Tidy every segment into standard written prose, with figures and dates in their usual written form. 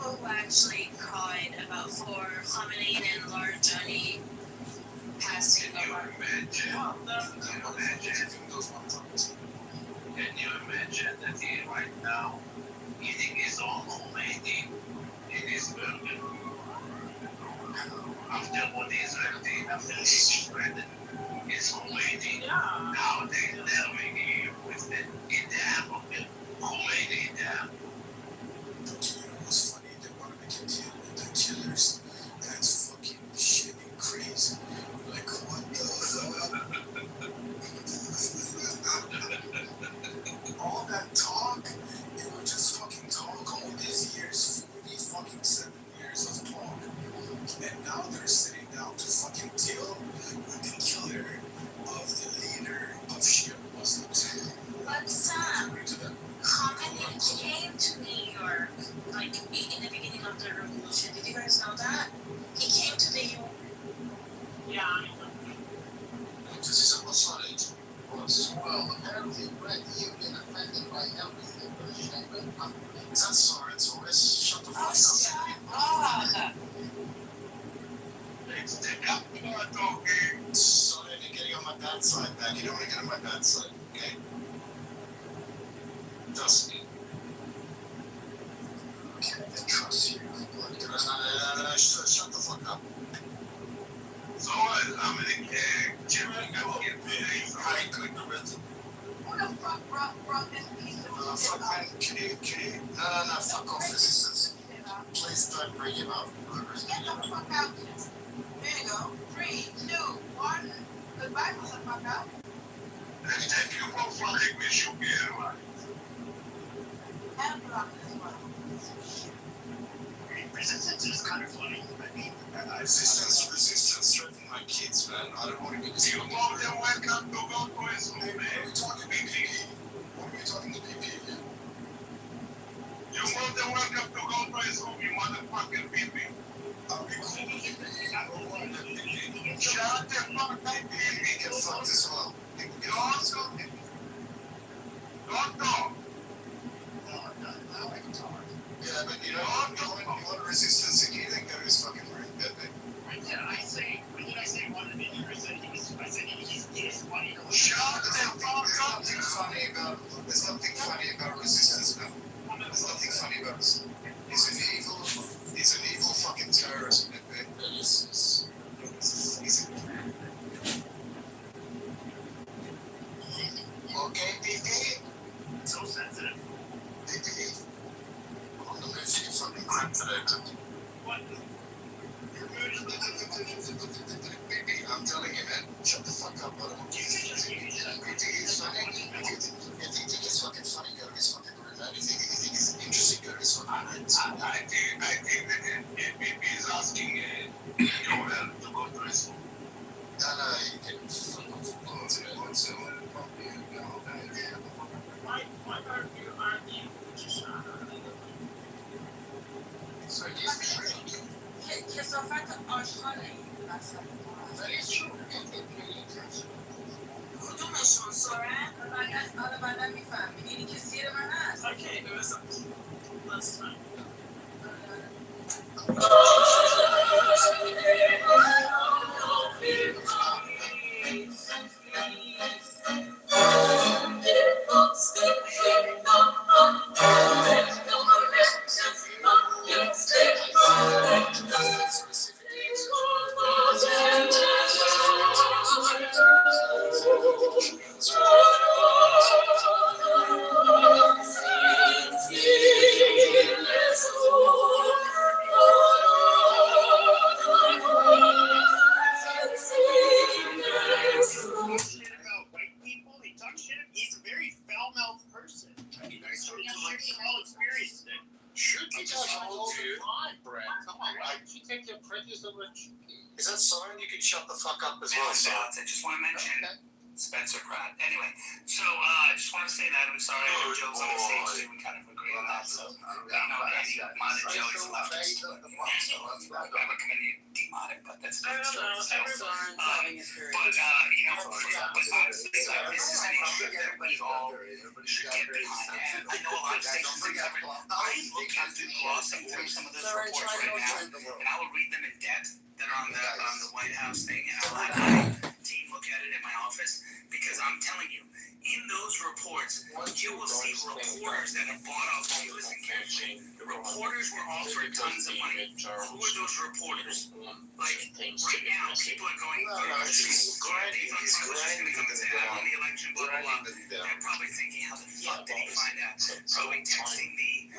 people who actually cried about for Khamenei and Lord Johnny passing over. Can you imagine that he right now eating his own Khomeini in his burger? After what he's left, after he's shredded his Khomeini, now they're delving him with the idam of the Khomeini idam. Don't you know what's funny? They want to make a deal with the killers. That's fucking shit and crazy. Like, what the fuck? All that talk, it was just fucking talk all these years, 47 years of talk. And now they're sitting down to fucking deal with the killer of the leader of Shia Muslims. But Sam, Khamenei came to New York, like in the beginning of the revolution. Did you guys know that? He came to the U.S. Yeah, I know. Because he's on the side. Well, apparently, Brett, you've been offended by everything but a shame. Is that Soren's voice? Shut the fuck up. Let's take up the talking. Soren, you're getting on my bad side, man. You don't want to get on my bad side, okay? Trust me. Okay, I trust you. Shut the fuck up. So, I'm in the cake. Jimmy, I will get paid. I couldn't have written. Who the fuck brought this piece of Fuck, man. Can you? No, fuck off, resistance. Please don't bring him up. Whoever's Get the fuck out. There you go. 3, 2, 1. Goodbye, motherfucker. Let's take you for flying me, Shubiera. And block this one. Resistance is kind of funny. I mean, resistance threatening my kids, man. I don't want to be You more than welcome to go to his home, What are man. we talking PP? What are we talking to PP again? You more than welcome to go to his home, you motherfucking people. Are we cool with PP? I don't want to PP. Shut the fuck up, PP get fucked as well. People get Don't fucked as well. talk. Don't talk. No, now I can talk. Yeah, but you want resistance and you didn't go to his fucking room, did they? when did I say one of the videos that he's funny to look Shut at? the fuck up. There's nothing funny about resistance, man. There's nothing funny about this. He's an evil fucking terrorist. Okay, PP? So sensitive. PP. On the move, you fucking crap today, man. What? Your mood is PP, I'm telling you, man. Shut the fuck up, brother. You think it's funny? It's funny. If you think it's fucking funny, go to his fucking room, man. If you think it's interesting, go to his fucking room. I think that PP is asking Joel to go to his home. No, you can fuck off. Why aren't you just not So کثافت آشغاله این وسط. That is true. And pay attention. کدومشون سورن؟ حالا بعدا میفهمید. اینی که زیر من هست. Okay, let's time. He's a very foul-mouthed person. I mean, I sort of all experienced it. Should you just hold you? Brett, come on. Why don't you take your prejudice over GP? Is that Soren? You can shut the fuck up as well, I Soren. just want to mention Spencer Pratt. Anyway, so I just want to say that I'm sorry that Joe's on the stage. We kind of agree. agree on that. So, Andy modded Joey's a leftist. I recommend you demod it, but that's I don't know. Everyone's having a career. But, this is an issue that we all should get behind. And I know a lot of stations are covered. I'm looking through glossing through some of those reports right now, and I will read them in depth that are on the White House thing, and I'll have my team look at it in my office, because I'm telling you, in those reports, you will see reporters that have bought off Hughes and Cash. The reporters were offered tons of money. Who are those reporters? Like, right now, people are going, Congressman is going to come and say, I won the election, blah, blah, blah. They're probably thinking, how the fuck did he find out? Probably texting the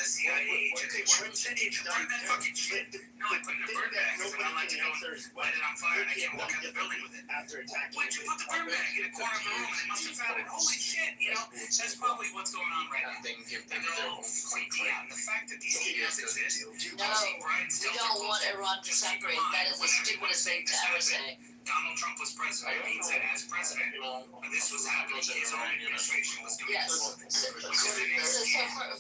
CIA agent. They were saying, did you burn that fucking shit? No, I put it in a burn bag, because I'm not allowed to go and light it on fire, and I can't walk out the building with it. Where'd you put the burn bag? In a corner of the room, and they must have found it. Holy shit, that's probably what's going on right now. And they're all freaking out. And the fact that these emails exist, No, we don't want Iran to separate. That is the stupidest thing to ever say. Donald Trump was president. He said, as president, this was happening. His own administration was doing Yes. this. So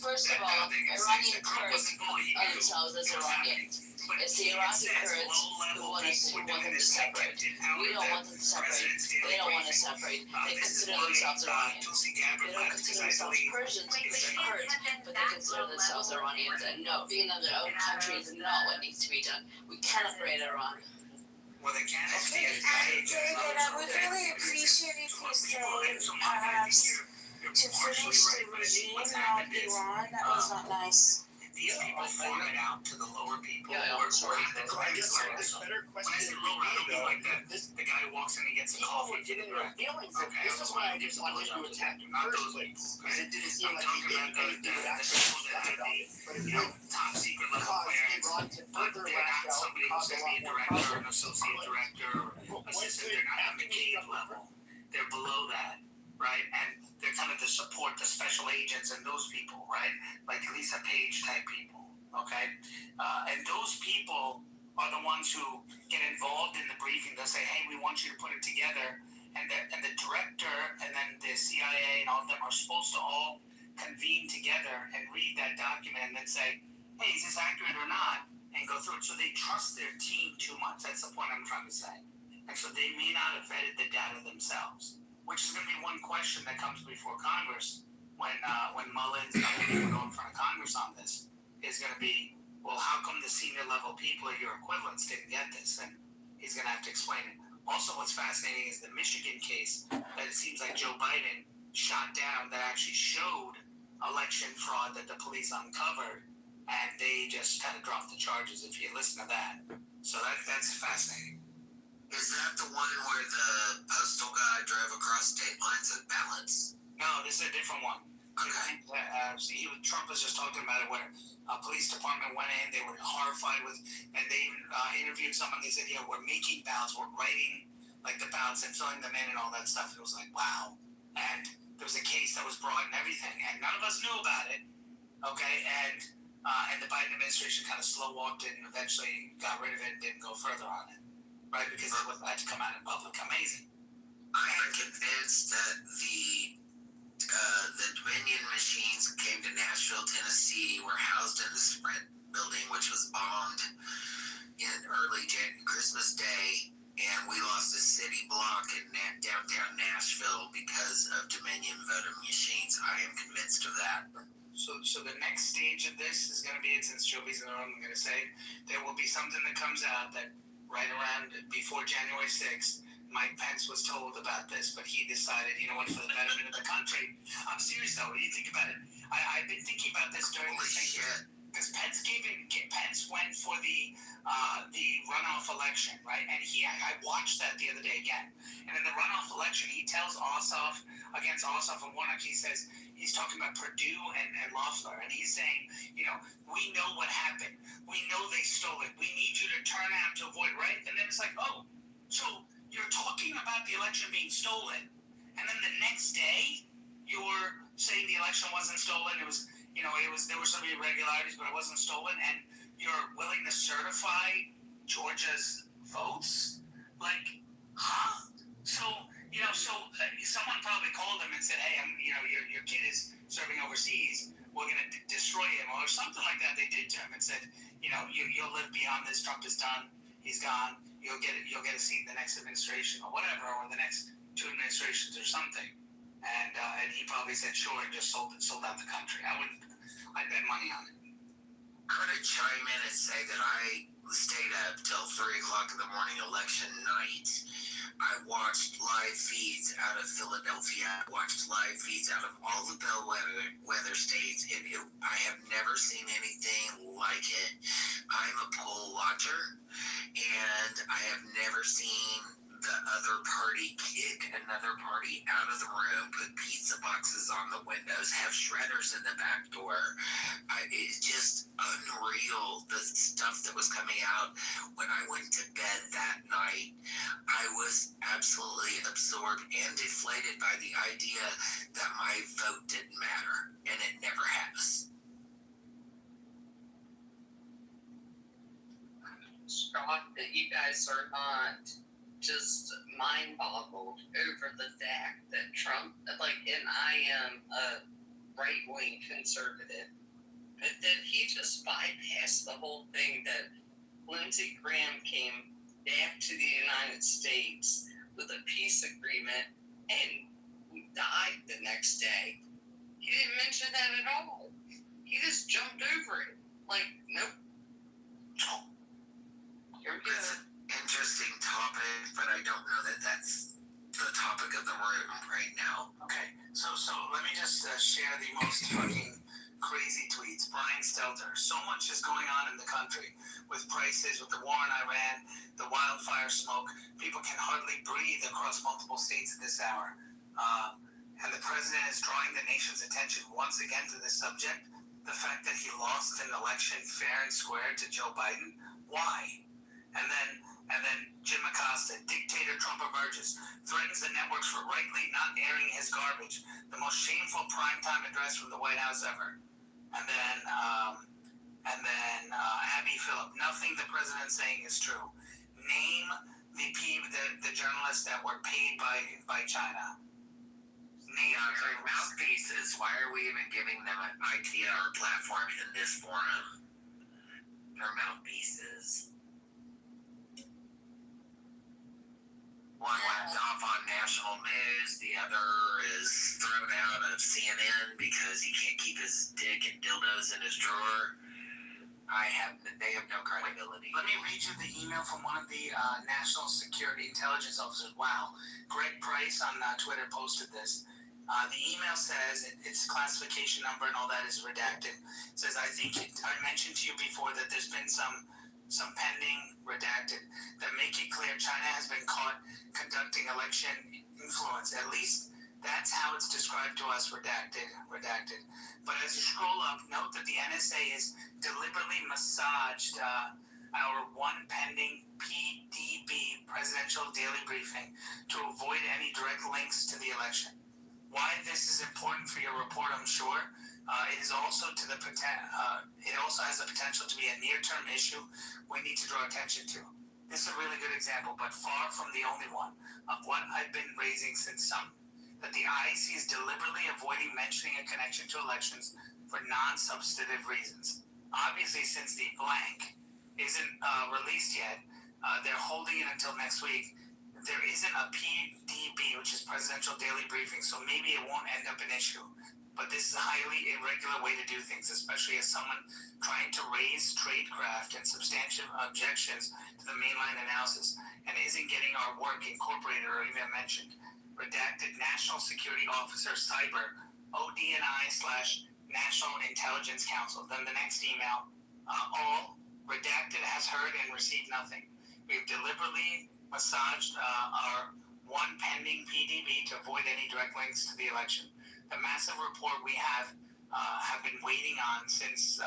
first of all, Iranian Kurds are themselves as Iranians. It's the Iraqi Kurds who want them to separate. We don't want them to separate. They don't want to separate. They consider themselves Iranians. They don't consider themselves Persians because they're Kurds, but they consider themselves Iranians. And no, being on their own country is not what needs to be done. We can't upgrade Iran. Well, they can't. David, I would really appreciate if you say perhaps to finish the regime, not Iran. That was not nice. These people farm it out to the lower people. Yeah, or sorry. the I guess clients. the better When I question say lower, I don't mean like that. this The guy who walks in and gets a people coffee. were getting their feelings. Okay, This is why I just wanted to attack in the not first those place. people. Because it didn't seem I'm like talking he about did anything the that people that actually have But the top secret level caused clearance, Iran to but further they're lash not out, somebody who's cause a going to be a lot more director, an problems. associate director, or assistant. They're not on the McCabe level. They're below that, right? And they're kind of to support the special agents and those people, right? Like Lisa Page type people, okay? And those people are the ones who get involved in the briefing. They'll say, hey, we want you to put it together. And the director and then the CIA and all of them are supposed to all convene together and read that document and then say, hey, is this accurate or not? And go through it. So they trust their team too much. That's the point I'm trying to say. And so they may not have vetted the data themselves, which is going to be one question that comes before Congress when Mullins and other people go in front of Congress on this, is going to be, well, how come the senior level people or your equivalents didn't get this? And he's going to have to explain it. Also, what's fascinating is the Michigan case that it seems like Joe Biden shot down that actually showed election fraud that the police uncovered, and they just kind of dropped the charges if you listen to that. So that's fascinating. Is that the one where the postal guy drove across state lines at balance? No, this is a different one. Okay. Trump was just talking about it where a police department went in, they were horrified with, and they even interviewed someone. They said, we're making ballots, we're writing like the ballots and filling them in and all that stuff. It was like, wow. And there was a case that was brought and everything, and none of us knew about it. Okay, and the Biden administration kind of slow walked it and eventually got rid of it and didn't go further on it, right? Because it was had to come out in public. Amazing. I'm convinced that the Dominion machines came to Nashville, Tennessee, were housed in the Sprint building, which was bombed in early Christmas Day, and we lost a city block in downtown Nashville because of Dominion voting machines. I am convinced of that. So the next stage of this is going to be, since Joby's in the room, I'm going to say there will be something that comes out that right around before January 6th, Mike Pence was told about this, but he decided, you know what, for the betterment of the country. I'm serious though. What do you think about it? I've been thinking about this during the thing because Pence went for the runoff election, right? And I watched that the other day again. And in the runoff election, he tells Ossoff against Ossoff and Warnock. He says he's talking about Perdue and Loeffler, and he's saying, we know what happened. We know they stole it. We need you to turn out to avoid, right? And then it's like, oh, so you're talking about the election being stolen, and then the next day you're saying the election wasn't stolen. It was, there were some irregularities, but it wasn't stolen, and you're willing to certify Georgia's votes? Like, huh? So someone probably called them and said, hey, your kid is serving overseas. we're going to destroy him, or something like that. They did to him and said, you'll live beyond this. Trump is done. He's gone. You'll get a seat in the next administration or whatever, or the next 2 administrations or something. And he probably said sure and just sold out the country. I'd bet money on it. I'm going to chime in and say that I stayed up till 3 o'clock in the morning election night. I watched live feeds out of Philadelphia. I watched live feeds out of all the bellwether states. I have never seen anything like it. I'm a poll watcher, and I have never seen the other party kick another party out of the room, put pizza boxes on the windows, have shredders in the back door. It's just unreal, the stuff that was coming out. When I went to bed that night, I was absolutely absorbed and deflated by the idea that my vote didn't matter, and it never has. I'm shocked that you guys are not just mind-boggled over the fact that Trump, and I am a right-wing conservative, but that he just bypassed the whole thing, that Lindsey Graham came back to the United States with a peace agreement and died the next day. He didn't mention that at all. He just jumped over it. Nope. You're good. It's an interesting topic, but I don't know that that's the topic of the room right now. Okay, so let me just share the most fucking crazy tweets. Brian Stelter. So much is going on in the country with prices, with the war in Iran, the wildfire smoke. People can hardly breathe across multiple states at this hour. And the president is drawing the nation's attention once again to this subject. The fact that he lost an election fair and square to Joe Biden. Why? And then Jim Acosta, dictator Trump emerges, threatens the networks for rightly not airing his garbage. The most shameful primetime address from the White House ever. And then Abby Phillip, nothing the president's saying is true. Name the journalists that were paid by China. Name their mouthpieces. Why are we even giving them an idea or platform in this forum? Their mouthpieces. One went off on national news, the other is thrown out of CNN because he can't keep his dick and dildos in his drawer. They have no credibility. Let me read you the email from one of the National Security Intelligence officers. Wow. Greg Price on Twitter posted this. The email says its classification number and all that is redacted. It says, I mentioned to you before that there's been some pending redacted that make it clear China has been caught conducting election influence. At least that's how it's described to us, redacted. But as you scroll up, note that the NSA has deliberately massaged our one pending PDB, Presidential Daily Briefing, to avoid any direct links to the election. Why this is important for your report, I'm sure. It is also it also has the potential to be a near-term issue we need to draw attention to. This is a really good example, but far from the only one, of what I've been raising since that the IEC is deliberately avoiding mentioning a connection to elections for non-substantive reasons. Obviously, since the blank isn't released yet, they're holding it until next week. There isn't a PDB, which is Presidential Daily Briefing, so maybe it won't end up an issue. But this is a highly irregular way to do things, especially as someone trying to raise tradecraft and substantive objections to the mainline analysis and isn't getting our work incorporated or even mentioned. Redacted National Security Officer Cyber, ODNI/National Intelligence Council. Then the next email, all redacted has heard and received nothing. We've deliberately massaged our one pending PDB to avoid any direct links to the election. The massive report we have been waiting on since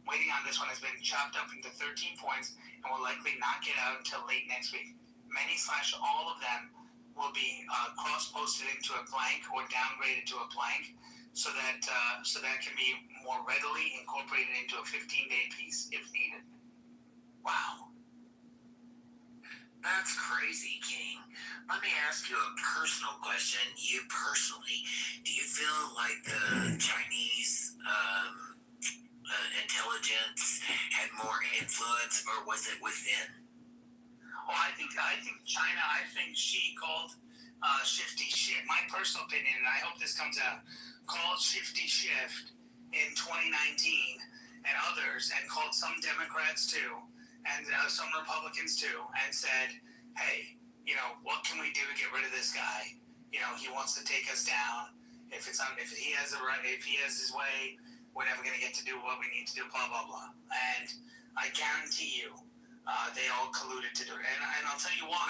waiting on this one has been chopped up into 13 points and will likely not get out until late next week. Many/all of them will be cross-posted into a blank or downgraded to a blank so that can be more readily incorporated into a 15-day piece if needed. Wow. That's crazy, King. Let me ask you a personal question. You personally, do you feel like the Chinese intelligence had more influence, or was it within? Well, I think China. I think she called Shifty Shift. My personal opinion, and I hope this comes out, called Shifty Shift in 2019 and others, and called some Democrats too, and some Republicans too, and said, "Hey, what can we do to get rid of this guy? He wants to take us down. If he has his way, we're never going to get to do what we need to do. Blah blah blah." And I guarantee you, they all colluded to do it. And I'll tell you why.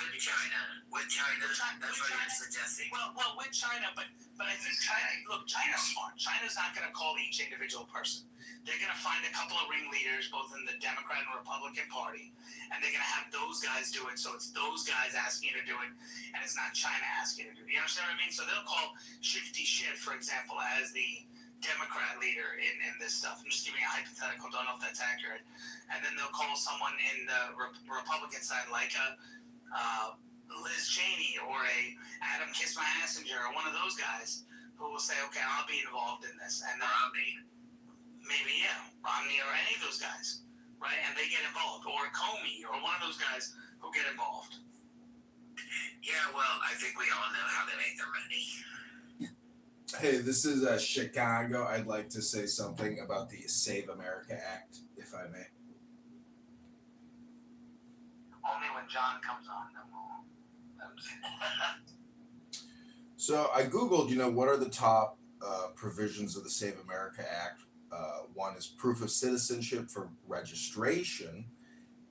With China. That's what you're suggesting. Well, with China, but I think China's smart. China's not going to call each individual person. They're going to find a couple of ringleaders, both in the Democrat and Republican Party, and they're going to have those guys do it. So it's those guys asking you to do it, and it's not China asking you to do it. You understand what I mean? So they'll call Shifty Shift, for example, as the Democrat leader in this stuff. I'm just giving a hypothetical. Don't know if that's accurate. And then they'll call someone in the Republican side, like Liz Cheney or a Adam Kiss My Assinger or one of those guys who will say, "Okay, I'll be involved in this." And Romney, or any of those guys, right? And they get involved, or Comey, or one of those guys who get involved. Yeah, well, I think we all know how they make their money. Hey, this is Chicago. I'd like to say something about the Save America Act, if I may. Only when John comes on, then we'll. So I Googled, what are the top provisions of the Save America Act? One is proof of citizenship for registration.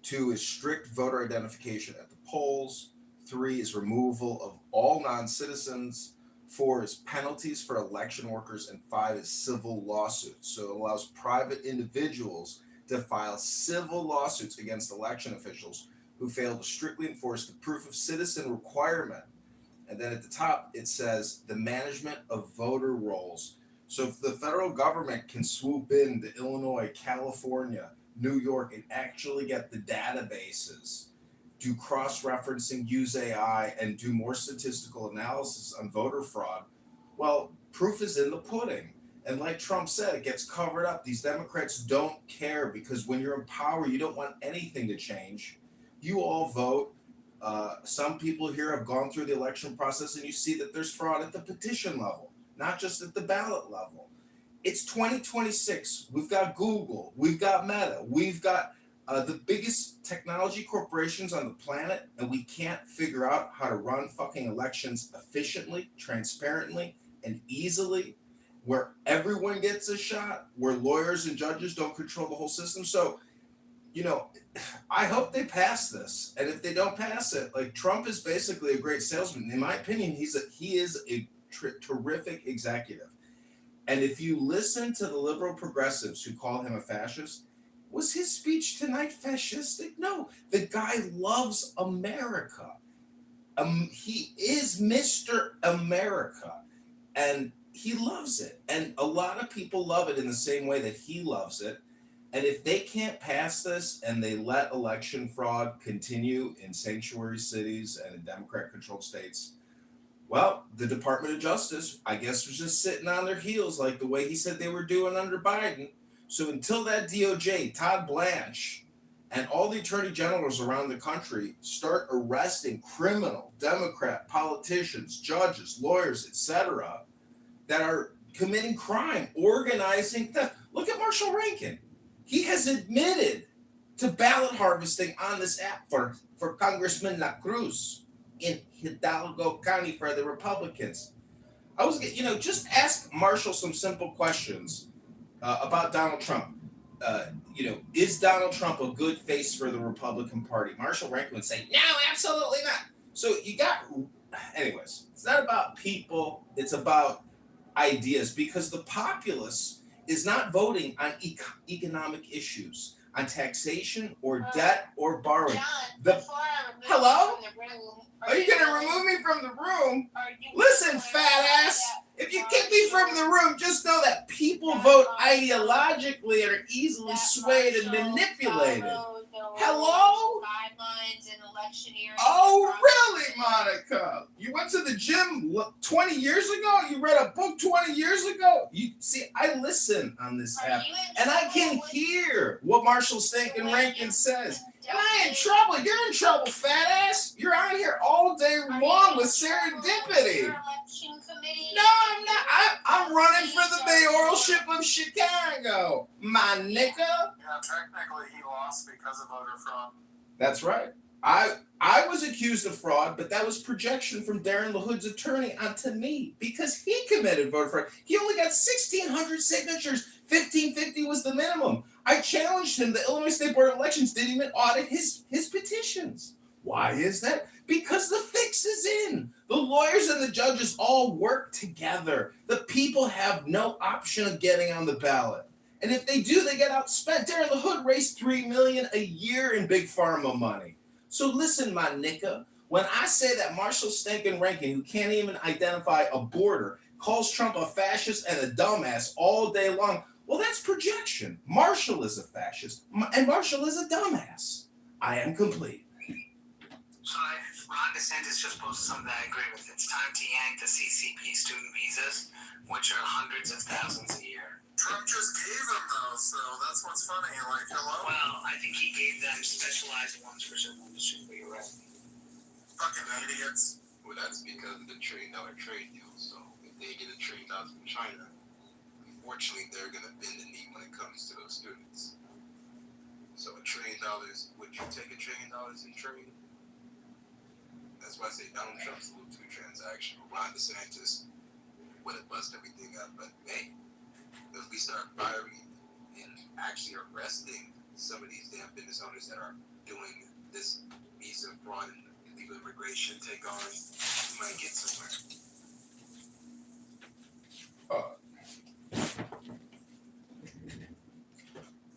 2 is strict voter identification at the polls. 3 is removal of all non-citizens. 4 is penalties for election workers, and 5 is civil lawsuits. So it allows private individuals to file civil lawsuits against election officials who fail to strictly enforce the proof of citizen requirement. And then at the top, it says the management of voter rolls. So if the federal government can swoop in to Illinois, California, New York, and actually get the databases, do cross-referencing, use AI, and do more statistical analysis on voter fraud, well, proof is in the pudding. And like Trump said, it gets covered up. These Democrats don't care, because when you're in power, you don't want anything to change. You all vote. Some people here have gone through the election process, and you see that there's fraud at the petition level, not just at the ballot level. It's 2026. We've got Google. We've got Meta. We've got the biggest technology corporations on the planet, and we can't figure out how to run fucking elections efficiently, transparently, and easily, where everyone gets a shot, where lawyers and judges don't control the whole system. So, I hope they pass this. And if they don't pass it, like, Trump is basically a great salesman. In my opinion, he is a terrific executive. And if you listen to the liberal progressives who call him a fascist, was his speech tonight fascistic? No, the guy loves America. He is Mr. America, and he loves it. And a lot of people love it in the same way that he loves it. And if they can't pass this and they let election fraud continue in sanctuary cities and in Democrat-controlled states, well, the Department of Justice, I guess, was just sitting on their heels like the way he said they were doing under Biden. So until that DOJ, Todd Blanche, and all the attorney generals around the country start arresting criminal Democrat politicians, judges, lawyers, etc., that are committing crime, organizing theft. Look at Marshall Rankin. He has admitted to ballot harvesting on this app for Congressman La Cruz in Hidalgo County for the Republicans. Just ask Marshall some simple questions about Donald Trump. Is Donald Trump a good face for the Republican Party? Marshall Rankin would say, no, absolutely not. So anyways, it's not about people, it's about ideas, because the populace is not voting on economic issues, on taxation or debt or borrowing. John, Hello? From the room, Are you going to remove me from the room? Are you Listen, fat ass. If you kick me from the room, just know that people vote ideologically and are easily swayed and manipulated. Hello? Guidelines in electioneering. Oh, really, Monica? You went to the gym 20 years ago? You read a book 20 years ago? You see, I listen on this app, and I can hear what Marshall Stankin Rankin says. Am I in trouble? You're in trouble, fat ass. You're on here all day long with serendipity. No, I'm not. I'm running for the mayoralship of Chicago, my nigga. Yeah, technically he lost because of voter fraud. That's right. I was accused of fraud, but that was projection from Darren LaHood's attorney onto me because he committed voter fraud. He only got 1,600 signatures. 1,550 was the minimum. I challenged him. The Illinois State Board of Elections didn't even audit his petitions. Why is that? Because the fix is in. The lawyers and the judges all work together. The people have no option of getting on the ballot. And if they do, they get outspent. Darren LaHood raised $3 million a year in big pharma money. So listen, my nigga, when I say that Marshall Stankin Rankin, who can't even identify a border, calls Trump a fascist and a dumbass all day long, well, that's projection. Marshall is a fascist, and Marshall is a dumbass. I am complete. So Ron DeSantis just posted something I agree with. It's time to yank the CCP student visas, which are hundreds of thousands a year. Trump just gave them those, so that's what's funny. Like, hello? Well, I think he gave them specialized ones for certain industries, but you're right. Fucking idiots. Well, that's because of the $1 trillion trade deal. So if they get $1 trillion from China, unfortunately, they're going to bend the knee when it comes to those students. So $1 trillion, would you take $1 trillion in trade? That's why I say Donald Trump's a little too transactional. Ron DeSantis would have busted everything up, but hey, if we start firing and actually arresting some of these damn business owners that are doing this visa fraud and illegal immigration takeovers, we might get somewhere.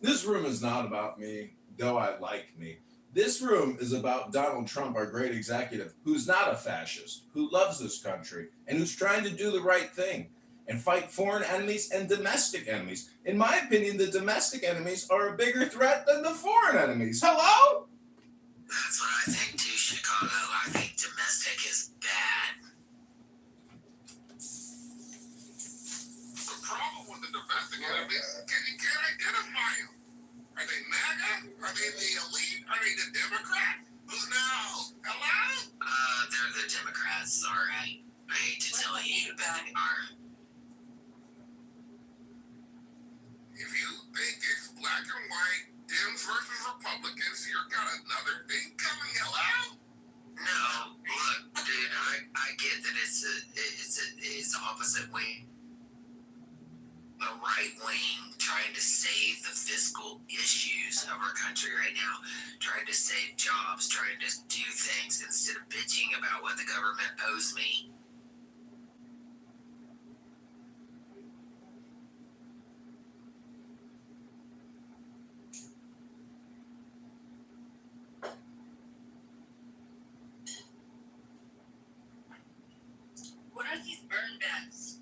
This room is not about me, though I like me. This room is about Donald Trump, our great executive, who's not a fascist, who loves this country, and who's trying to do the right thing and fight foreign enemies and domestic enemies. In my opinion, the domestic enemies are a bigger threat than the foreign enemies. Hello? That's what I think too, Chicago. I think domestic is bad. The problem with the domestic enemies, you can't identify them. Are they MAGA? Are they the elite? Are they the Democrats? Who knows? Hello? They're the Democrats, sorry. I hate to tell you, but they are. If you think it's black and white, Dems versus Republicans, you've got another thing coming. Hello? No, look, dude, I get that it's opposite wing. The right wing trying to save the fiscal issues of our country right now, trying to save jobs, trying to do things instead of bitching about what the government owes me. What are these burn bans?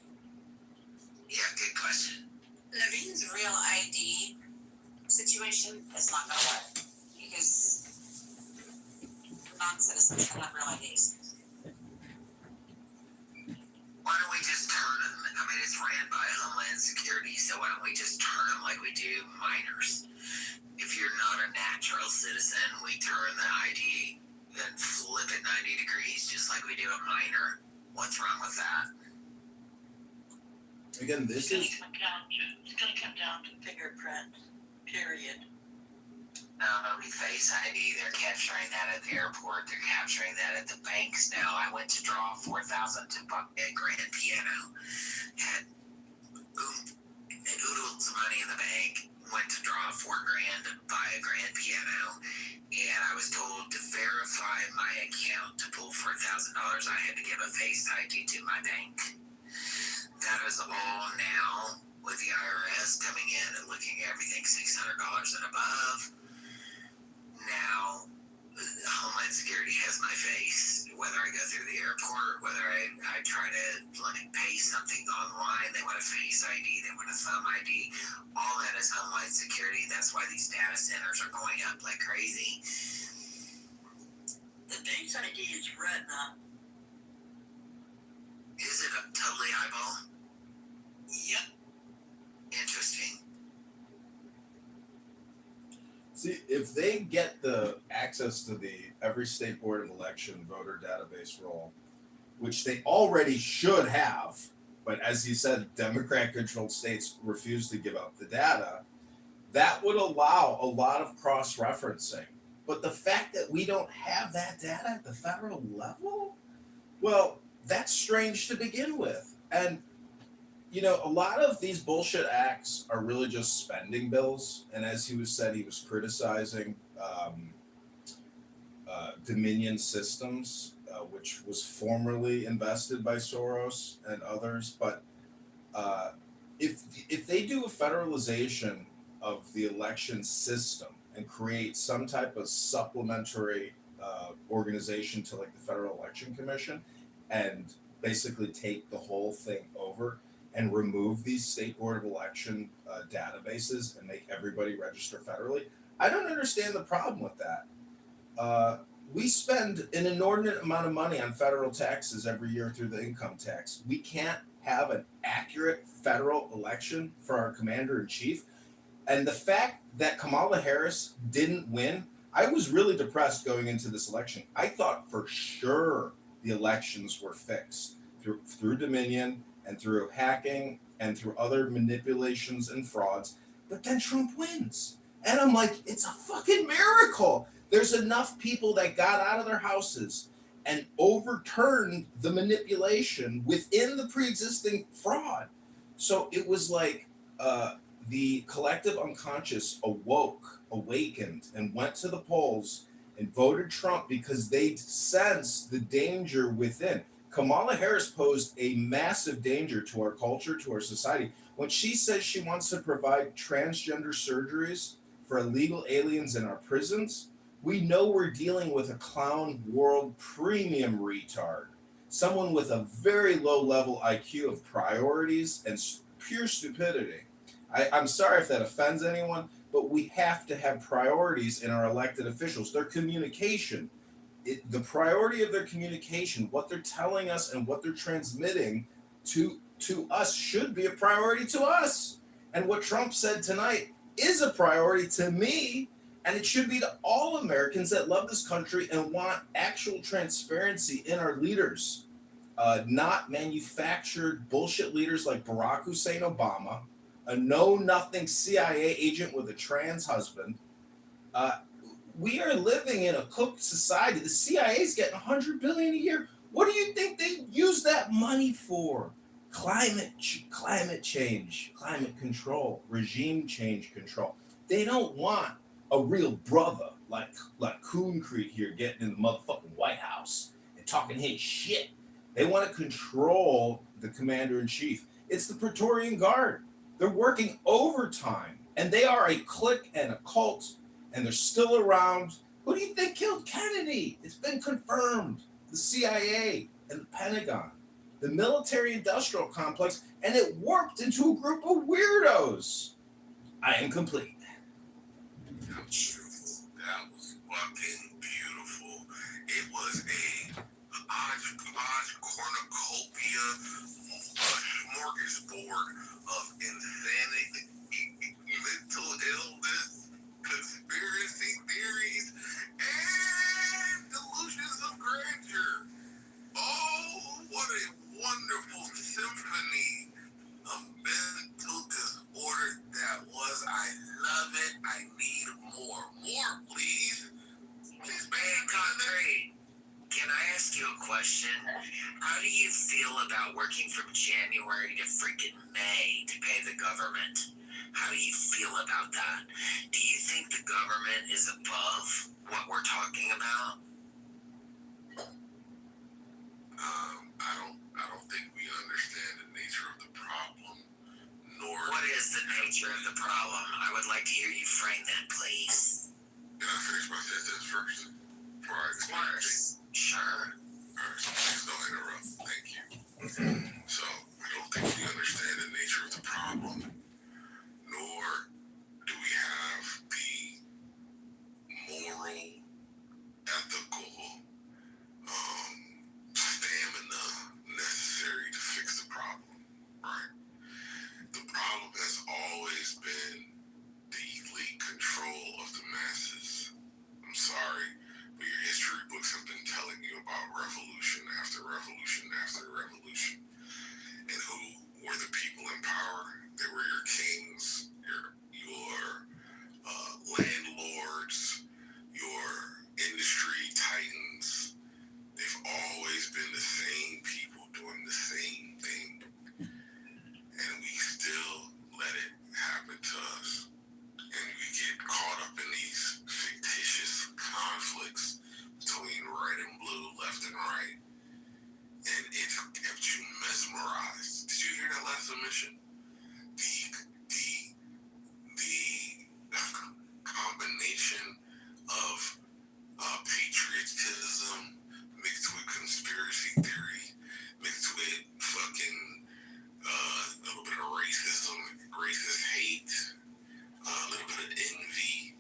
Yeah, good question. Naveen's real ID situation is not gonna work because non-citizens can have real IDs. Why don't we just turn them? I mean, it's ran by Homeland Security, so why don't we just turn them like we do minors? If you're not a natural citizen, we turn the ID, then flip it 90 degrees, just like we do a minor. What's wrong with that? Again, this is... It's gonna come down to fingerprint, period. We Face ID, they're capturing that at the airport. They're capturing that at the banks now. I went to draw $4,000 to buy a grand piano. Had oodles of money in the bank. Went to draw $4,000 to buy a grand piano. And I was told to verify my account to pull $4,000. I had to give a Face ID to my bank. That is all now with the IRS coming in and looking at everything $600 and above. Now, Homeland Security has my face. whether I go through the airport, whether I try to like pay something online, they want a face ID, they want a thumb ID. All that is Homeland Security. That's why these data centers are going up like crazy. The Face ID is retina. Is it a totally eyeball? Yep. Interesting. See, if they get the access to the every state board of election voter database roll, which they already should have, but as you said, Democrat-controlled states refuse to give up the data, that would allow a lot of cross-referencing. But the fact that we don't have that data at the federal level, well, that's strange to begin with. And you know, a lot of these bullshit acts are really just spending bills. And as he said, he was criticizing Dominion Systems, which was formerly invested by Soros and others. But if they do a federalization of the election system and create some type of supplementary organization to like the Federal Election Commission and basically take the whole thing over and remove these state board of election databases and make everybody register federally, I don't understand the problem with that. We spend an inordinate amount of money on federal taxes every year through the income tax. We can't have an accurate federal election for our commander in chief. And the fact that Kamala Harris didn't win, I was really depressed going into this election. I thought for sure the elections were fixed through Dominion and through hacking and through other manipulations and frauds. But then Trump wins. And I'm like, it's a fucking miracle. There's enough people that got out of their houses and overturned the manipulation within the pre-existing fraud. So it was like the collective unconscious awakened, and went to the polls and voted Trump because they sensed the danger within. Kamala Harris posed a massive danger to our culture, to our society. When she says she wants to provide transgender surgeries for illegal aliens in our prisons, we know we're dealing with a clown world premium retard. Someone with a very low level IQ of priorities and pure stupidity. I'm sorry if that offends anyone, but we have to have priorities in our elected officials. Their communication, the priority of their communication, what they're telling us and what they're transmitting to us should be a priority to us. And what Trump said tonight is a priority to me, and it should be to all Americans that love this country and want actual transparency in our leaders, not manufactured bullshit leaders like Barack Hussein Obama, a know-nothing CIA agent with a trans husband. We are living in a cooked society. The CIA is getting $100 billion a year. What do you think they use that money for? Climate change, climate control, regime change control. They don't want a real brother like Concrete here getting in the motherfucking White House and talking his shit. They want to control the commander-in-chief. It's the Praetorian Guard. They're working overtime, and they are a clique and a cult, and they're still around. Who do you think killed Kennedy? It's been confirmed. The CIA and the Pentagon, the military-industrial complex, and it warped into a group of weirdos. I am complete. That's beautiful. That was fucking beautiful. It was a hodgepodge cornucopia, a smorgasbord of insanity, mental illness, conspiracy theories, and delusions of grandeur. Oh, what a wonderful symphony of mental disorder that was. I love it. I need more. More, please. Please, man, Concrete, can I ask you a question? How do you feel about working from January to freaking May to pay the government? How do you feel about that? Do you think the government is above what we're talking about? I don't think we understand the nature of the problem, nor... What is the nature of the problem? I would like to hear you frame that, please. Can I finish my sentence first? Of course. Sure. Alright, so please don't interrupt. Thank you. So, I don't think we understand the nature of the problem, nor do we have the moral, ethical, stamina necessary to fix the problem, right? The problem has always been the elite control of the masses. I'm sorry, but your history books have been telling you about revolution after revolution after revolution. And who were the people in power? They were your kings, your landlords, your industry titans. They've always been the same people doing the same thing. And we still let it happen to us. And we get caught up in these fictitious conflicts between red and blue, left and right. And it's kept you mesmerized. Did you hear that last submission? The combination of patriotism mixed with conspiracy theory, mixed with fucking a little bit of racism, racist hate, a little bit of envy.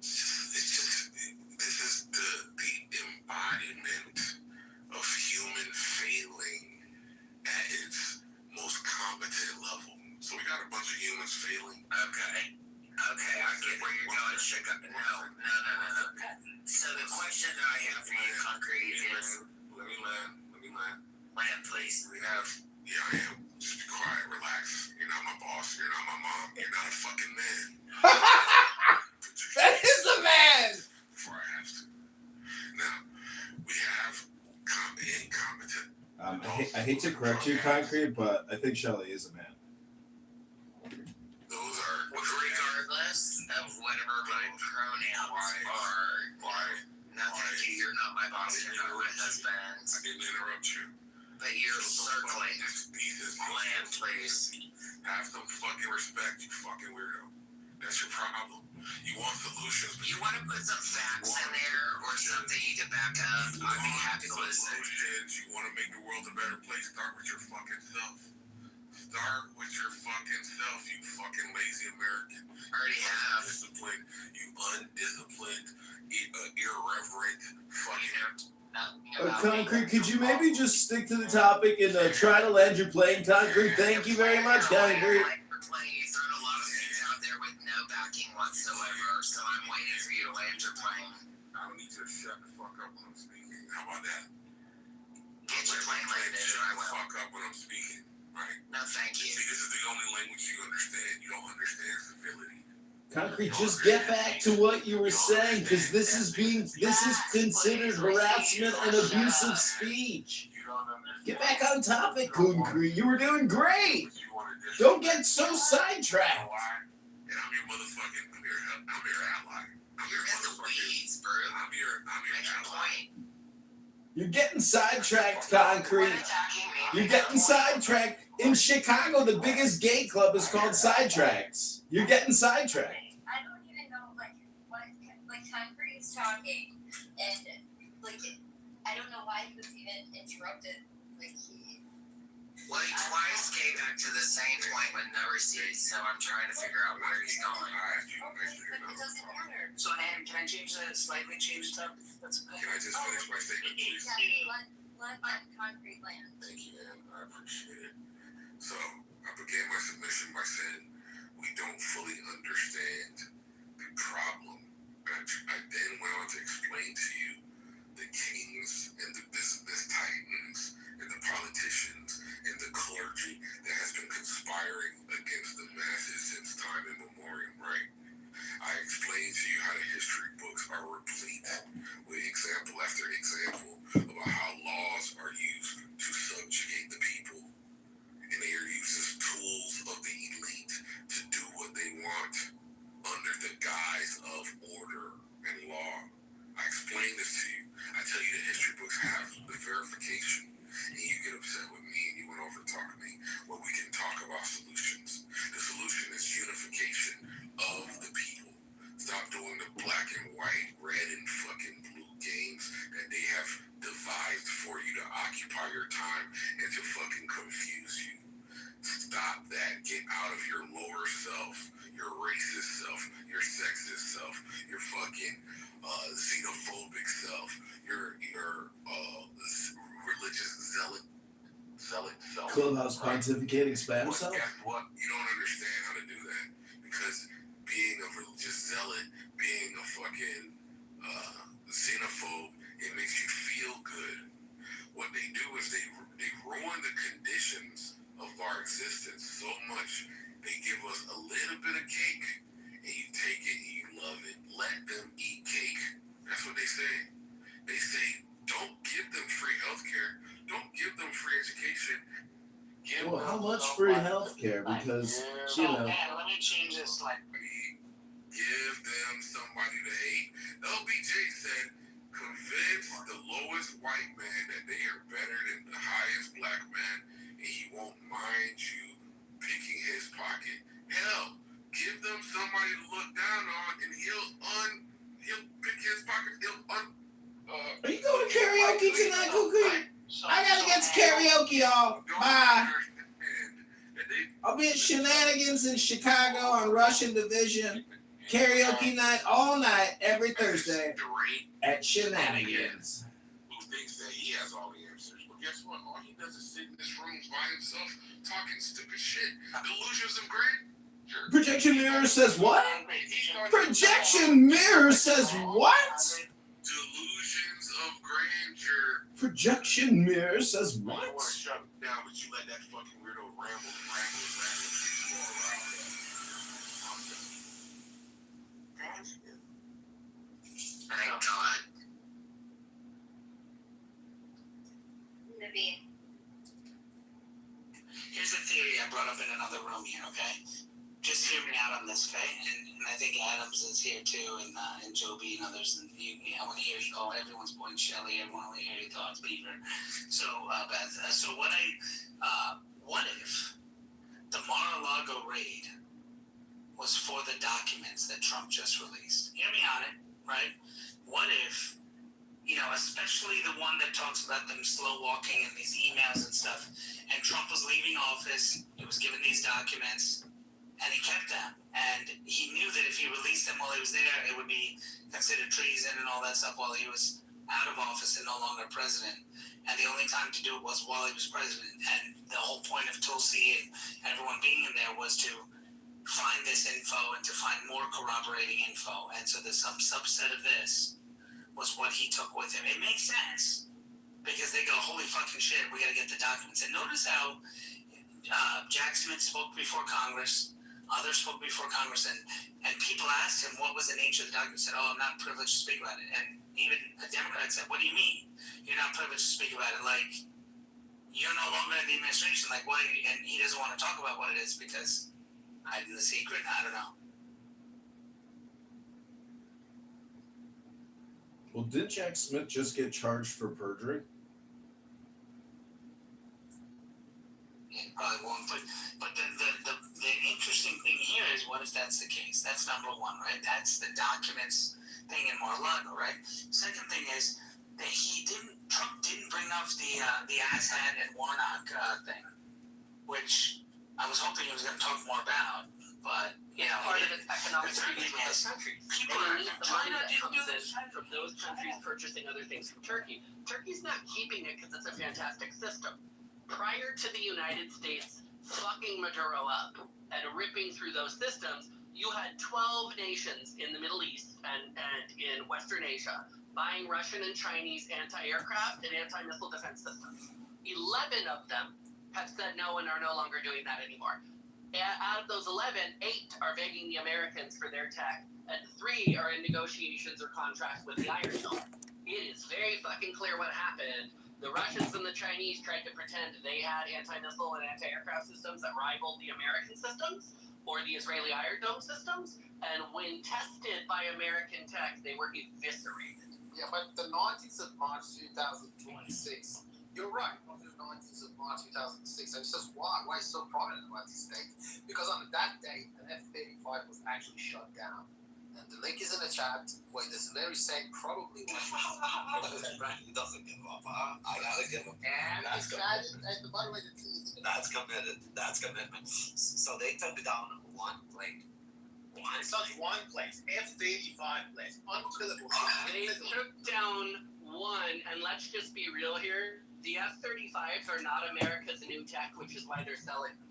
This is the embodiment of human failing at its most competent level. So we got a bunch of humans failing. Okay, I get where you're going, Sugar. No. So the question that I have for you, Concrete, is... Let me land. Land, please. Yeah, I am. Just be quiet, relax. You're not my boss, you're not my mom, you're not a fucking man. That is the man! Before I have to. Now, we have incompetent... I hate to correct you, Concrete, but I think Shelley is a man. Those are... Regardless of whatever my pronouns are... No, thank you, you're not my boss, you're not my husband. I didn't interrupt you. But you're circling. Land, please. Have some fucking respect, you fucking weirdo. That's your problem. You want solutions, but You want to put some facts in there or something you can back up? I'd be happy to listen. You want to make the world a better place, start with your fucking self. Start with your fucking self, you fucking lazy American. I already have. You undisciplined, irreverent fucking... Concrete, could you maybe just stick to the topic and try to land your plane, Concrete? Thank you very much, Concrete. You've thrown a lot of things out there with no backing whatsoever, so I'm waiting for you to land your plane. I don't need you to shut the fuck up when I'm speaking. How about that? Get your plane landed, or I will. Fuck up when I'm speaking, right? No, thank you. See, this is the only language you understand. You don't understand civility. Concrete, just get back to what you were saying, because this is considered harassment and abusive speech. Get back on topic, Concrete. You were doing great. Don't get so sidetracked. And I'm your motherfucking, I'm your ally. You're in the weeds, bro. I'm your ally. You're getting sidetracked, Concrete. You're getting sidetracked. In Chicago, the biggest gay club is called Sidetracks. You're getting sidetracked. I don't even know what Concrete is talking, and I don't know why he was even interrupted. Well, he twice came back to the same point with no receipts, so I'm trying to figure out where he's going. It doesn't matter. So, Ann, can I slightly change the topic? That's okay. Can I just finish my statement, please? Let Concrete land. Thank you, Ann. I appreciate it. So, I began my submission by saying we don't fully understand the problem. I then went on to explain to you the kings and the business titans and the politicians and the clergy that has been conspiring against the masses since time immemorial, right? I explained to you how the history books are replete with example after example about how laws are used to subjugate the people. And they are used as tools of the elite to do what they want under the guise of order and law. I explained this to you. I tell you the history books have the verification. And you get upset with me and you went over to talk to me. Well, we can talk about solutions. The solution is unification of the people. Stop doing the black and white, red and fucking blue games that they have Clubhouse pontificating spam But self. guess what? You don't understand how to do that because being a religious zealot, being a fucking xenophobe, it makes you feel good. What they do is they ruin the conditions of our existence so much. They give us a little bit of cake, and you take it and you love it. Let them eat cake. That's what they say. They say, don't give them free healthcare. Don't give them free education. Give Well, how them much somebody- free healthcare? Because, you know. Man, let me change this. Give them somebody to hate. LBJ said, convince the lowest white man that they are better than the highest black man, and he won't mind you picking his pocket. Hell, give them somebody to look down on, and he'll pick his pocket. Are you going to karaoke tonight, Cuckoo? I gotta get to karaoke, y'all. Bye. I'll be at Shenanigans in Chicago on Russian Division. Karaoke night all night, every Thursday at Shenanigans. Who thinks that he has all the answers. Well, guess what? All he does is sit in this room by himself talking stupid shit. Delusions of grandeur. Projection Mirror says what? Projection Mirror says what? Delusions of grandeur. Projection Mirror says You what? want to shut him down, but you let that fucking weirdo ramble. Thank God. Naveen. Here's a theory I brought up in another room here, okay? Just hear me out on this, okay? And I think Adams is here too, and Joby and others. And I want to hear you all. Everyone's point, Shelley. Everyone want to hear your thoughts, Beaver. So, Beth. So what if the Mar-a-Lago raid was for the documents that Trump just released? Hear me on it, right? What if, especially the one that talks about them slow walking and these emails and stuff, and Trump was leaving office, he was given these documents, and he kept them. And he knew that if he released them while he was there, it would be considered treason and all that stuff while he was out of office and no longer president. And the only time to do it was while he was president. And the whole point of Tulsi and everyone being in there was to find this info and to find more corroborating info. And so there's some subset of this was what he took with him. It makes sense because they go, holy fucking shit, we got to get the documents. And notice how Jack Smith spoke before Congress, others spoke before Congress, and people asked him what was the nature of the document. He said, I'm not privileged to speak about it. And even a Democrat said, what do you mean you're not privileged to speak about it? Like, you're no longer in the administration. Like, why? And he doesn't want to talk about what it is because hiding the secret. I don't know. Well, didn't Jack Smith just get charged for perjury? It probably won't. But the interesting thing here is, what if that's the case? That's number one, right? That's the documents thing in Mar-a-Lago, right? Second thing is that Trump didn't bring up the asshat and Warnock thing, which I was hoping he was going to talk more about. But part of its economic treaty with those countries. People They need the money China that didn't do comes this. in from those countries purchasing other things from Turkey. Turkey's not keeping it because it's a fantastic system. Prior to the United States fucking Maduro up and ripping through those systems, you had 12 nations in the Middle East and in Western Asia buying Russian and Chinese anti-aircraft and anti-missile defense systems. 11 of them have said no and are no longer doing that anymore. Out of those 11, 8 are begging the Americans for their tech, and 3 are in negotiations or contracts with the Iron Dome. It is very fucking clear what happened. The Russians and the Chinese tried to pretend they had anti-missile and anti-aircraft systems that rivaled the American systems or the Israeli Iron Dome systems, and when tested by American tech, they were eviscerated. Yeah, but the 19th of March 2026, you're right, on the 19th of March 2006, and it's just why it's so prominent about these dates. Because on that day, an F-35 was actually shut down. And the link is in the chat where this very same probably was. He doesn't give up, huh? I gotta give him. And That's and by the way, That's committed. That's commitment. So they took down one plane. it's not one place, F-35 place. Unbelievable. They took down one, and let's just be real here, The F-35s are not America's new tech, which is why they're selling them.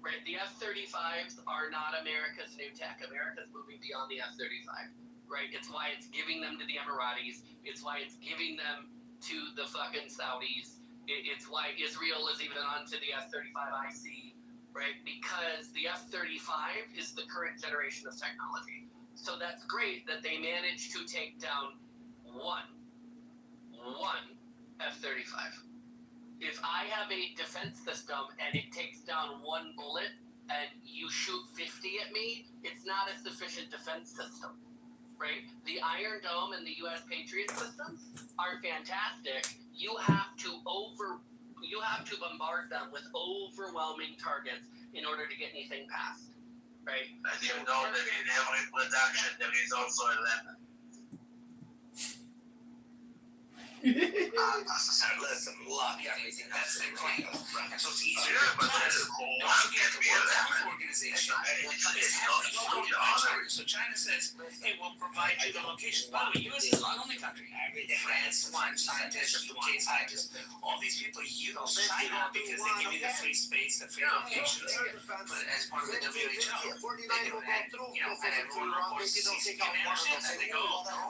Right? The F-35s are not America's new tech. America's moving beyond the F-35. Right? It's why it's giving them to the Emiratis. It's why it's giving them to the fucking Saudis. It's why Israel is even onto the F-35IC. Right? Because the F-35 is the current generation of technology. So that's great that they managed to take down one F-35. If I have a defense system and it takes down one bullet and you shoot 50 at me, it's not a sufficient defense system, right? The Iron Dome and the U.S. Patriot systems are fantastic. You have to bombard them with overwhelming targets in order to get anything passed, right? And you know that in every production there is also a lemon. Listen, look, everything That's the claim. And so it's easier. Yeah, but that's a whole Don't forget the World Health Organization. So China says, hey, we'll provide you the location. By the way, U.S. is the only country. France wants scientists, UK scientists. All these people use China because they give you the free space, the free locations. But as part of the WHO, they do that. And everyone reports to CCP and understands that. They go,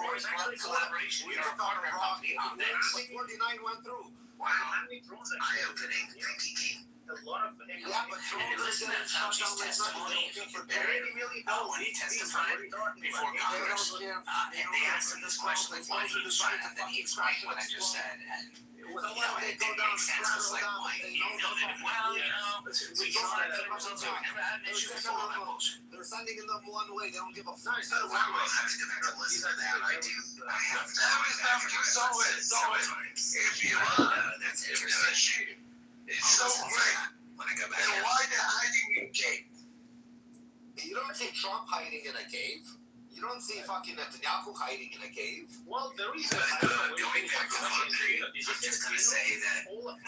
there's actually collaboration. You're a part of our company on this. 49 went through. Wow. Eye-opening. Thank you, King. A lot of Yeah, but And listen to Fauci's testimony. When he testified before Congress, and they asked him this question, like, why do you use China? And then he explained what I just said. And, it didn't make sense. It's like, why? You know that, we can find better results. We've never had an issue before on that bullshit. They're sending them one way. They don't give a fuck. I will have to go back to listen to that. I have to go back to sometimes. If you That's interesting. it's so great. When I go back. And why they're hiding in cave? You don't see Trump hiding in a cave. You don't see fucking Netanyahu hiding in a cave. Well, there is Going back to concrete, I'm just going to say that what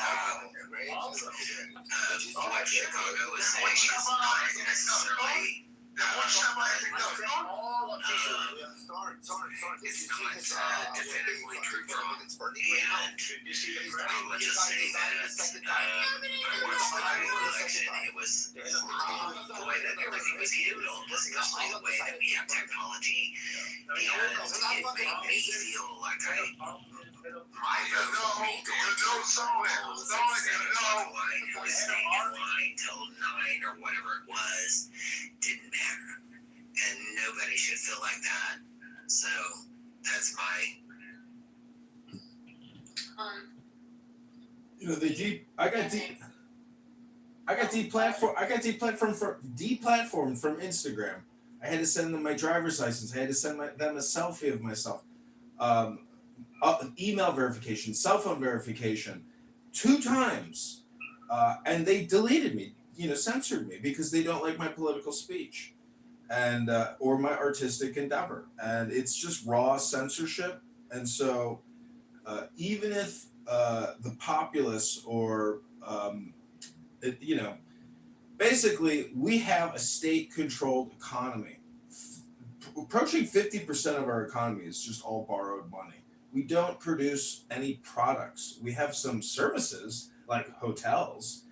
Chicago was saying is not necessarily it's not definitively true from and I will just say that once the election, it was the way that everything was handled, especially the way that we have technology, and it made me feel like I was staying in line till 9 or whatever it was, didn't matter. And nobody should feel like that. So that's my. You know, I got deplatformed from Instagram. I had to send them my driver's license. I had to send them a selfie of myself. Email verification, cell phone verification, 2 times. And they deleted me, censored me because they don't like my political speech and or my artistic endeavor. And it's just raw censorship. And so even if the populace or, basically we have a state-controlled economy. Approaching 50% of our economy is just all borrowed money. We don't produce any products. We have some services like hotels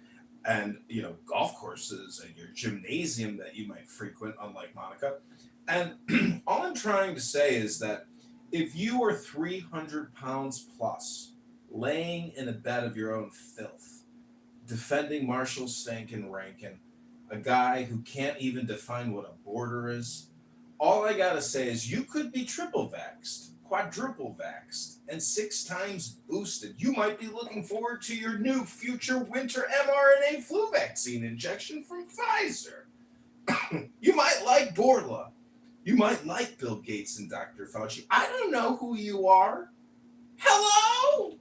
and golf courses and your gymnasium that you might frequent, unlike Monica. And all I'm trying to say is that if you are 300 pounds plus, laying in a bed of your own filth, defending Marshall Stankin Rankin, a guy who can't even define what a border is, all I gotta say is you could be triple vaxxed, quadruple vaxxed, and 6 times boosted. You might be looking forward to your new future winter mRNA flu vaccine injection from Pfizer. You might like Borla. You might like Bill Gates and Dr. Fauci. I don't know who you are. Hello?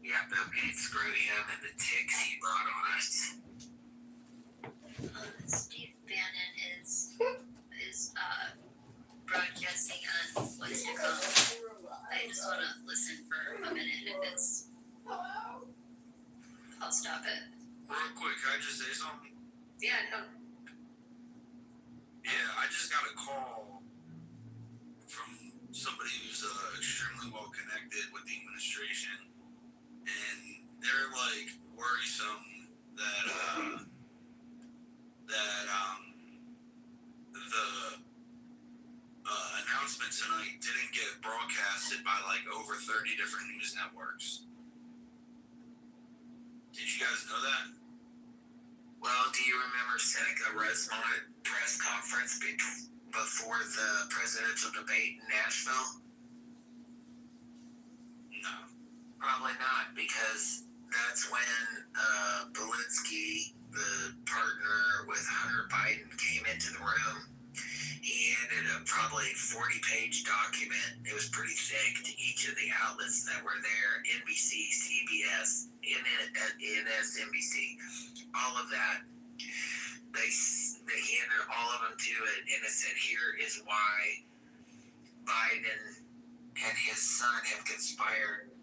Yeah, Bill Gates, screw him and the ticks he brought on us. Steve Bannon is broadcasting on what's to come. I just want to listen for a minute. If it's, I'll stop it. Real quick, can I just say something? Yeah, no. Yeah, I just got a call from somebody who's extremely well connected with the administration. and they're like worrisome that the announcement tonight didn't get broadcasted by like over 30 different news networks. Did you guys know that? Well, do you remember Seneca Rosemont press conference before the presidential debate in Nashville? No. Probably not, because that's when Belinsky, the partner with Hunter Biden, came into the room. He handed a probably 40-page document. It was pretty thick to each of the outlets that were there: NBC, CBS, NBC, all of that. They handed all of them to it, and it said, here is why Biden and his son have conspired,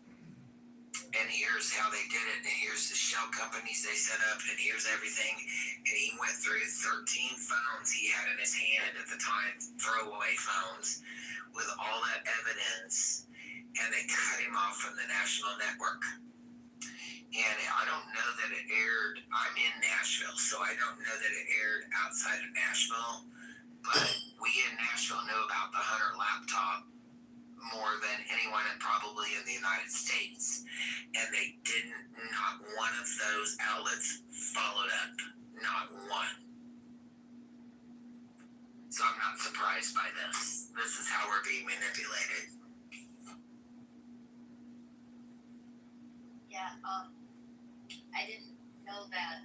and here's how they did it, and here's the shell companies they set up, and here's everything. And he went through 13 phones he had in his hand at the time, throwaway phones, with all that evidence, and they cut him off from the national network. And I don't know that it aired. I'm in Nashville, so I don't know that it aired outside of Nashville, but we in Nashville know about the Hunter laptop more than anyone probably in the United States, and they didn't. Not one of those outlets followed up. Not one. So I'm not surprised by this. This is how we're being manipulated. Yeah, I didn't know that,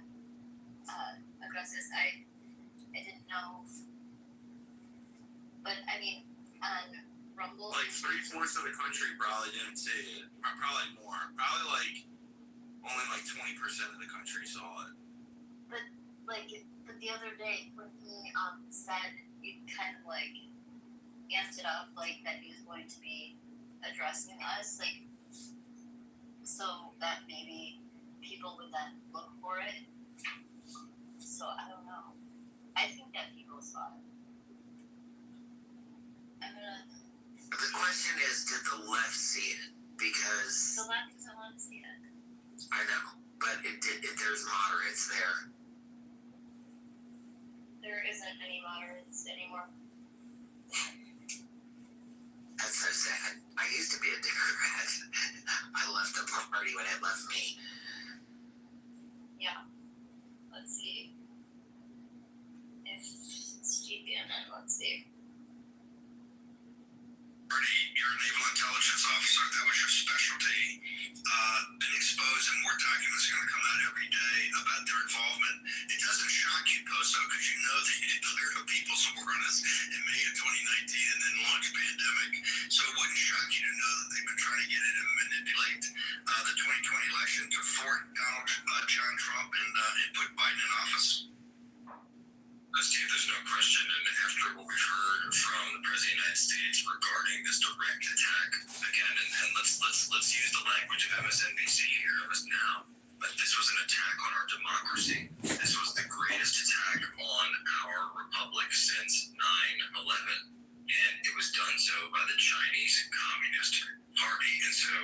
Augustus, I didn't know, but I mean, on Rumble. Like 3/4 of the country probably didn't see it. Probably more. Probably like only like 20% of the country saw it. But the other day when he said, he kind of like amped it up, like that he was going to be addressing us, like, so that maybe people would then look for it. So I don't know. I think that people saw it. The question is, did the left see it? Because the left doesn't want to see it. I know, but there's moderates there. There isn't any moderates anymore. That's so sad. I used to be a Democrat. I left the party when it left me. Yeah. Let's see. If it's GPNN, let's see. You're a naval intelligence officer. That was your specialty. Been exposed, and more documents are going to come out every day about their involvement. It doesn't shock you, Poso, because you know they declared a people's awareness in May of 2019 and then launched pandemic. So it wouldn't shock you to know that they've been trying to get in and manipulate the 2020 election to thwart John Trump and put Biden in office. Steve, there's no question, and after what we've heard from the President of the United States regarding this direct attack, again, and let's use the language of MSNBC here now, but this was an attack on our democracy. This was the greatest attack on our republic since 9/11, and it was done so by the Chinese Communist Party, and so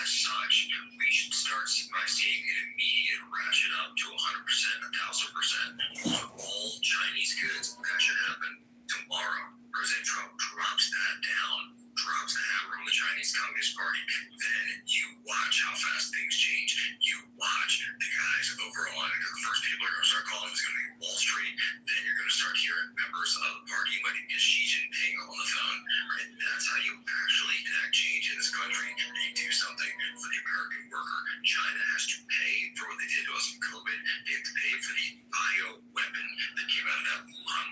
as such, we should start by seeing an immediate ratchet up to 100%, 1,000% on all Chinese goods. That should happen tomorrow. President Trump drops that down, drops the hammer on the Chinese Communist Party. Then you watch how fast things change. You watch the guys over on, the first people are going to start calling is going to be Wall Street. Then you're going to start hearing members of the party might get Xi Jinping on the phone. Right? That's how you actually enact change in this country. And you do something for the American worker. China has to pay for what they did to us with COVID. They have to pay for the bio weapon that came out of that Wuhan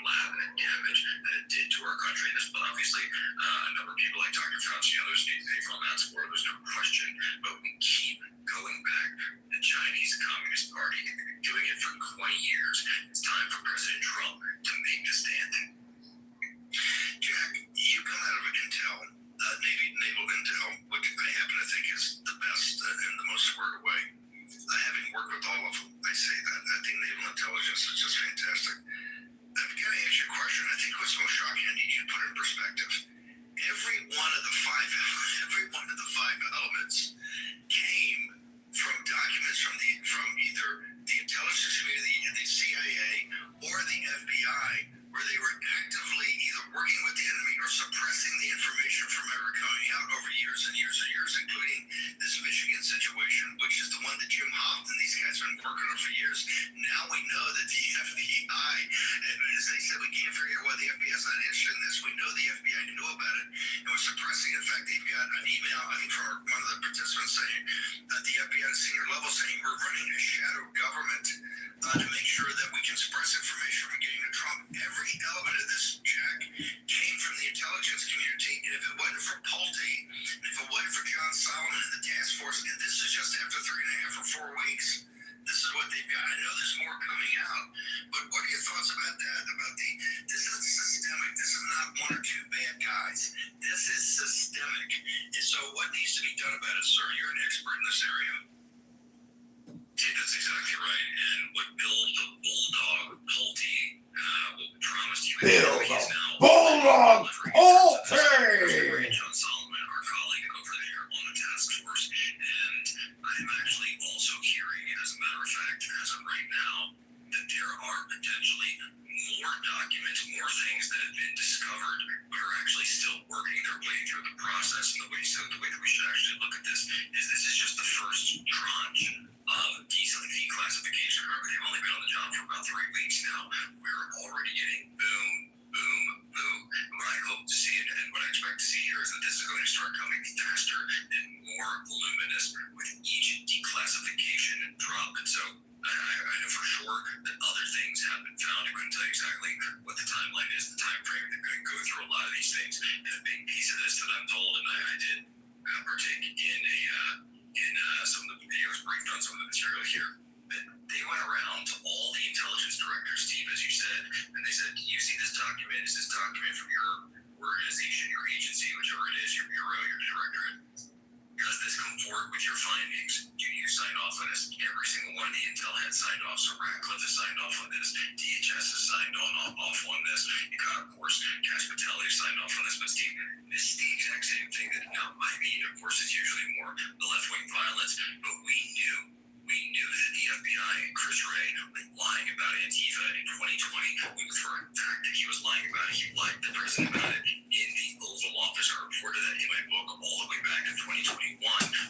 pandemic. And so what needs to be done about it, sir? You're an expert in this area. See, that's exactly right. And what Bill the Bulldog Pulte promised you Bill is the now Bulldog Pulte! John Solomon, our colleague over there on the task force. And I'm actually also hearing, as a matter of fact, as of right now, that there are potentially more documents, more things that have been discovered, but are actually still working their way through the process. And the way that we should actually look at this is just the first tranche of declassification. Remember, they've only been on the job for about 3 weeks now. We're already getting boom, boom, boom. What I hope to see and what I expect to see here is that this is going to start coming faster and more voluminous with each declassification drop. And so I know for sure that other things have been found. I couldn't tell you exactly what the timeline is, the time frame. They're going to go through a lot of these things. And a big piece of this that I'm told, and I did partake in some of the videos, briefed on some of the material here, that they went around to all the intelligence directors, Steve, as you said, and they said, "Can you see this document? Is this document from your organization, your agency, whichever it is, your bureau, your directorate? Does this comport with your findings? Do you sign off on this?" Every single one of the intel heads signed off. So Ratcliffe has signed off on this. DHS has signed off on this. You got, of course, Cash Patel signed off on this. But Steve, this is the exact same thing that I mean, of course, it's usually more the left-wing violence, but we knew that the FBI and Chris Wray were lying about Antifa in 2020. We were for a fact that he was lying about it. He lied to the president about it in the Oval Office. I reported that in my book all the way back to 2021,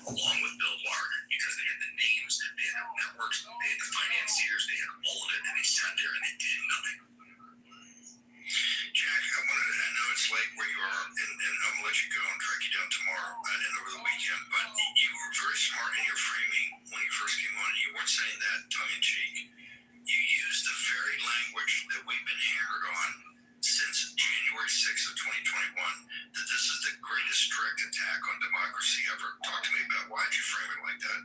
along with Bill Barr, because they had the names, they had the networks, they had the financiers, they had all of it, and they sat there and they did nothing. Jack, I know it's late where you are, and I'm going to let you go and track you down tomorrow and over the weekend, but you were very smart in your framing when you first came on. You weren't saying that tongue-in-cheek. You used the very language that we've been hammered on since January 6th of 2021, that this is the greatest direct attack on democracy ever. Talk to me about why did you frame it like that?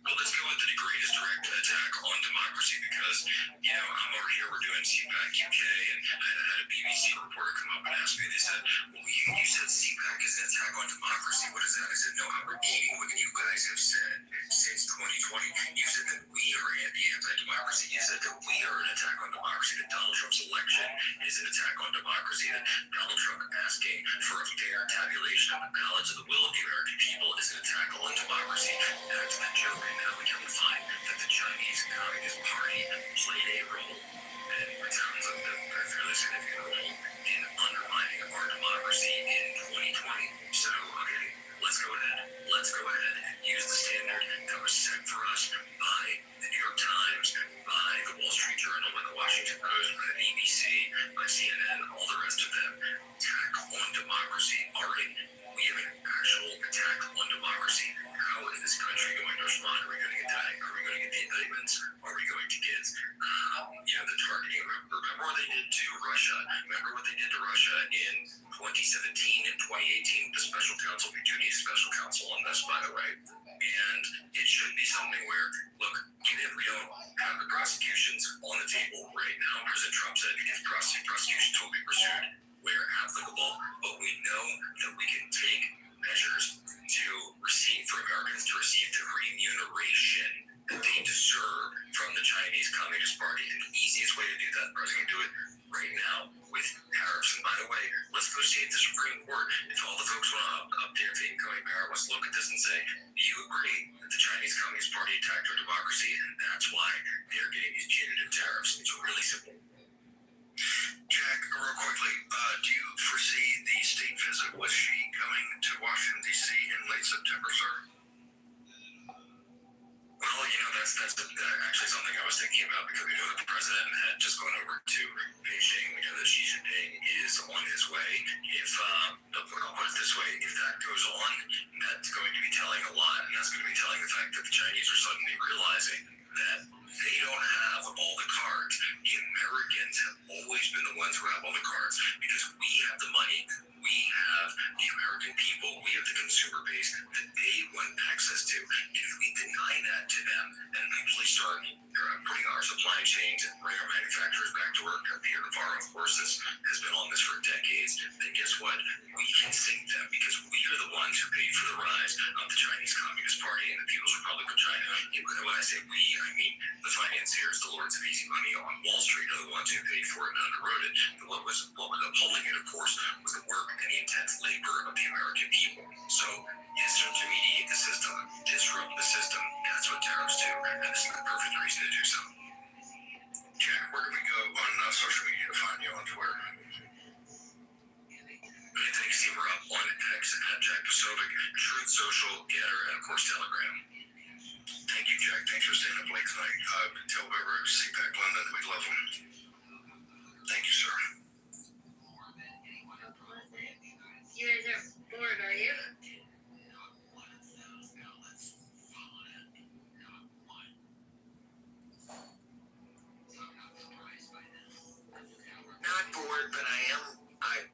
Well, let's go with the greatest direct attack on democracy because, I'm over here, we're doing CPAC UK, and I had a BBC reporter come up and ask me, they said, "Well, you said CPAC is an attack on democracy. What is that?" I said, "No, I'm repeating what you guys have said since 2020. You said that we are anti-democracy. You said that we are an attack on democracy, that Donald Trump's election is an attack on democracy, that Donald Trump asking for a fair tabulation of the ballots of the will of the American people is an attack on democracy." That's the joke, and now we come to find that the Chinese Communist Party played a role, and it sounds like a fairly significant role, in undermining our democracy in 2020. So, okay, let's go ahead, use the standard that was set for us by the New York Times, by the Wall Street Journal, by the Washington Post, by the BBC, by CNN, all the rest of them. Attack on democracy. All right, we have an actual attack on democracy. How is this country going to respond? Are we going to get that? Are we going to get the indictments? Are we going to get, the targeting? Remember what they did to Russia? Remember what they did to Russia in 2017 and 2018? The special counsel, we do need a special counsel on this, by the way. And it should be something where, look, even if we don't have the prosecutions on the table right now, President Trump said if prosecutions will be pursued where applicable, but we know that we can take measures to receive for Americans to receive the remuneration that they deserve from the Chinese Communist Party. And the easiest way to do that, we're going to do it right now with tariffs. And by the way, let's go see at the Supreme Court. If all the folks want to up there, if the incoming mayor wants to look at this and say, "Do you agree that the Chinese Communist Party attacked our democracy, and that's why they're getting these punitive tariffs?" It's really simple. Jack, real quickly, do you foresee the state visit with Xi coming to Washington, D.C. in late September, sir? Well, that's actually something I was thinking about because we know that the president had just gone over to Beijing. We know that Xi Jinping is on his way. I'll put it this way, if that goes on, that's going to be telling a lot, and that's going to be telling the fact that the Chinese are suddenly realizing that they don't have all the cards. The Americans have always been the ones who have all the cards because we have the money, we have the American people, we have the consumer base that they want access to. And if we deny that to them and actually start putting our supply chains and bring our manufacturers back to work, Peter Navarro, of course, has been on this for decades, then guess what? We can sink them. of the Chinese Communist Party and the People's Republic of China. And when I say we, I mean the financiers, the lords of easy money on Wall Street are the ones who paid for it and underwrote it. But what was upholding it, of course, was the work and the intense labor of the American people. So disintermediate the system, disrupt the system. That's what tariffs do, and this is the perfect reason to do so. Jack, where can we go on social media to find you on Twitter? Thanks, Steve. We're up on X at Jack Posobiec, Truth Social, Getter, and of course Telegram. Thank you, Jack. Thanks for staying up late tonight. Tell whoever CPAC London that we love them. Thank you, sir. You guys are bored, are you? Not bored, but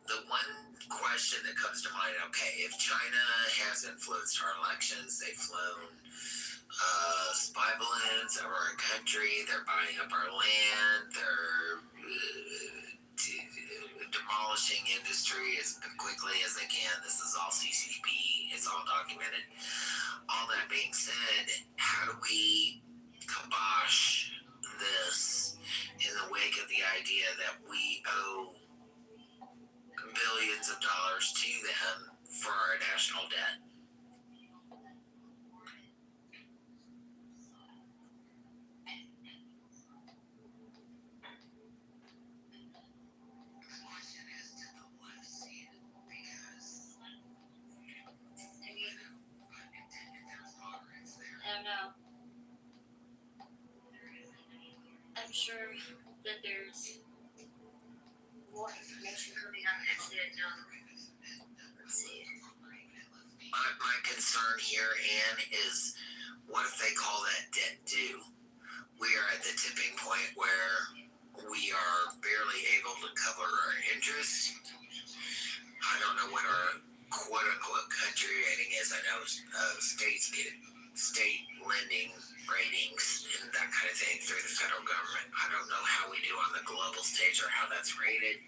the one question that comes to mind, okay, if China has influenced our elections, they've flown spy balloons over our country, they're buying up our land, they're demolishing industry as quickly as they can. This is all CCP, it's all documented. All that being said, how do we kibosh this in the wake of the idea that we owe billions of dollars to them for our national debt? I don't know. I'm sure that there's more information coming up. Actually, I know. Let's see. My concern here, Ann, is what if they call that debt due? We are at the tipping point where we are barely able to cover our interest. I don't know what our quote-unquote country rating is. I know states get state lending ratings and that kind of thing through the federal government. I don't know how we do on the global stage or how that's rated,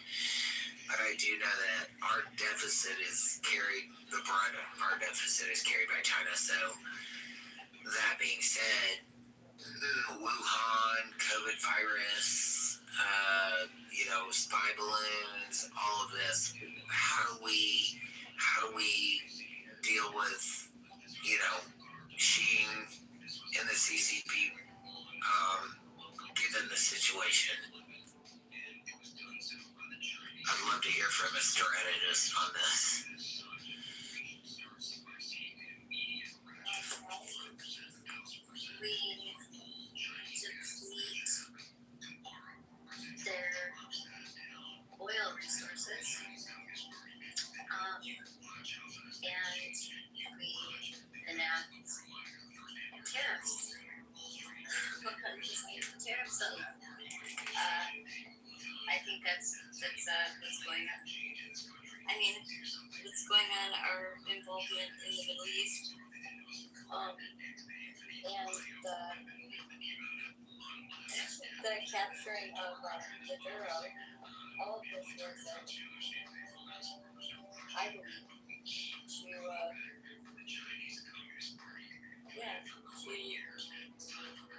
but I do know that our deficit is carried, the brunt of our deficit is carried by China. So that being said, Wuhan, COVID virus, spy balloons, all of this, how do we deal with, Xi and the CCP, given the situation? I'd love to hear from a strategist on this. We deplete their oil resources, and we enact tariffs. Tariffs. So, I think that's what's going on. I mean, what's going on, our involvement in the Middle East, and the capturing of Maduro. All of this was, I believe, to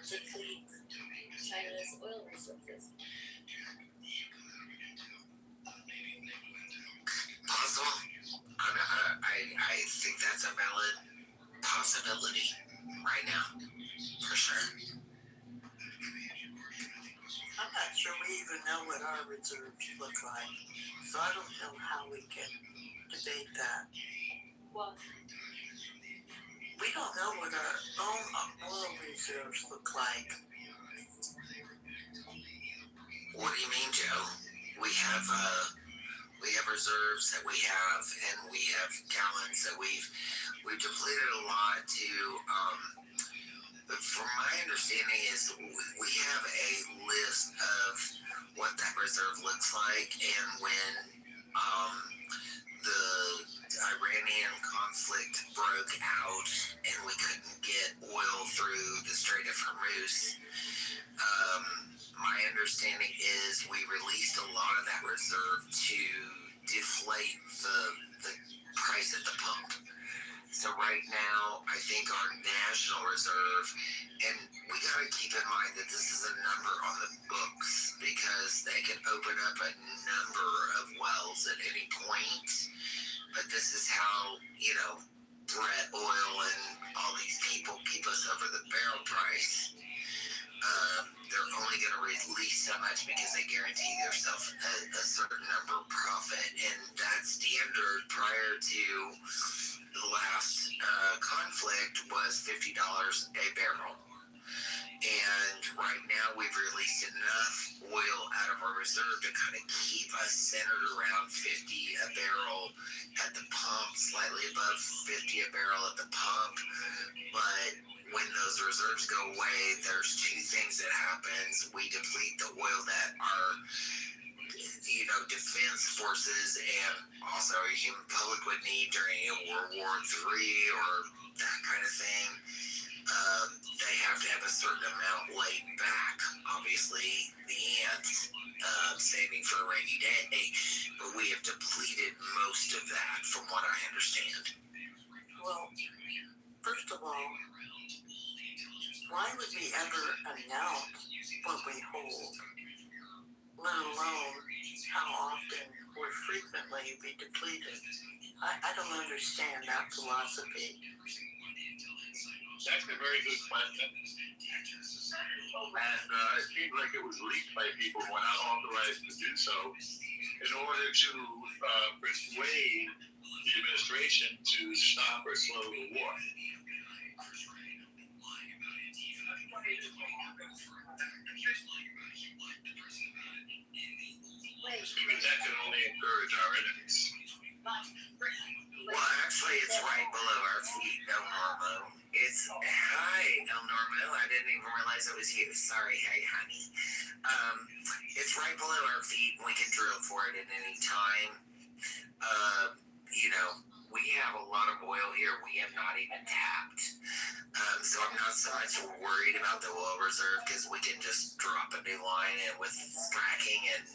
deplete China's oil resources. Possible. I think that's a valid possibility right now, for sure. I'm not sure we even know what our reserves look like, so I don't know how we can debate that. Well, we don't know what our own oil reserves look like. What do you mean, Joe? We have reserves that we have, and we have gallons that we've depleted a lot to. But from my understanding is we have a list of what that reserve looks like, and when the Iranian conflict broke out and we couldn't get oil through the Strait of Hormuz, my understanding is we released a lot of that reserve to deflate the price at the pump. So right now, I think our national reserve, and we got to keep in mind that this is a number on the books because they can open up a number of wells at any point. But this is how, Brett Oil and all these people keep us over the barrel price. They're only going to release so much because they guarantee themselves a certain number of profit, and that standard prior to the last conflict was $50 a barrel. And right now we've released enough oil out of our reserve to kind of keep us centered around 50 a barrel at the pump, slightly above 50 a barrel at the pump. But when those reserves go away, there's two things that happens. We deplete the oil that our defense forces and also a human public would need during World War III or that kind of thing. They have to have a certain amount laid back, obviously, the ants, saving for a rainy day, but we have depleted most of that from what I understand. Well, first of all, why would we ever announce what we hold, let alone how often or frequently we deplete it? I don't understand that philosophy. That's a very good question. And it seems like it was leaked by people who were not authorized to do so in order to persuade the administration to stop or slow the war. Because that can only encourage our enemies. Well, actually, it's right below our feet, El Normo. Hi, El Normo. I didn't even realize it was you. Sorry, hey, honey. It's right below our feet. We can drill for it at any time. We have a lot of oil here we have not even tapped. So I'm not so much worried about the oil reserve because we can just drop a new line and with fracking and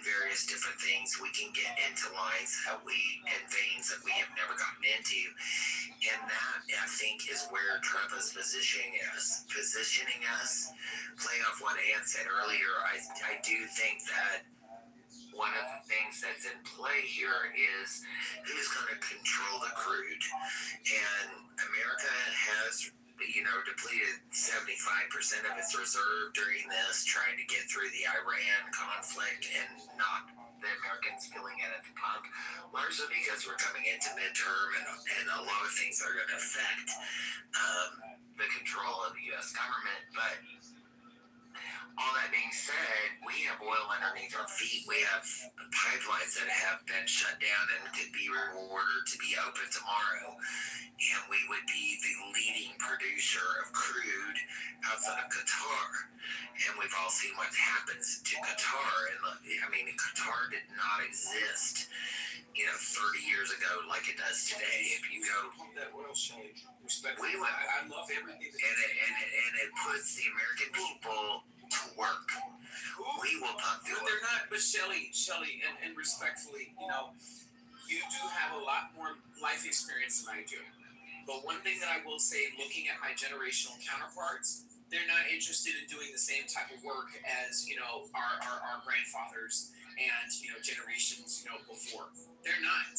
various different things we can get into lines and veins that we have never gotten into. And that, I think, is where Trump is positioning us. Playing off what Ann said earlier, I do think that one of the things that's in play here is who's going to control the crude. And America has depleted 75% of its reserve during this, trying to get through the Iran conflict and not the Americans filling it at the pump, largely because we're coming into midterm and a lot of things are going to affect the control of the U.S. government. But all that being said, we have oil underneath our feet. We have pipelines that have been shut down and could be ordered to be open tomorrow. And we would be the leading producer of crude outside of Qatar. And we've all seen what happens to Qatar. And Qatar did not exist, 30 years ago like it does today. If you go, that oil shade, respectfully, I love everything. And it puts the American people to work. We will pump the oil. They're not, but Shelly, and respectfully, you do have a lot more life experience than I do. But one thing that I will say, looking at my generational counterparts, they're not interested in doing the same type of work as, our grandfathers and, generations, before. They're not.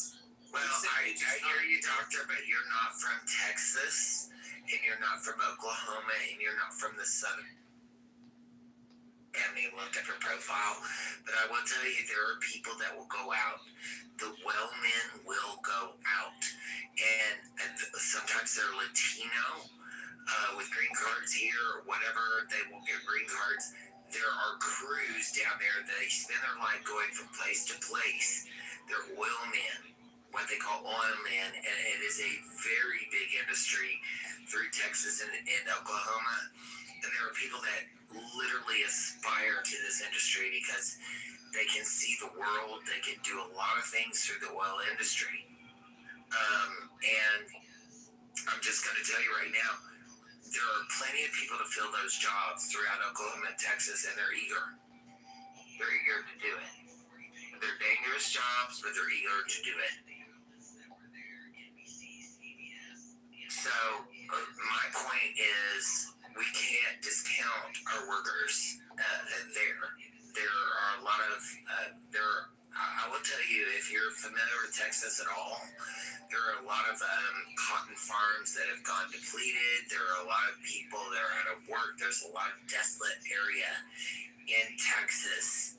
Well, I hear you, doctor, but you're not from Texas, and you're not from Oklahoma, and you're not from the southern. And they looked at her profile, but I will tell you, there are people that will go out. The well men will go out, and sometimes they're Latino with green cards here or whatever. They will get green cards. There are crews down there. They spend their life going from place to place. They're oil men, what they call oil men, and it is a very big industry through Texas and Oklahoma. And there are people that literally aspire to this industry because they can see the world. They can do a lot of things through the oil industry. And I'm just going to tell you right now, there are plenty of people to fill those jobs throughout Oklahoma and Texas, and they're eager. They're eager to do it. They're dangerous jobs, but they're eager to do it. my point is we can't discount our workers there. There are a lot of I will tell you, if you're familiar with Texas at all, there are a lot of cotton farms that have gone depleted. There are a lot of people that are out of work. There's a lot of desolate area in Texas.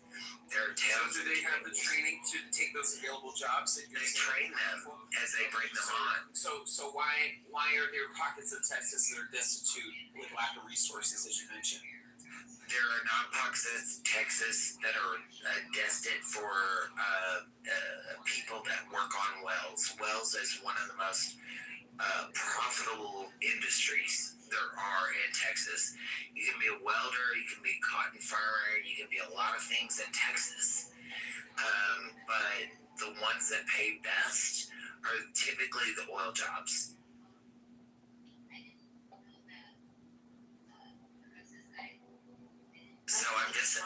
There are towns. So do they have the training to take those available jobs that you're saying? They train them as they bring them on. So why are there pockets of Texas that are destitute with lack of resources, as you mentioned? There are not pockets of Texas that are destined for people that work on wells. Wells is one of the most profitable industries there are in Texas. You can be a welder, you can be a cotton farmer, you can be a lot of things in Texas. But the ones that pay best are typically the oil jobs. So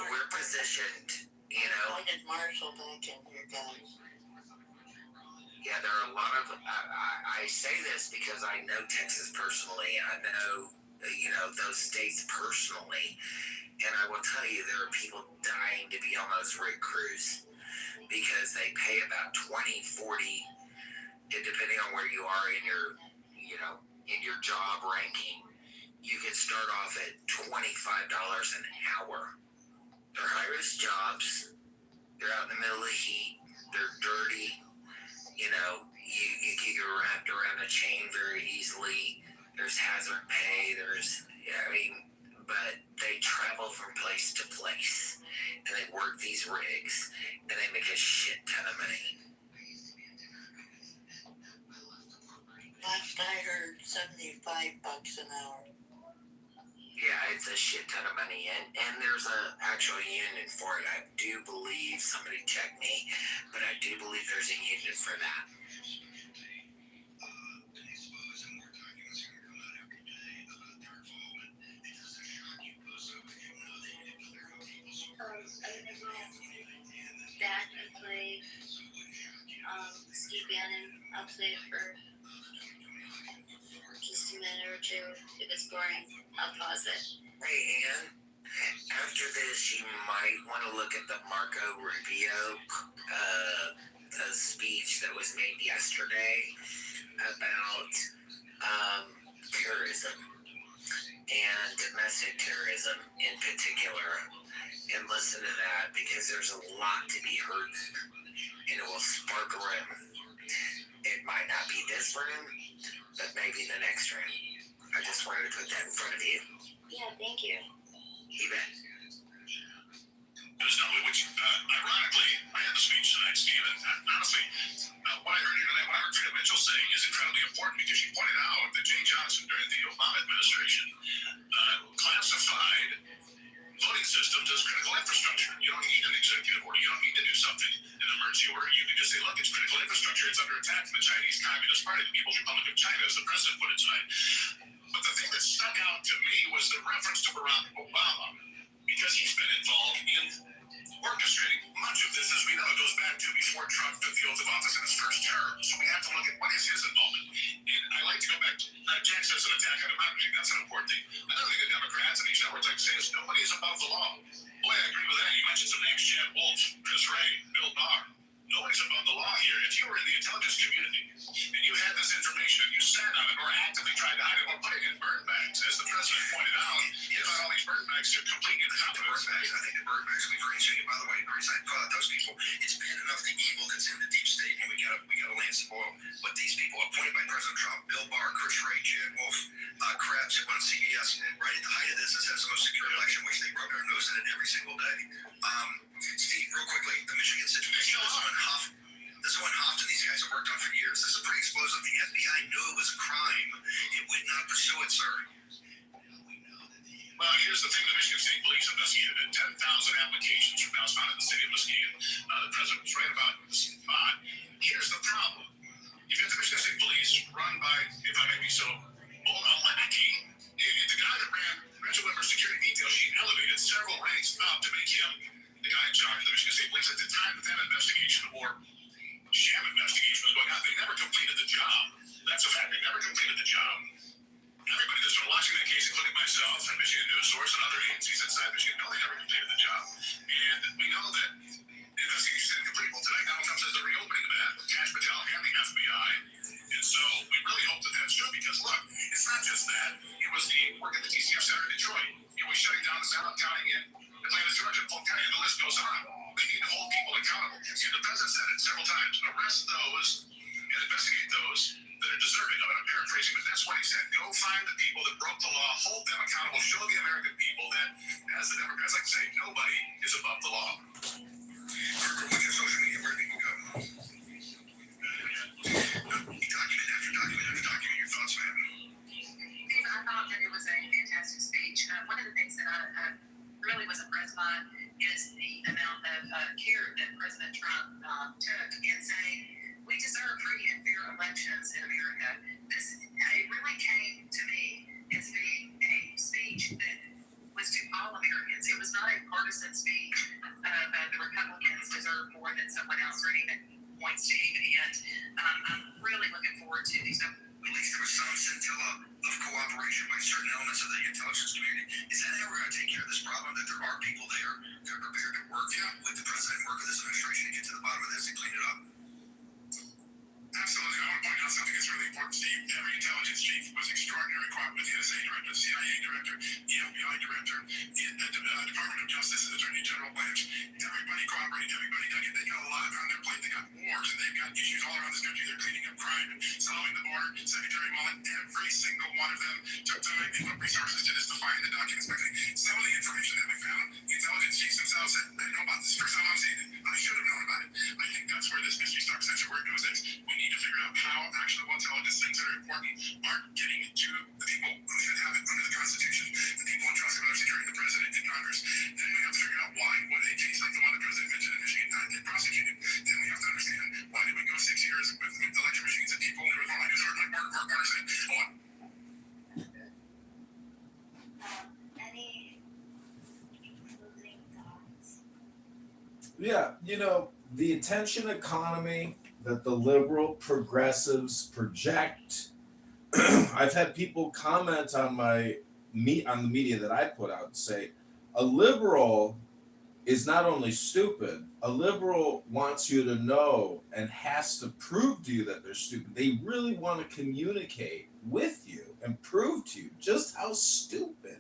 we're positioned, you know. Appointed Marshall back in here, guys. Yeah, there are a lot of, I say this because I know Texas personally. I know, those states personally. And I will tell you, there are people dying to be on those rig crews because they pay about 20, 40, depending on where you are in your, in your job ranking. You can start off at $25 an hour. They're high-risk jobs. They're out in the middle of the heat. They're dirty. You get wrapped around a chain very easily. There's hazard pay. But they travel from place to place. And they work these rigs. And they make a shit ton of money. Last I heard, $75 an hour. Yeah, it's a shit ton of money, and there's a actual union for it. I do believe, somebody check me, but I do believe there's a union for that. Dad can play Steve Bannon. I'll play it for just a minute or two. If it's boring, I'll pause it. Hey, Ann, after this, you might want to look at the Marco Rubio the speech that was made yesterday about terrorism and domestic terrorism in particular. And listen to that, because there's a lot to be heard, and it will spark a room. It might not be this room, but maybe the next room. I just wanted to put that in front of you. Yeah, thank you. You bet. Ironically, I had the speech tonight, Steve, and honestly, what I heard here tonight, what I heard Freida Mitchell saying is incredibly important, because she pointed out that Jay Johnson, during the Obama administration, classified voting systems as critical infrastructure. You don't need an executive order. You don't need to do something in an emergency order. You can just say, look, it's critical infrastructure. It's under attack from the Chinese Communist Party, the People's Republic of China, as the president put it tonight. But the thing that stuck out to me was the reference to Barack Obama, because he's been involved in orchestrating much of this. As we know, it goes back to before Trump took the oath of office in his first term. So we have to look at what is his involvement. And I like to go back to Jack says an attack on democracy. That's an important thing. Another thing that Democrats and these networks like to say is nobody is above the law. Boy, I agree with that. You mentioned some names: Chad Wolf, Chris Wray, Bill Barr. Nobody's above the law here. If you were in the intelligence community and you had this information and you sat on it or actively tried to hide it or put it in burn bags, as the president pointed out, all these burn bags are completely incompetent. I think the burn bags will be great. By the way, Grace, I call out those people. It's bad enough the evil that's in the deep state, and we gotta lance the oil. But these people appointed by President Trump, Bill Barr, Chris Wray, Chad Wolf, Krebs, who on CBS, right at the height of this has the most secure election, which they rub their nose in it every single day. Steve, real quickly, the Michigan situation. This is one Hoft and these guys have worked on for years. This is pretty explosive. The FBI knew it was a crime. It would not pursue it, sir. Well, here's the thing: the Michigan State Police investigated 10,000 applications from outside of the city of Muskegon. The president was right about the spot. Here's the problem: you've got the Michigan State Police run by, if I may be so bold, a lackey. The guy that ran Rachel Weber's security detail, she elevated several ranks up to make him the guy in charge of the Michigan State Police at the time that investigation or sham investigation was going on. They never completed the job. That's a fact. They never completed the job. several times. Arrest those and investigate those that are deserving of it. I'm paraphrasing, but that's what he said. Go find the people that broke the law, hold them accountable, show the American people that, as the Democrats like to say, nobody is above the law. What's your social media? Where do people go? Document after document after document. Your thoughts, man? I thought that it was a fantastic speech. One of the things that I really was impressed by is the amount of care that President Trump took in saying we deserve free and fair elections in America. It really came to me as being a speech that was to all Americans. It was not a partisan speech of the Republicans deserve more than someone else, or even points to even end. I'm really looking forward to these. At least there was some scintilla of cooperation by certain elements of the intelligence community. Is that ever going to take care of this problem, that there are people there that are prepared to work with the president, work with this administration to get to the bottom of this and clean it up? Absolutely. I want to point out something that's really important, Steve. Every intelligence chief was extraordinarily cooperative. The NSA director, the CIA director, the FBI director, the Department of Justice, the Attorney General branch. Everybody cooperated. Everybody dug it. They got a lot on their plate. They got wars and they've got issues all around this country. They're cleaning up crime and solving the border. Secretary Mullen, every single one of them took time and put resources to this to find the documents. Some of the information that we found, the intelligence chiefs themselves said, I know about this. First time I'm seeing it. I should have known about it. I think that's where this mystery starts. That's where it goes next. We need to figure out how actionable intelligence things that are important aren't getting to the people who should have it under the Constitution, the people entrusted with our security, the president and Congress. Then we have to figure out why would a case like the one the president mentioned in Michigan not get prosecuted. Then we have to understand why did we go 6 years with election machines and people only with all I just heard like Mark Barner said, Any closing thoughts? Yeah, the attention economy that the liberal progressives project. I've had people comment on the media that I put out and say, a liberal is not only stupid, a liberal wants you to know and has to prove to you that they're stupid. They really want to communicate with you and prove to you just how stupid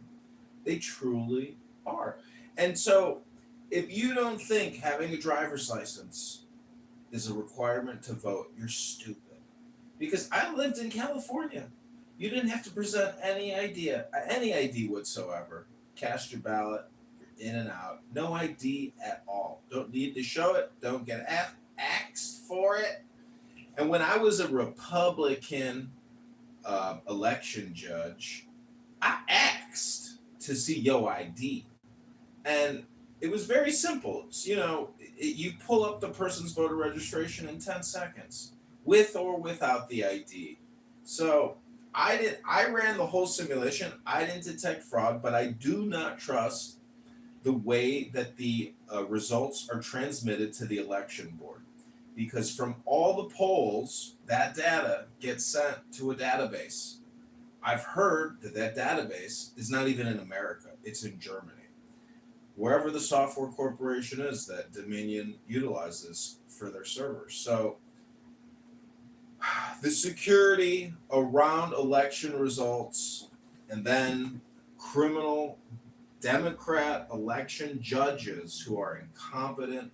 they truly are. And so if you don't think having a driver's license is a requirement to vote, you're stupid. Because I lived in California. You didn't have to present any ID whatsoever. Cast your ballot, you're in and out. No ID at all. Don't need to show it. Don't get axed for it. And when I was a Republican election judge, I asked to see your ID. And it was very simple. It's, you pull up the person's voter registration in 10 seconds, with or without the ID. So I ran the whole simulation. I didn't detect fraud, but I do not trust the way that the results are transmitted to the election board. Because from all the polls, that data gets sent to a database. I've heard that database is not even in America. It's in Germany. Wherever the software corporation is that Dominion utilizes for their servers. So the security around election results and then criminal Democrat election judges who are incompetent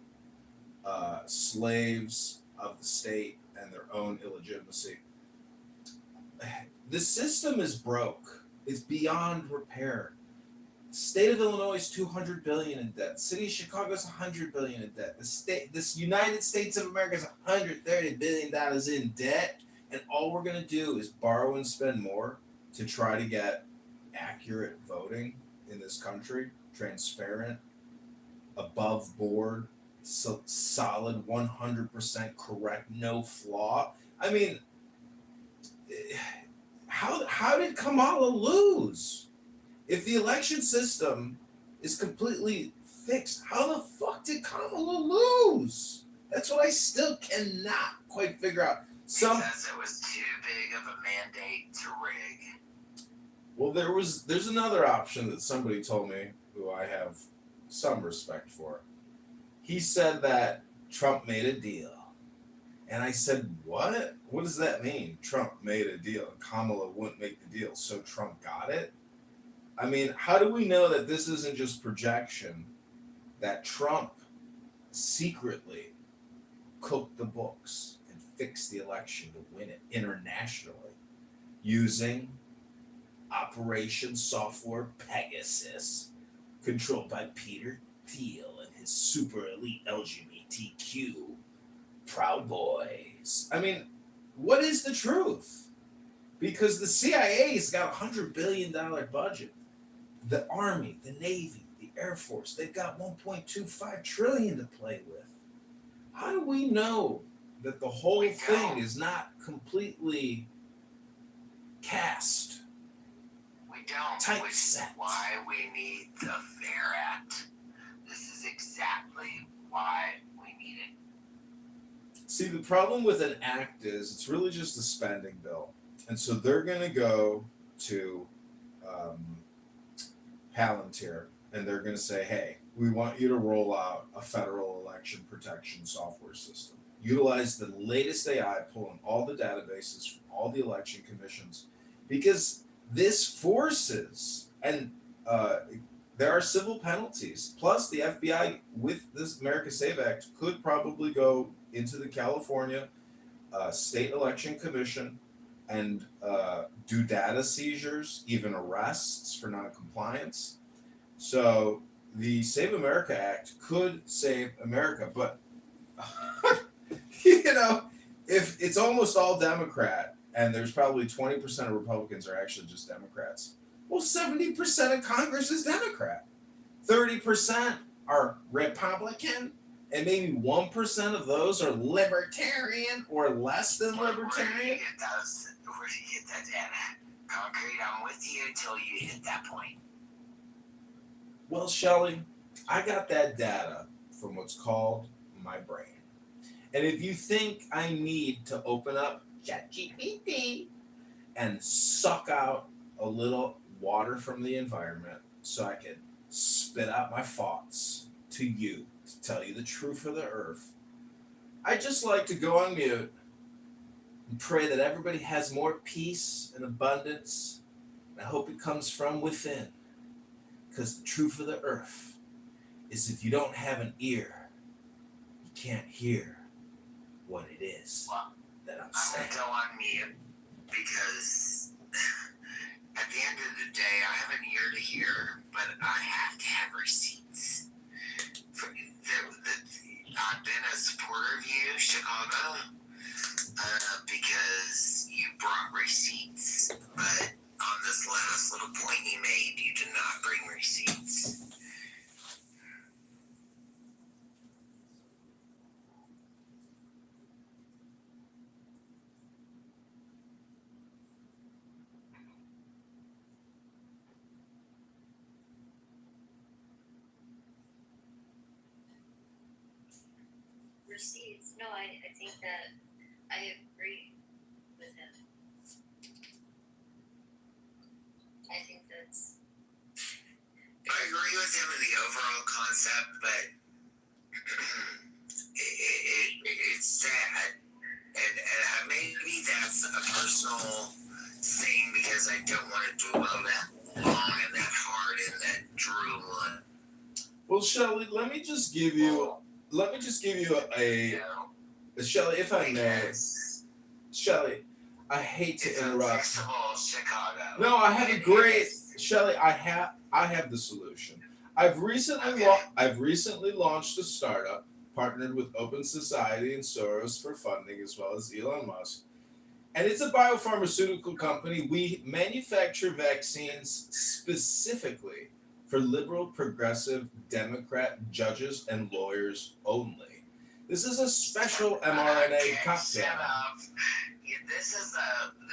slaves of the state and their own illegitimacy. The system is broke. It's beyond repair. State of Illinois is $200 billion in debt. City of Chicago is $100 billion in debt. This United States of America is $130 billion in debt, and all we're going to do is borrow and spend more to try to get accurate voting in this country, transparent, above board, solid, 100% correct, no flaw. I mean, how did Kamala lose? If the election system is completely fixed, how the fuck did Kamala lose? That's what I still cannot quite figure out. Because it was too big of a mandate to rig. Well, there's another option that somebody told me who I have some respect for. He said that Trump made a deal. And I said, what? What does that mean? Trump made a deal. Kamala wouldn't make the deal, so Trump got it? I mean, how do we know that this isn't just projection, that Trump secretly cook the books and fix the election to win it internationally using Operation Software Pegasus, controlled by Peter Thiel and his super elite LGBTQ Proud Boys. I mean, what is the truth? Because the CIA's got $100 billion budget. The Army, the Navy, the Air Force, they've got $1.25 trillion to play with. How do we know that the whole thing is not completely cast? We don't. Typeset. Which is why we need the FAIR Act. This is exactly why we need it. See, the problem with an act is it's really just a spending bill. And so they're going to go to Palantir and they're going to say, hey, we want you to roll out a federal election protection software system. Utilize the latest AI, pull in all the databases from all the election commissions, because this forces, and there are civil penalties. Plus, the FBI, with this America Save Act, could probably go into the California State Election Commission and do data seizures, even arrests for noncompliance. So the Save America Act could save America, but you know, if it's almost all Democrat and there's probably 20% of Republicans are actually just Democrats, well, 70% of Congress is Democrat. 30% are Republican, and maybe 1% of those are libertarian or less than libertarian. Where do you get that data? Concrete, I'm with you until you hit that point. Well, Shelley, I got that data from what's called my brain. And if you think I need to open up ChatGPT and suck out a little water from the environment so I can spit out my thoughts to you to tell you the truth of the earth, I just like to go on mute and pray that everybody has more peace and abundance. And I hope it comes from within. Because the truth of the earth is if you don't have an ear, you can't hear what it is that I'm saying. I'm going to go on mute because at the end of the day, I have an ear to hear, but I have to have receipts. I've been a supporter of you, Chicago, because you brought receipts, but on this last little point you made, you did not bring receipts. Receipts? No, I think that I agree with him. I think that's. I agree with him in the overall concept, but it's sad. And maybe that's a personal thing because I don't want to dwell that long and that hard in that drool. Well, Shelley, let me just give you a Shelley, if I may. Shelley, I hate to interrupt. Chicago. No, I have a great Shelley. I have the solution. I've recently launched a startup partnered with Open Society and Soros for funding, as well as Elon Musk. And it's a biopharmaceutical company. We manufacture vaccines specifically for liberal, progressive, Democrat judges and lawyers only. This is a special mRNA cocktail.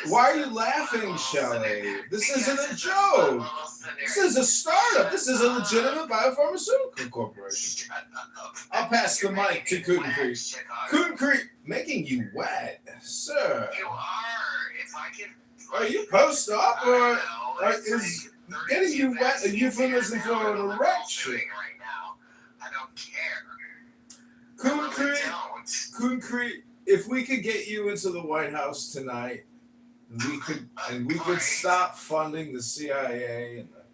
Why are you laughing, Shelley? This isn't a joke. This is a startup. This is a legitimate biopharmaceutical corporation. I'll pass the mic to Concrete. Concrete, making you wet, sir. You are. If I can. Are you post-op or is getting you wet a euphemism for an erection? Right now. I don't care. Concrete, if we could get you into the White House tonight, we could stop funding the CIA and the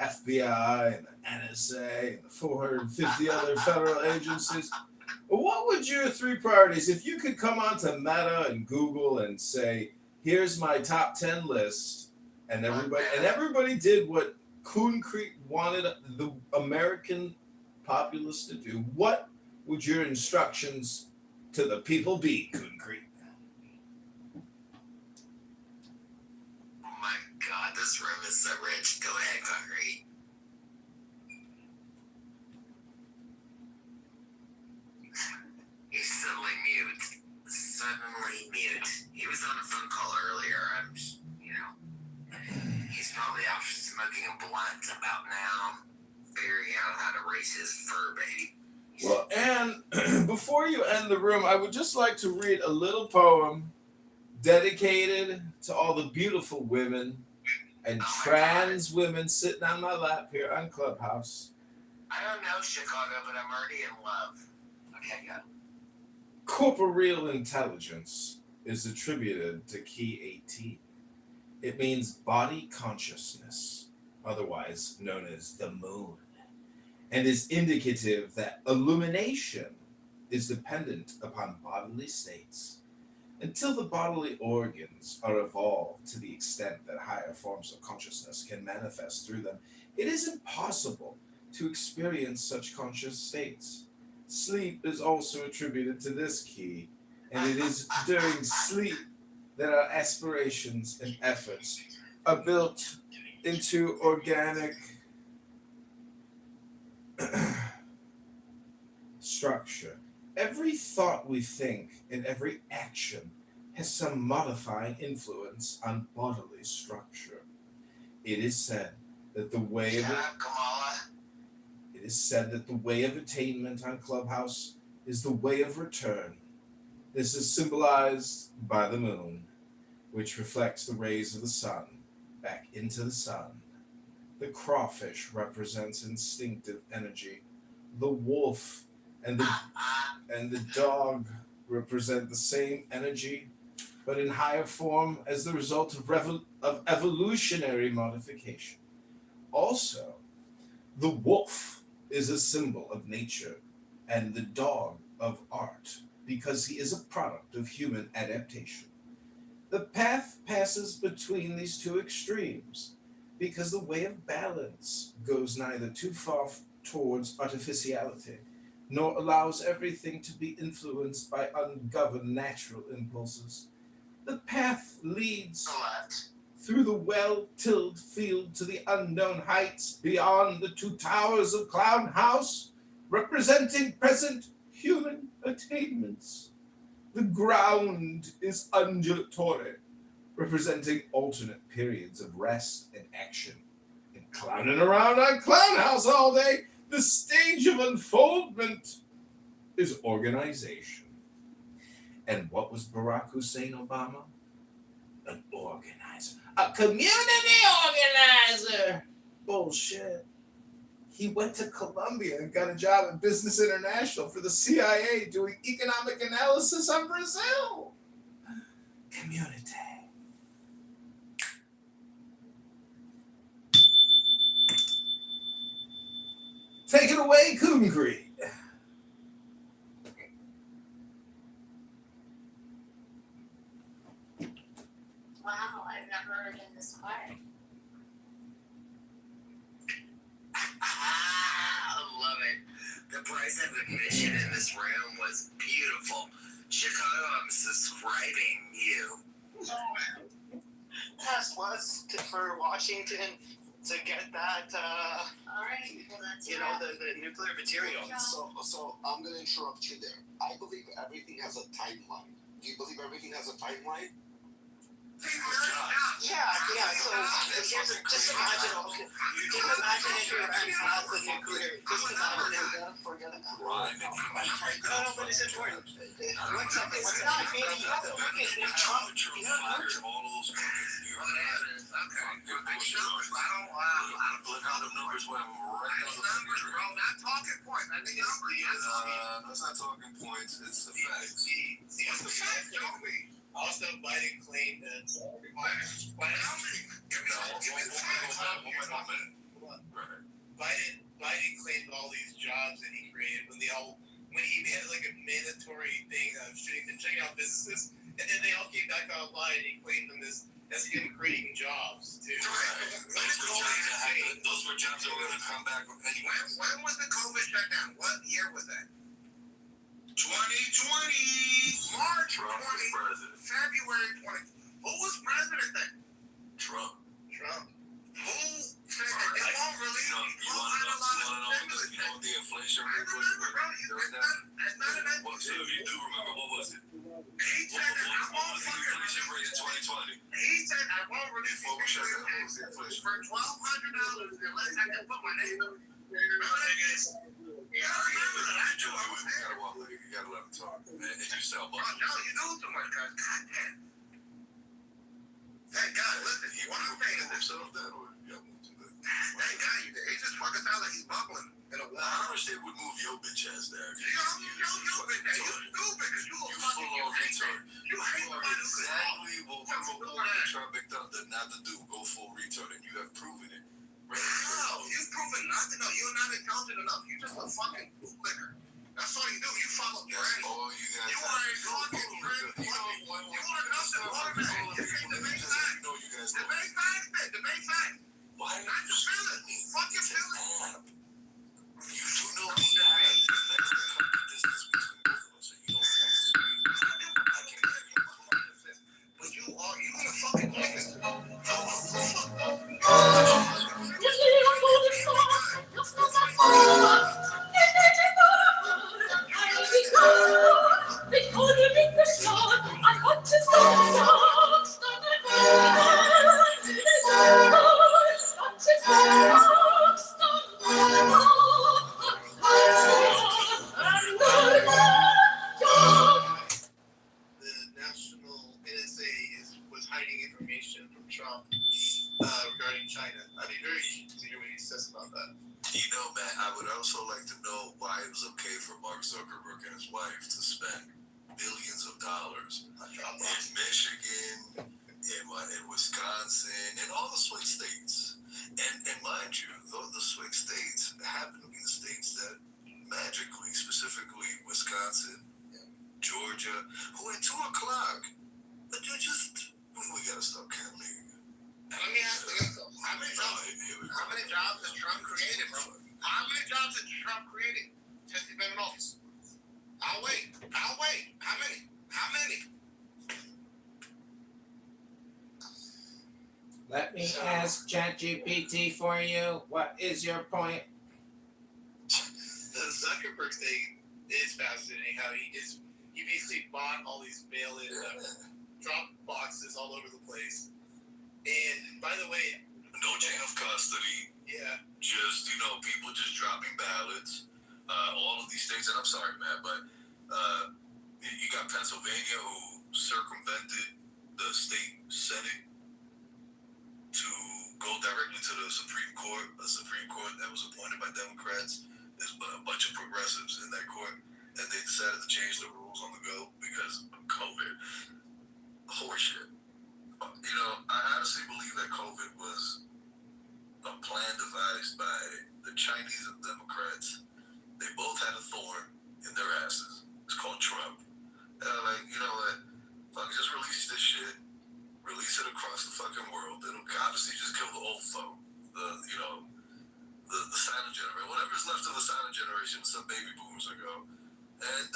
FBI and the NSA and the 450 other federal agencies, What would your 3 priorities, if you could come onto Meta and Google and say, here's my top 10 list, and everybody did what Concrete wanted the American populace to do, what would your instructions to the people be, Concrete? Oh my God, this room is so rich. Go ahead, Concrete. He's suddenly mute. He was on a phone call earlier. He's probably off smoking a blunt about now, figuring out how to raise his fur baby. Well, and before you end the room, I would just like to read a little poem dedicated to all the beautiful women and trans women sitting on my lap here on Clubhouse. I don't know Chicago, but I'm already in love. Okay, go. Corporeal intelligence is attributed to key 18. It means body consciousness, otherwise known as the moon, and is indicative that illumination is dependent upon bodily states. Until the bodily organs are evolved to the extent that higher forms of consciousness can manifest through them, it is impossible to experience such conscious states. Sleep is also attributed to this key, and it is during sleep that our aspirations and efforts are built into organic structure. Every thought we think and every action has some modifying influence on bodily structure. It is said that the way of attainment on Clubhouse is the way of return. This is symbolized by the moon, which reflects the rays of the sun back into the sun. The crawfish represents instinctive energy. The wolf and the dog represent the same energy, but in higher form as the result of evolutionary modification. Also, the wolf is a symbol of nature and the dog of art because he is a product of human adaptation. The path passes between these two extremes because the way of balance goes neither too far towards artificiality nor allows everything to be influenced by ungoverned natural impulses. The path leads through the well-tilled field to the unknown heights beyond the 2 towers of Clown House, representing present human attainments. The ground is undulatory, representing alternate periods of rest and action. And clowning around on Clown House all day, the stage of unfoldment is organization. And what was Barack Hussein Obama? An organizer. A community organizer! Bullshit. He went to Columbia and got a job at Business International for the CIA doing economic analysis on Brazil. Community. Take it away, Concrete. Wow, I've never heard in this quiet. I love it. The price of admission in this room was beautiful. Chicago, I'm subscribing you. Task was for Washington to get that, All right, well that's the nuclear material. So I'm gonna interrupt you there. I believe everything has a timeline. Do you believe everything has a timeline? Yeah. So just imagine if you ran past the nuclear. Just imagine it. Forget it. No, but it's important. It's not maybe. Trump. That's not talking points. It's the facts. Also, Biden claimed that. Biden claimed all these jobs that he created when the whole when he had like a mandatory thing of checking out businesses, and then they all came back online and he claimed them as him creating jobs too. Those were jobs that were going to come back anyway. When was the COVID shutdown? What year was that? 2020. March Trump 20, was president. February 20. Who was president then? Trump. Who said that they won't release? You want to know the inflation rate was during that? That's not an idea. Well, so if you do remember, what was it? He said that I won't What was the inflation rate in 2020? He said I won't release Before we shut down, what was the inflation? for $1,200 unless I can put my name on it. Remember that, guys? Yeah, I remember that. I do. I was there. You gotta let him talk. And you sell Oh, buses. no, you do too much, guys. God damn. Thank God. Listen, He what I'm saying is this. himself that or y'all moved to that? Thank God you did. He just fucking sounds like he's bubbling in a I wall. wish they would move your bitch ass there. You stupid, man. You stupid because you a fucking full on retard. You hate somebody who can Exactly what we were born and Trump not to do. Go full retard, and you have proven it. No, you've proven nothing. No, you're not intelligent enough. You're just a fucking bootlicker. That's all you do. You follow trends. All you guys You are a fucking trend. You are nothing more than that. You can't debate facts. Debate facts, man. Debate facts. Why? Not your feelings. Fuck your feelings. You do know the app. That's the company business between both of us, so you don't have to speak. I can't have you. But you gonna fucking like this. Regarding China. I'd be very interested to hear what he says about that. You know, man, I would also like to know why it was okay for Mark Zuckerberg and his wife to spend billions of dollars in Michigan, in Wisconsin, in all the swing states. And mind you, the swing states happen to be the states that magically, specifically Wisconsin, Georgia, who at 2 o'clock, we gotta stop counting. Let me ask you this though. How many jobs has Trump created, bro? How many jobs has Trump created since he's been in office? I'll wait. How many? Let me ask ChatGPT for you. What is your point? The Zuckerberg thing is fascinating. How he basically bought all these mail-in drop boxes all over the place. And by the way, no chain of custody. Yeah. Just, people just dropping ballots. All of these states, and I'm sorry, man, but you got Pennsylvania who circumvented the state Senate to go directly to the Supreme Court, a Supreme Court that was appointed by Democrats. There's a bunch of progressives in that court, and they decided to change the rules on the go because of COVID. Horseshit. I honestly believe that COVID was a plan devised by the Chinese and Democrats. They both had a thorn in their asses. It's called Trump. And I'm like, you know what? Fuck, just release this shit. Release it across the fucking world. It'll obviously just kill the old folk. The silent generation. Whatever's left of the silent generation, some baby boomers ago. And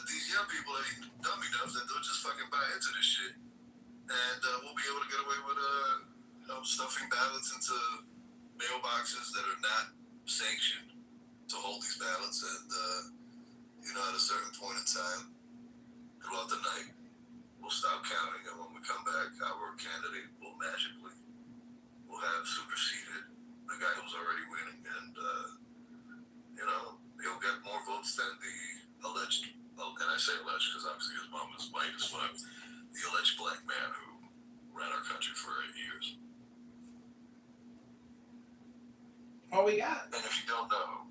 these young people are dumb enough that they'll just fucking buy into this shit. And we'll be able to get away with stuffing ballots into mailboxes that are not sanctioned to hold these ballots. And, at a certain point in time, throughout the night, we'll stop counting. And when we come back, our candidate will magically have superseded the guy who's already winning. And, he'll get more votes than the alleged, and I say alleged because obviously his mom is white as fuck, the alleged black man who ran our country for 8 years. What we got? And if you don't know,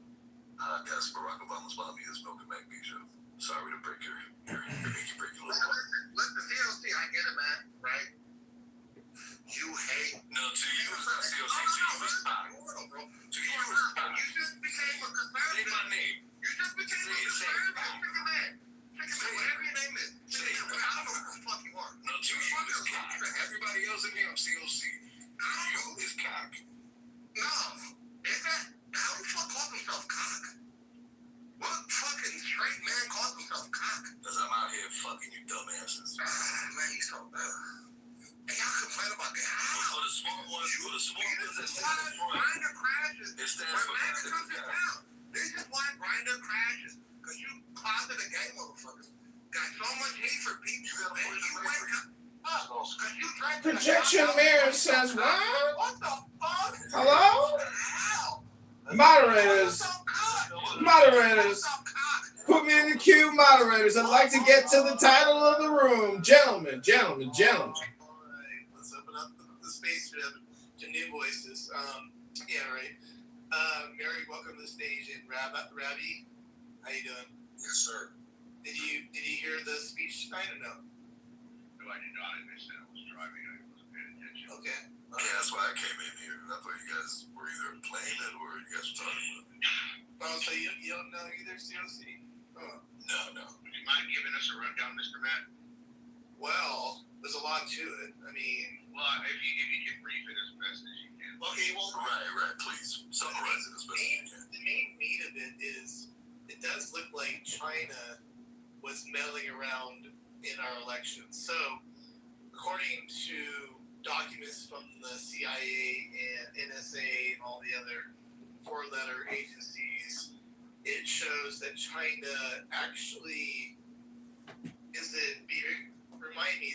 I guess Barack Obama's mommy is milk and magnesia. Sorry to break your little heart. Listen, CLC, I get it, man, right? You hate. No, to you it's not CLC, to you it's Pac. To you it's Pac. You just became a conservative. Say my name. You just became a conservative. dumbasses. Man, you so bad. And y'all complain about that. How? For the small ones that sit in front. Grinder crashes. It stands for Grinder that. comes in town. This is why Grinder crashes. Because you closet the gay motherfuckers. Got so much hate for people. You gotta put it You in wake up. Because you drank to the Projection cocktail. mirror says what? What the fuck? Hello? How? Moderators. Moderators. Put me in the queue, moderators. I'd like to get to the title of the room. Gentlemen, gentlemen, gentlemen. All right, let's open up the space to new voices. Yeah, right. Mary, welcome to the stage, and Ravi, how you doing? Yes, sir. Did you hear the speech tonight or no? No, I did not. I missed it. I was driving. I wasn't paying attention. Okay. Yeah, that's why I came in here. I thought you guys were either playing it or you guys were talking about it. Oh, so you don't know either, COC? Oh. No. Would you mind giving us a rundown, Mr. Matt? Well, there's a lot to it. I mean, Well, if you can brief it as best as you can. okay, well, Right. Please summarize it as best as you can. the main meat of it is it does look like China was meddling around in our elections. So, according to documents from the CIA and NSA and all the other four-letter agencies, it shows that China actually remind me,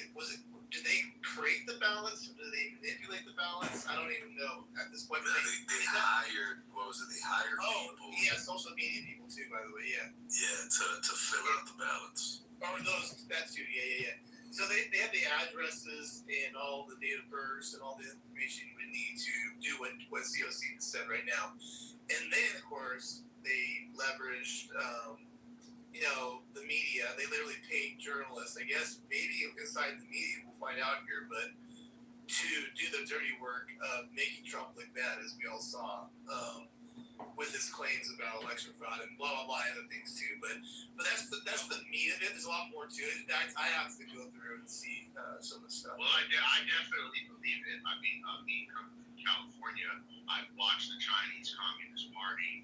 did they create the ballots or did they manipulate the ballots? I don't even know at this point. They hired, what was it? They hired people. Yeah, social media people too, by the way, yeah. Yeah, to fill out the ballots. Or that too, yeah. So they have the addresses and all the date of births and all the information you would need to do what COC said right now. And then, of course, they leveraged, the media. They literally paid journalists, I guess, maybe inside the media, we'll find out here, but to do the dirty work of making Trump look bad, as we all saw, with his claims about election fraud and blah, blah, blah, other things too. But that's the meat of it. There's a lot more to it. In fact, I have to go through and see some of the stuff. Well, I definitely believe it. I mean, me coming from California, I've watched the Chinese Communist Party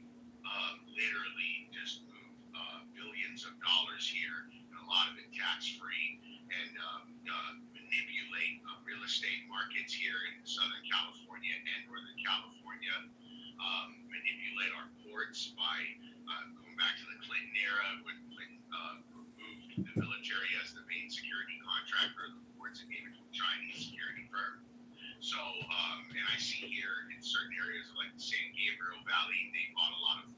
literally just move billions of dollars here, and a lot of it tax-free, and manipulate real estate markets here in Southern California and Northern California, manipulate our ports by going back to the Clinton era when Clinton removed the military as the main security contractor of the ports and gave it to a Chinese security firm. So, and I see here in certain areas of like the San Gabriel Valley, they bought a lot of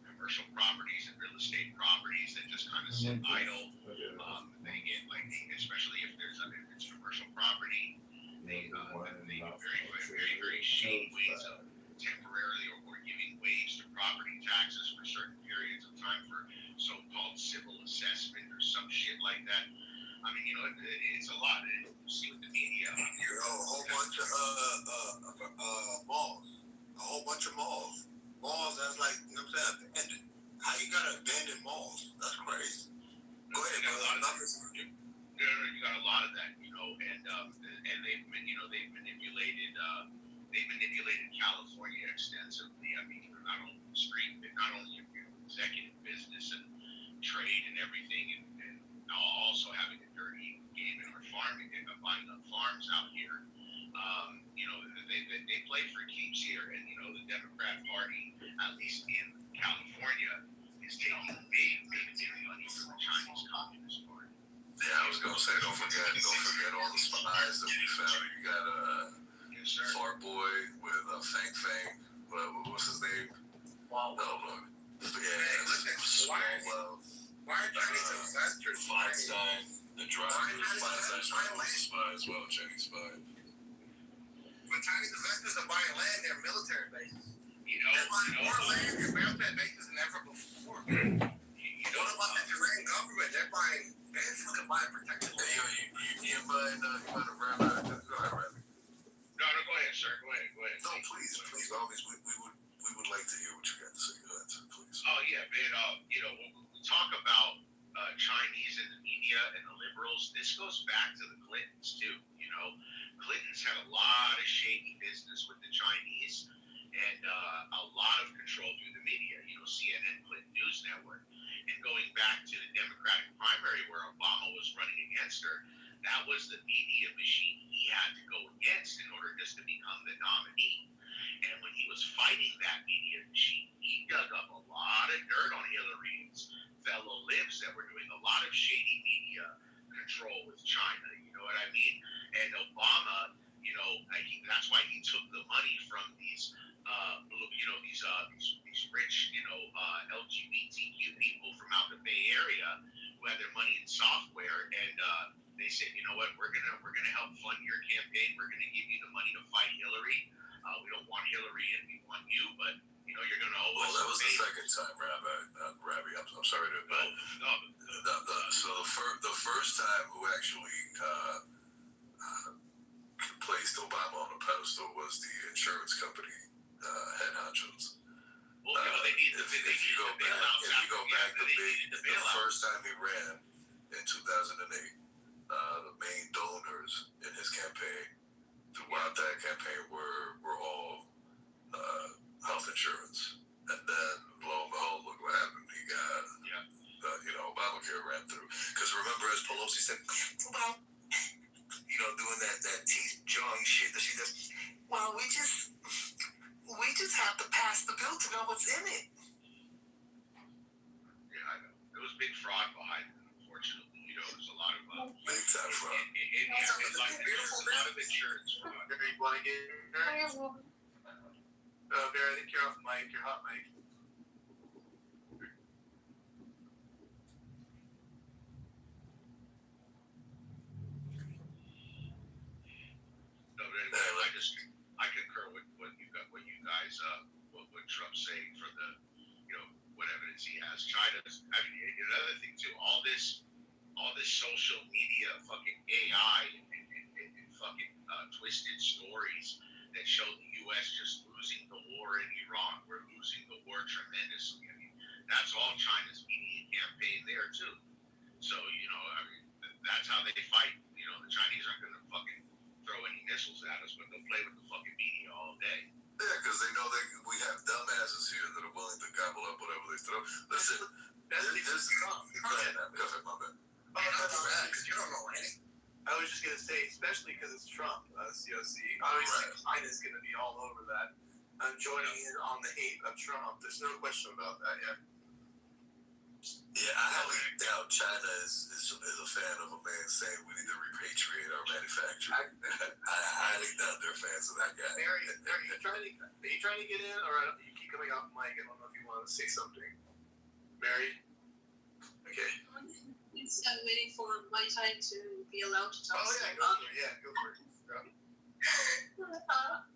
commercial properties and real estate properties that just kind of sit idle. They get especially if it's commercial property, they get very shady ways of temporarily or giving wage to property taxes for certain periods of time for so-called civil assessment or some shit like that. I mean, it's a lot. And you see with the media, A whole bunch of malls. A whole bunch of malls. Malls, that's like, you know what I'm saying? How you gotta abandon malls? That's crazy. Go ahead, brother. You got a lot of that, and they've manipulated California extensively. I mean, not only the street, but not only executive business and trade and everything, and also having a dirty game in our farming and buying up farms out here. They play for keeps here, and the Democrat Party, at least in California, is taking big money from the Chinese Communist Party. Yeah, I was gonna say, don't forget all the spies that we found. You got Fart Boy with Fang. What's his name? Wow. Yeah. Why are Chinese investors Feinstein, the driver, Feinstein was a spy as well, Chinese spy. When Chinese investors are buying land, they're military bases. They're buying more land and military bases than ever before. What about the Iran government? They're fucking buying protected land. You might have read that. Go ahead, Randy. No, go ahead, sir. Go ahead. No, please, by all means, we would like to hear what you got to say. Go ahead, please. Oh yeah, man. When we talk about Chinese and the media and the liberals, this goes back to the Clintons too. Clinton's had a lot of shady business with the Chinese and a lot of control through the media. CNN, Clinton News Network, And going back to the Democratic primary where Obama was running against her, that was the media machine he had to go against in order just to become the nominee. And when he was fighting that media machine, he dug up a lot of dirt on Hillary's fellow libs that were doing a lot of shady media control with China. You know what I mean? And Obama, that's why he took the money from these, these rich, LGBTQ people from out the Bay Area who had their money in software, and they said, you know what, we're gonna help fund your campaign. We're gonna give you the money to fight Hillary. We don't want Hillary and we want you, but you're gonna owe us. Well, that was the second time, Rabbi. I'm sorry to. So the first time who actually placed Obama on a pedestal was the insurance company head honchos. Well, if you go back, the first time he ran in 2008, the main donors in his campaign throughout that campaign were all health insurance. And then, lo and behold, look what happened. He got, Obamacare ran through. Because remember, as Pelosi said, well, doing that teeth jawing shit that she does. Well, we just have to pass the bill to know what's in it. Yeah, I know. There was big fraud behind it, unfortunately. There's a lot of big time fraud. There's a lot of insurance fraud. Barry, you want to get in there? Barry, I think you're off mic. You're hot mic. I concur with what you guys, what Trump's saying for the, what evidence he has. China's, another thing too, all this social media fucking AI and fucking twisted stories that show the U.S. just losing the war in Iran. We're losing the war tremendously. That's all China's media campaign there too. So, that's how they fight. The Chinese aren't going to fucking throw any missiles at us, but they'll play with the fucking media all day. Yeah, because they know we have dumbasses here that are willing to gobble up whatever they throw. Listen, go ahead, my bad. Because you don't know anything. I was just going to say, especially because it's Trump, COC. Obviously, China's going to be all over that. I'm joining in on the hate of Trump. There's no question about that, yeah. Yeah, I highly doubt China is a fan of a man saying we need to repatriate our manufacturing. I highly doubt they're fans of that guy. Barry, are you trying to get in, or you keep coming off mic? I don't know if you want to say something. Barry? Okay. It's waiting for my time to be allowed to talk. Oh, yeah, go for it.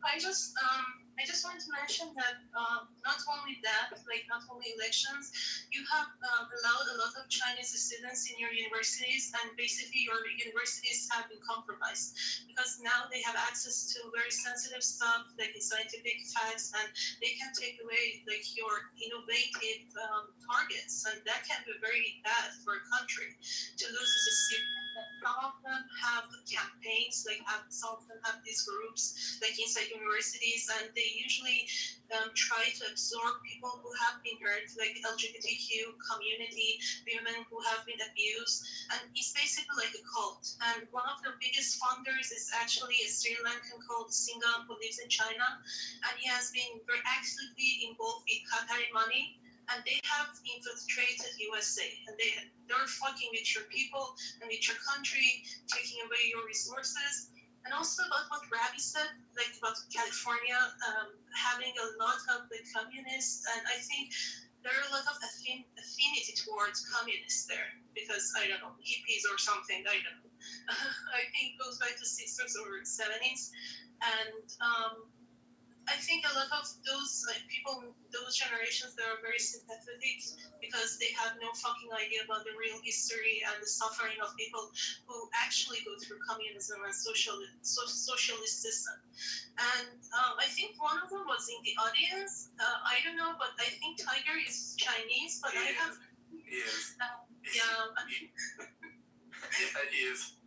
I just wanted to mention that not only that, not only elections, you have allowed a lot of Chinese students in your universities, and basically your universities have been compromised because now they have access to very sensitive stuff like scientific facts, and they can take away your innovative targets, and that can be very bad for a country to lose a student. Some of them have campaigns, some of them have these groups inside universities, and they usually try to absorb people who have been hurt, like LGBTQ community, women who have been abused, and it's basically like a cult. And one of the biggest funders is actually a Sri Lankan called Singham who lives in China, and he has been very actively involved with Qatari money. And they have infiltrated USA, and they're fucking with your people and with your country, taking away your resources. And also about what Rabbi said, about California having a lot of communists, and I think there are a lot of affinity towards communists there, because, I don't know, hippies or something, I don't know. I think it goes back to 60s or 70s, and I think a lot of those people, those generations, they are very sympathetic because they have no fucking idea about the real history and the suffering of people who actually go through communism and socialist system. And I think one of them was in the audience. I don't know, but I think Tiger is Chinese, but I have. He is. Yeah. Yeah, he is.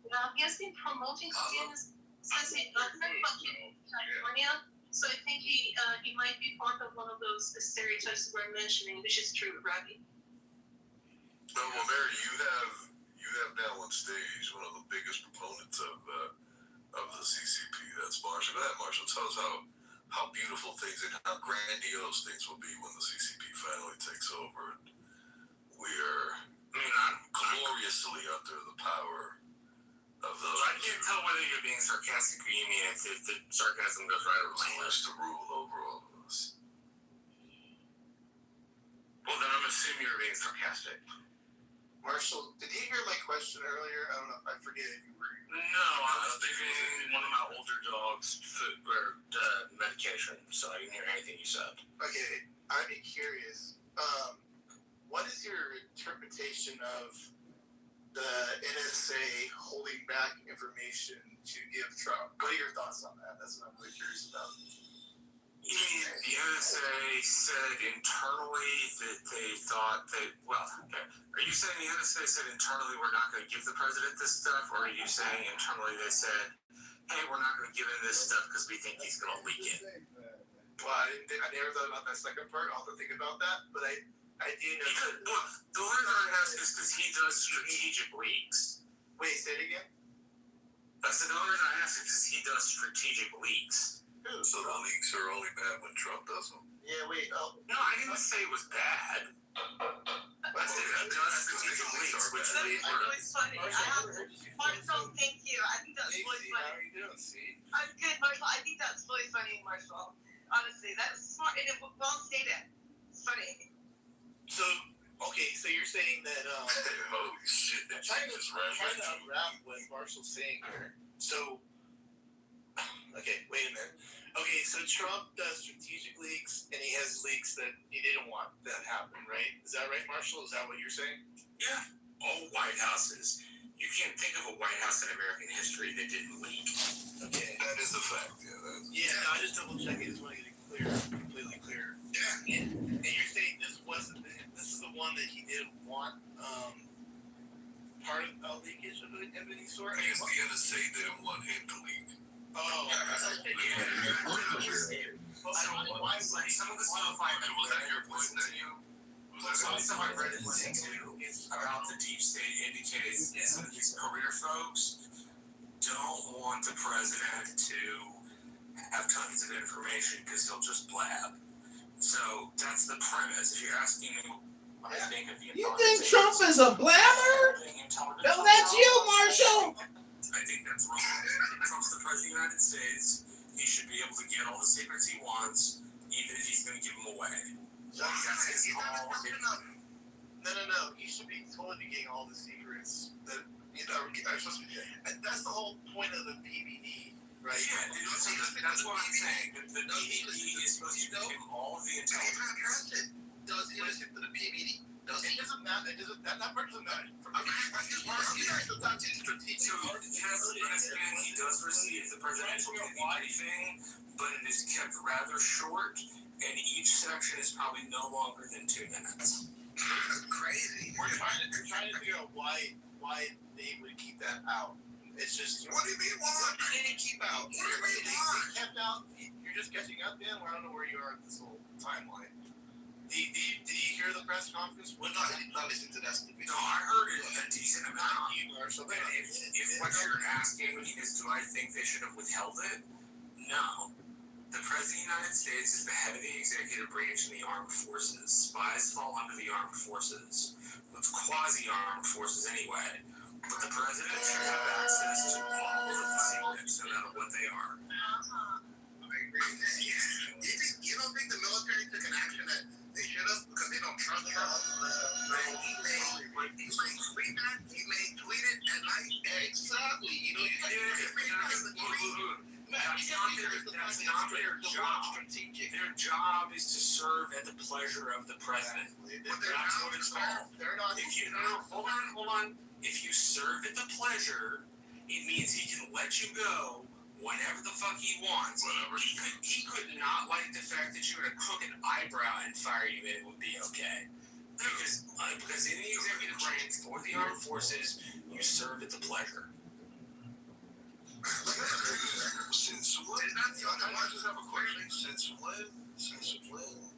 Yeah, he has been promoting communism since he got there, but in California. So I think he might be part of one of those stereotypes we're mentioning, which is true, Rabbi. No, well, Mary, you have now on stage one of the biggest proponents of the CCP. That's Marshall. Go ahead, Marshall. Tell us how beautiful things and how grandiose things will be when the CCP finally takes over. We're gloriously under the power of those. I can't tell whether you're being sarcastic or you mean it. If the sarcasm goes right over my head. To rule over all of us. Well, then I'm assuming you're being sarcastic. Marshall, did you hear my question earlier? I don't know. I forget if you were. No, I was giving one of my older dogs food or medication, so I didn't hear anything you said. Okay, I'd be curious. What is your interpretation of the NSA holding back information to give Trump? What are your thoughts on that? That's what I'm really curious about. You mean the NSA said internally that they thought that, well, okay. Are you saying the NSA said internally we're not going to give the president this stuff, or are you saying internally they said, hey, we're not going to give him this stuff because we think he's going to leak it? Well, I never thought about that second part. I'll have to think about that, but I do know. Well, the only reason I ask is because he does strategic leaks. Wait, say it again? I said the only reason I ask is because he does strategic leaks. So the leaks are only bad when Trump does them. Yeah, wait. No, I didn't say it was bad. I said he does strategic leaks, which That's really really funny. Marshall, thank you. I think that's really funny. How are you doing, Steve? I'm good, Marshall. I think that's really funny, Marshall. Honestly, that's smart and well stated. It's funny. So, okay, so you're saying that Holy shit, that China's changes trying right to unwrap what Marshall's saying here. So, okay, wait a minute. Okay, so Trump does strategic leaks, and he has leaks that he didn't want that happen, right? Is that right, Marshall? Is that what you're saying? Yeah, all White Houses. You can't think of a White House in American history that didn't leak. Okay. That is a fact, Yeah, no, I just double checking. I just want to get it clear, completely clear. Yeah. And you're saying this is the one that he didn't want part of a leakage of any sort? I guess the NSA didn't want him to leak. Oh. Some of the stuff Was that your point that you? Some of the stuff I've read and listened to about the deep state indicates that some of these career folks don't want the president to have tons of information because he'll just blab. So that's the premise. If you're asking me what I think of the You think Trump is a blabber? No, that's you, Marshall. I think that's wrong. Trump's the president of the United States. He should be able to get all the secrets he wants, even if he's going to give them away. That's his call. No. He should be totally getting all the secrets that are supposed to be. That's the whole point of the PBD, right? Yeah, that's what I'm saying. The PBD is supposed to give him all of the intelligence. Does he listen to the PBD? It doesn't matter. That part doesn't matter. He does receive the presidential briefing, but it is kept rather short, and each section is probably no longer than 2 minutes. Crazy. We're trying to figure out why they would keep that out. It's just. What do you mean why? They didn't keep out. What do you mean why? They kept out. You're just catching up, Dan. I don't know where you are at this whole timeline. Did you hear the press conference? Well, no, I did not listen to that stupid. No, I heard it a decent amount. If what you're asking is, do I think they should have withheld it? No. The President of the United States is the head of the executive branch in the armed forces. Spies fall under the armed forces. It's quasi-armed forces anyway. But the President should have access to all of the secrets, no matter what they are. I agree with that. You don't think the military took an action that they should have because they don't trust Trump? He may tweet it and exactly. You know, That's not their job. Their job is to serve at the pleasure of the president. That's what it's called. Hold on. If you serve at the pleasure, it means he can let you go whenever the fuck he wants. He could not like the fact that you're gonna crook an eyebrow and fire you, and it would be okay. Because in the executive branch for the armed forces, you serve at the pleasure. Since when? I just have a question. Since when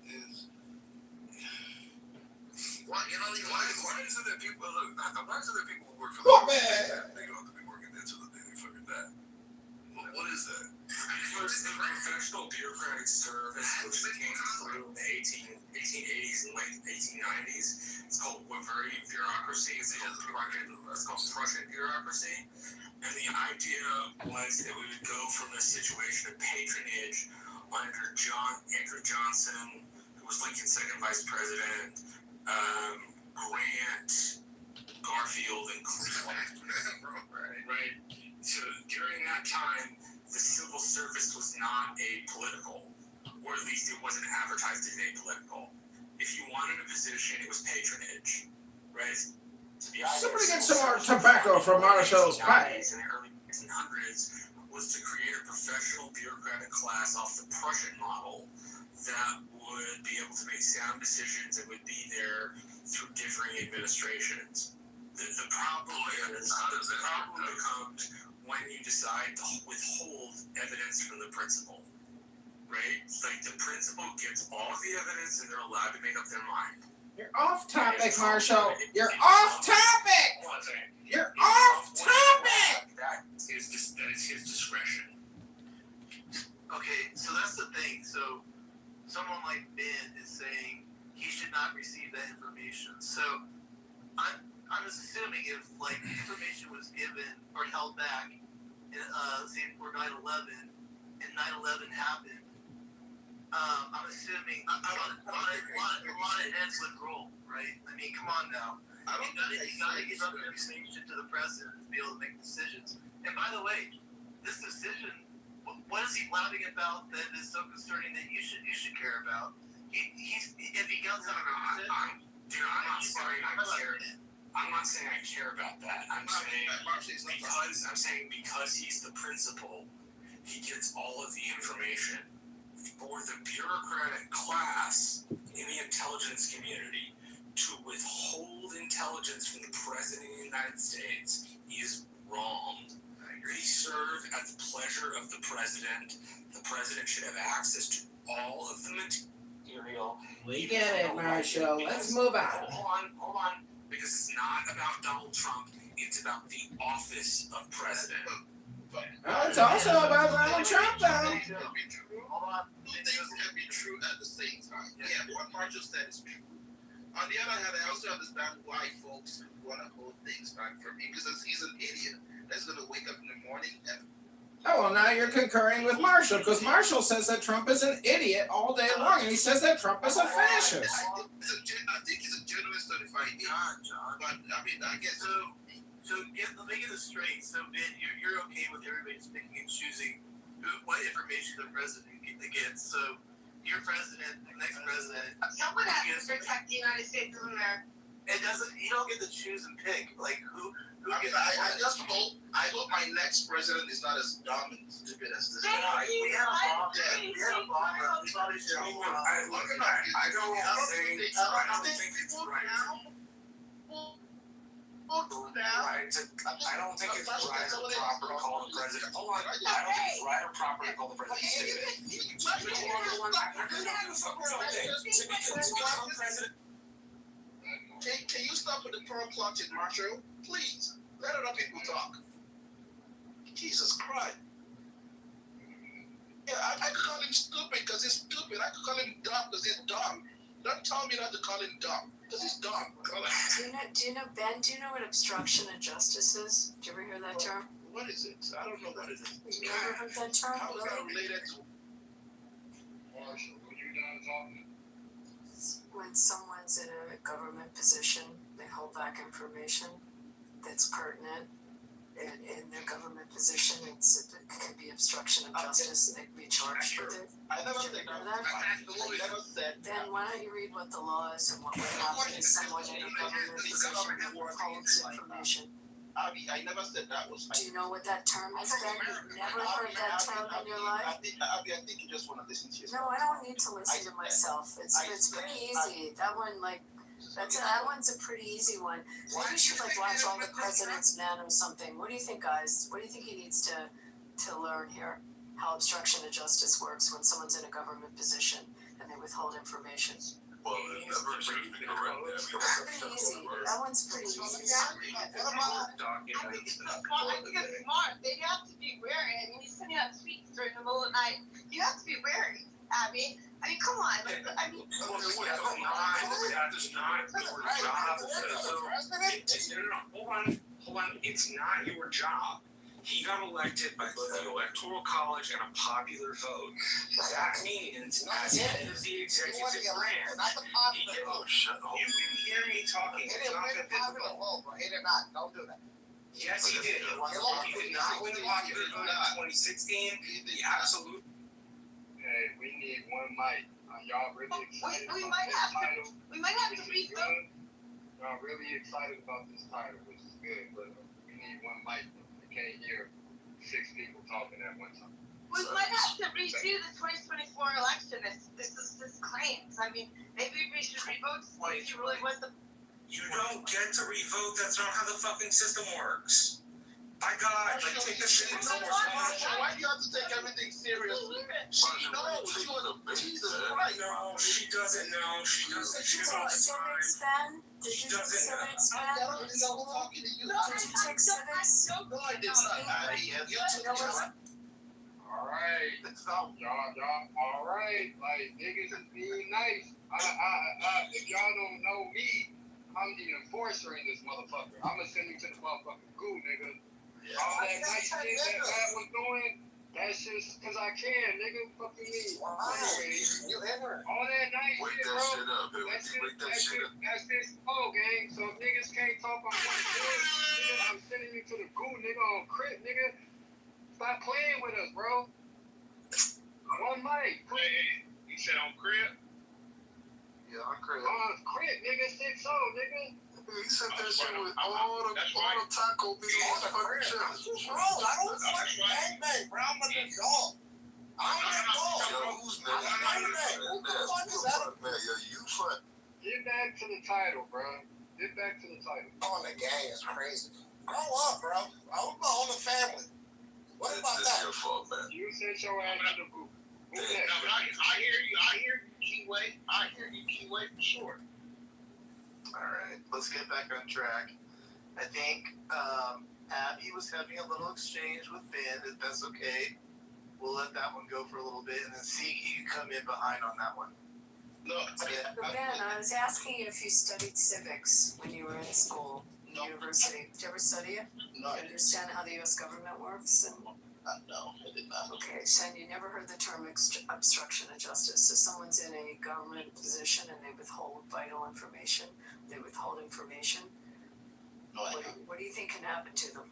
is Why is it that people who work for What, the man? they don't have to be working there till the day they fucking die? What is that? First, the professional bureaucratic service, which came through in the 1880s and late 1890s, it's called Waverian bureaucracy. It's called Prussian bureaucracy. And the idea was that we would go from a situation of patronage under Andrew Johnson, who was Lincoln's second vice president, Grant, Garfield, and Cleveland. Right? So during that time, the civil service was not apolitical, or at least it wasn't advertised as apolitical. If you wanted a position, it was patronage, right? Somebody get some more tobacco from Marshall's pipe. In the early 1800s was to create a professional bureaucratic class off the Prussian model that would be able to make sound decisions and would be there through differing administrations. The problem becomes when you decide to withhold evidence from the principal, right? Like the principal gets all of the evidence and they're allowed to make up their mind. You're off topic, Marshall. You're off topic. You're off topic. That is his discretion. Okay, so that's the thing. So someone like Ben is saying he should not receive that information. So I'm just assuming if like information was given or held back, say for 9/11, and 9/11 happened, I'm assuming a lot of heads would roll, right? I mean, come on now. You gotta give up information to the president to be able to make decisions. And by the way, this decision, what is he blabbing about that is so concerning that you should care about? If he does have I'm not saying I care about that. I'm saying because he's the principal, he gets all of the information. For the bureaucratic class in the intelligence community to withhold intelligence from the President of the United States is wrong. They serve at the pleasure of the President. The President should have access to all of the material. We get it, Marshall. Let's move on. Hold on. Because it's not about Donald Trump. It's about the office of President. Well, it's also about Donald Trump, though. Two things can be true at the same time. Yeah, what Marshall said is true. On the other hand, I also understand why folks want to hold things back from him, because he's an idiot that's going to wake up in the morning and... Oh, well, now you're concurring with Marshall, because Marshall says that Trump is an idiot all day long, and he says that Trump is a fascist. I think he's a genuine certified idiot, John. But, I mean, I guess... So let me get this straight. So, Ben, you're okay with everybody just picking and choosing what information the president gets. So, your president, the next president... Someone has to protect the United States of America. It doesn't... You don't get to choose and pick. Like, who gets... I just hope... I hope my next president is not as dumb and stupid as this guy. We had a bomb. We had a bomb. We probably should have more. I don't think it's right. I don't think it's right or proper to call the president. Hold on. I don't think it's right or proper to call the president stupid. Can you stop with the pearl clutching, Marshall? Please. Let other people talk. Jesus Christ. Yeah, I could call him stupid because he's stupid. I could call him dumb because he's dumb. Don't tell me not to call him dumb because he's dumb. Do you know, Ben, do you know what obstruction of justice is? Did you ever hear that term? What is it? I don't know what it is. You ever heard that term? How is that related to... Marshall, would you done talking? When someone's in a government position, they hold back information that's pertinent. In their government position, it could be obstruction of justice, and they could be charged with it. I never said that. Then why don't you read what the law is and what would happen if someone in a government position holds information? I never said that was... Do you know what that term is, Ben? You've never heard that term in your life? I think you just want to listen to yourself. No, I don't need to listen to myself. It's pretty easy. That one, that one's a pretty easy one. Maybe you should watch All the President's Men or something. What do you think, guys? What do you think he needs to learn here? How obstruction of justice works when someone's in a government position and they withhold information. Well, never seems to be correct. Pretty easy. That one's pretty easy. I think it's smart. They have to be wary. I mean, he's sending out tweets during the middle of the night. You have to be wary, Abby. I mean, come on. Like, I mean, Hold on. It's not your job. He got elected by the Electoral College and a popular vote. That means, as head of the executive branch, you can hear me talking. It is a popular vote, bro. It or not. Don't do that. Yes, he did. He did not win the popular vote in 2016. He absolutely. Hey, we need one mic. Y'all really excited? we might have to revote. Y'all really excited about this title, which is good, but we need one mic. We can't hear 6 people talking at one time. We might have to redo the 2024 election. This claims. I mean, maybe we should revote to see if he really was the. You don't get to revote. That's not how the fucking system works. By God, like, take this shit serious. Why do you have to take everything seriously? She knows. Jesus Christ. No, she doesn't know. She doesn't. Did you take civics then? Did you take civics then? I'm talking to you. Did you take civics? No, I did not. All right. Y'all, all right. Like, niggas is being nice. If y'all don't know me, I'm the enforcer in this motherfucker. I'm gonna send you to the motherfucking goo, nigga. All that nice shit that I was doing, that's just cause I can, nigga. Fucking me. You ever? All that nice Wake shit, that bro. shit up, baby. That's this whole gang. So if niggas can't talk on one foot, nigga, I'm sending you to the goo, nigga, on crit, nigga. Stop playing with us, bro. One mic, please. You said on crib? Yeah, I'm crazy. Crit, nigga, 6-0, nigga. He said that shit with all the taco meat on the fucking chest. Bro, I don't fucking gangbang, bro. I'm an adult. I'm an adult. Yo, who's next? Who the fuck is that? Man, yo, you fuck. Get back to the title, bro. Get back to the title. On the gang is crazy. Grow up, bro. I want my own family. What about This that? your fault, man. You sent your ass to the group. Who's next? I hear you, Keyway. I hear you, Keyway, for sure. Alright, let's get back on track. I think Abby was having a little exchange with Ben, if that's okay. We'll let that one go for a little bit, and then see you come in behind on that one. No, But Ben, I was asking you if you studied civics when you were in school, university. Did you ever study it? No, Do you understand how the U.S. government works? And no, I did not. okay, so you never heard the term obstruction of justice. So someone's in a government position and they withhold vital information. They withhold information. No, What do you think can happen to them?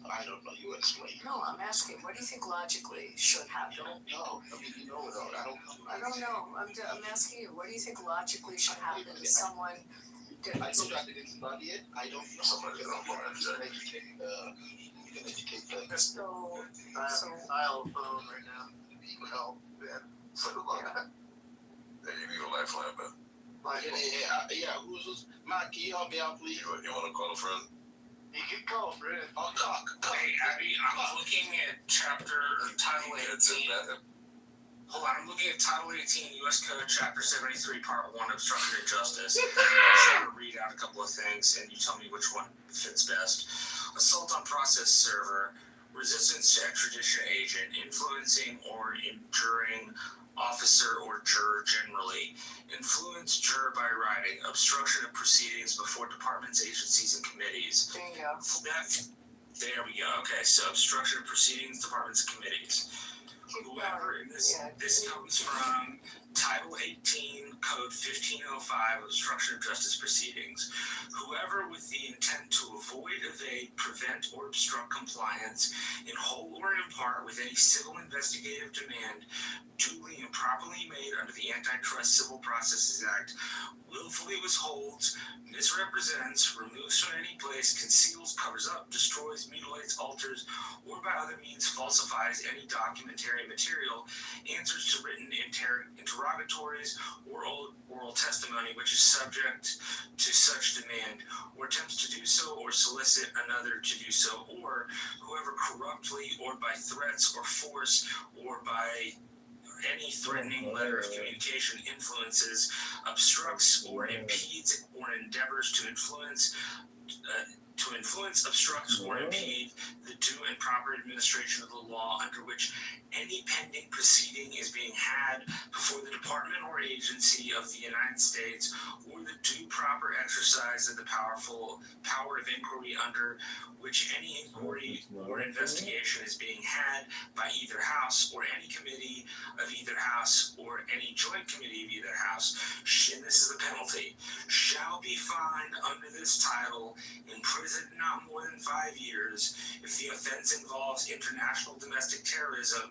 I don't know. You explain. No, I'm asking. What do you think logically should happen? I don't know. I mean, you know it all. I don't know. I'm asking you. What do you think logically should happen to someone? I told you I didn't study it. I don't know. Somebody's on fire. You can educate them. So Dial phone right now. Would help, Ben. Hey, you need a lifeline, man. Yeah. Who's Matt? Can you help me out, please? You want to call a friend? You can call a friend. Oh, talk. Hey, Abby, I'm looking at Title 18. Hold on, I'm looking at Title 18, U.S. Code, Chapter 73, Part 1, Obstruction of Justice. I'm trying to read out a couple of things, and you tell me which one fits best. Assault on process server, resistance to extradition agent, influencing or injuring officer or juror generally, influence juror by writing, obstruction of proceedings before departments, agencies, and committees. Bingo. There we go. Okay, so obstruction of proceedings, departments, and committees. Whoever in this comes from Title 18, Code 1505, Obstruction of Justice Proceedings. Whoever with the intent to avoid, evade, prevent, or obstruct compliance in whole or in part with any civil investigative demand duly and properly made under the Antitrust Civil Processes Act willfully withholds, misrepresents, removes from any place, conceals, covers up, destroys, mutilates, alters, or by other means falsifies any documentary material, answers to written interrogatories or oral testimony which is subject to such demand, or attempts to do so or solicit another to do so, or whoever corruptly or by threats or force or by any threatening letter of communication influences, obstructs, or impedes, or endeavors to influence, obstruct, or impede the due and proper administration of the law under which any pending proceeding is being had before the department or agency of the United States, or the due proper exercise of the power of inquiry under which any inquiry or investigation is being had by either house or any committee of either house or any joint committee of either house, and this is the penalty, shall be fined under this title in prison not more than 5 years if the offense involves international domestic terrorism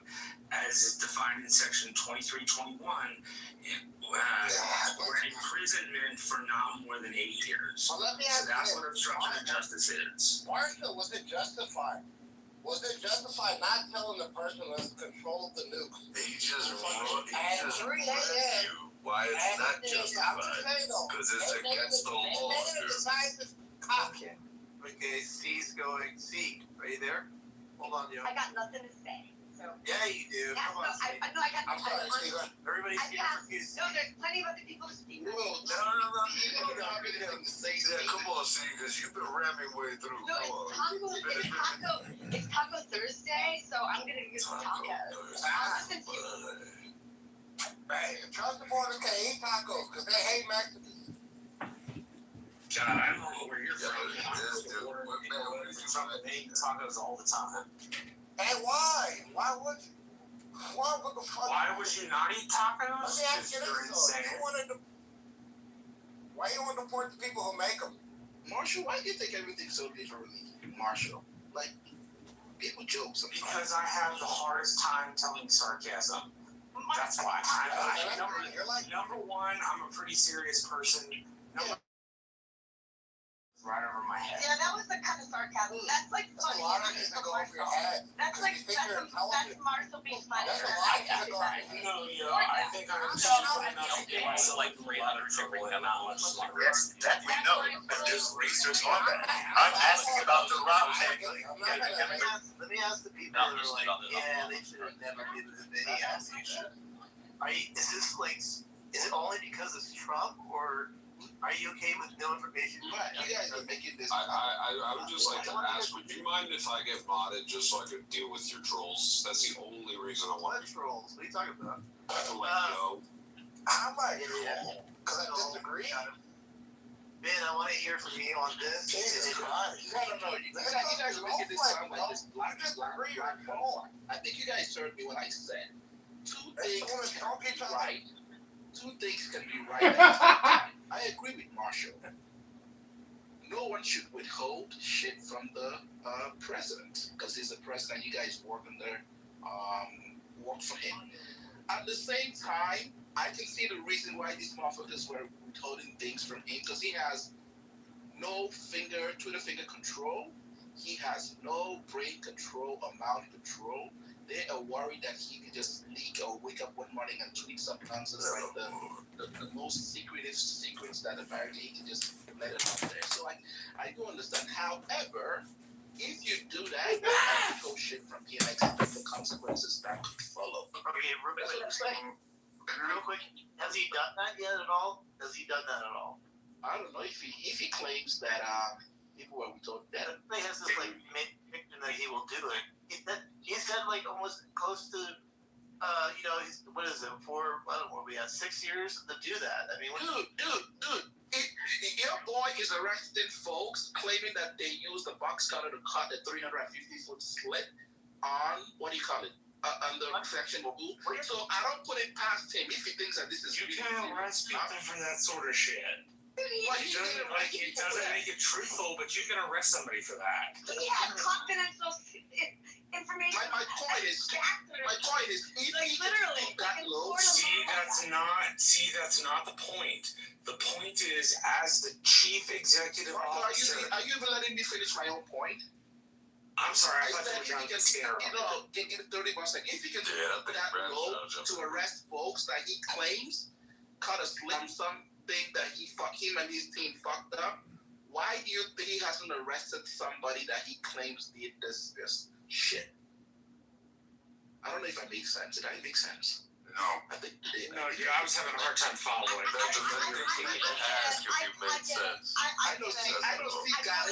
as is defined in section 2321, or imprisonment for not more than 8 years. Well, let me So ask that's you what obstruction of justice is. Marshall, was it justified? Was it justified not telling the person who has control of the nukes? He just read At 3 a.m. you why it's not justified. Because it's against the law. Okay, C's going. C, are you there? Hold on, yo. I got nothing to say. So. Yeah, you do. Yeah, Come on, no, I know I got. I'm sorry, Steve. Everybody's I here got. for you. No, there's plenty of other people to speak. No. You don't have anything to say. Yeah, come on, C, because you've been ramming way through. No, it's Taco Thursday, so I'm gonna get some tacos. I'll listen to you. Hey, trust the border can eat tacos because they hate Mexicans. God, I don't know where you're from. They eat tacos all the time. And why? Why would you? Why would the fuck? Why would you not eat tacos? Let me ask you this though. Why you want to deport the people who make them? Marshall, why do you think everything's so literally? Marshall, like, people joke sometimes. Because I have the hardest time telling sarcasm. That's why. Number one, I'm a pretty serious person. Right over my head. Yeah, that was the kind of sarcasm. That's like funny. A lot of things that go over your head. That's like that's Marshall being funny. That's a lot of things that go over your head. No, yo, I think I'm stupid enough to get myself like 300 triple and not much smarter. Yes, that we know. But there's research on that. I'm asking about the route. Let me ask the people that are like, yeah, they should have never given him any accusation. Is this like, is it only because it's Trump, or are you okay with no information? But you guys are making this. I would just like to ask, would you mind if I get modded just so I could deal with your trolls? That's the only reason I want What trolls? What are you talking about? to let go. I'm like, because I disagree. Ben, I want to hear from you on this. Jesus Christ. No. You guys are making this sound like this black. I think you guys heard me when I said two things can be right. Two things can be right. I agree with Marshall. No one should withhold shit from the president because he's the president. You guys work for him. At the same time, I can see the reason why these motherfuckers were withholding things from him because he has no Twitter finger control. He has no brain control or mouth control. They are worried that he could just leak or wake up one morning and tweet some nonsense like the most secretive secrets that apparently he can just let it out there. So I do understand. However, if you do that, you have to go shit from here and expect the consequences that could follow. Okay, That's what I'm saying. real quick, has he done that yet at all? Has he done that at all? I don't know if he claims that people were told that. He has this like fiction that he will do it. He said like almost close to, he's, what is it? I don't know, we had 6 years to do that. I mean, dude. Your boy is arresting folks claiming that they used a box cutter to cut a 350-foot slit on under Section 2. So I don't put it past him if he thinks that this is. You can't arrest people for that sort of shit. It doesn't make it truthful, but you can arrest somebody for that. He had confidential information. My point is, if he literally that low. That's not the point. The point is, as the chief executive officer. Are you even letting me finish my own point? I'm sorry, I thought you were trying to scare him. Give it 30 more seconds. If he can do that low to arrest folks that he claims cut a slim something that him and his team fucked up, why do you think he hasn't arrested somebody that he claims did this shit? I don't know if that makes sense. Did that make sense? No. I think you did. No, I was having a hard time following. That's the thing. You ask if it made sense. I know C got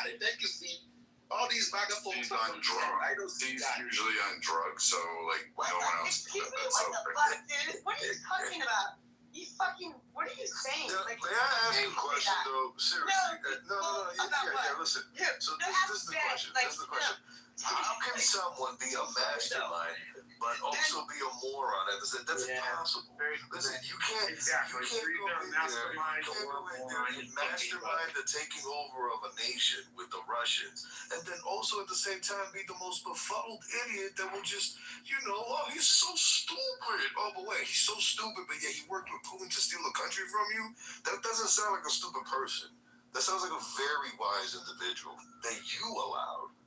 it. Thank you, C. All these MAGA folks He's on drugs. I know C He's got it. usually on drugs, so like no one else. Excuse me, That's what the okay. fuck, dude? What are you talking about? You fucking, what are you saying? May Like, I ask a question though? Seriously. No. about what? Yeah, listen. Dude, So no, this is the that's question. bad. This is the question. How can someone be a mastermind but also be a moron at the same? That's impossible. Listen, you can't. Exactly. You can't You're go either a in there. mastermind You can't or a go in moron. there and mastermind the taking over of a nation with the Russians, and then also at the same time be the most befuddled idiot that will just, oh, he's so stupid. Oh, but wait, he's so stupid, but yet he worked with Putin to steal the country from you. That doesn't sound like a stupid person. That sounds like a very wise individual that you allowed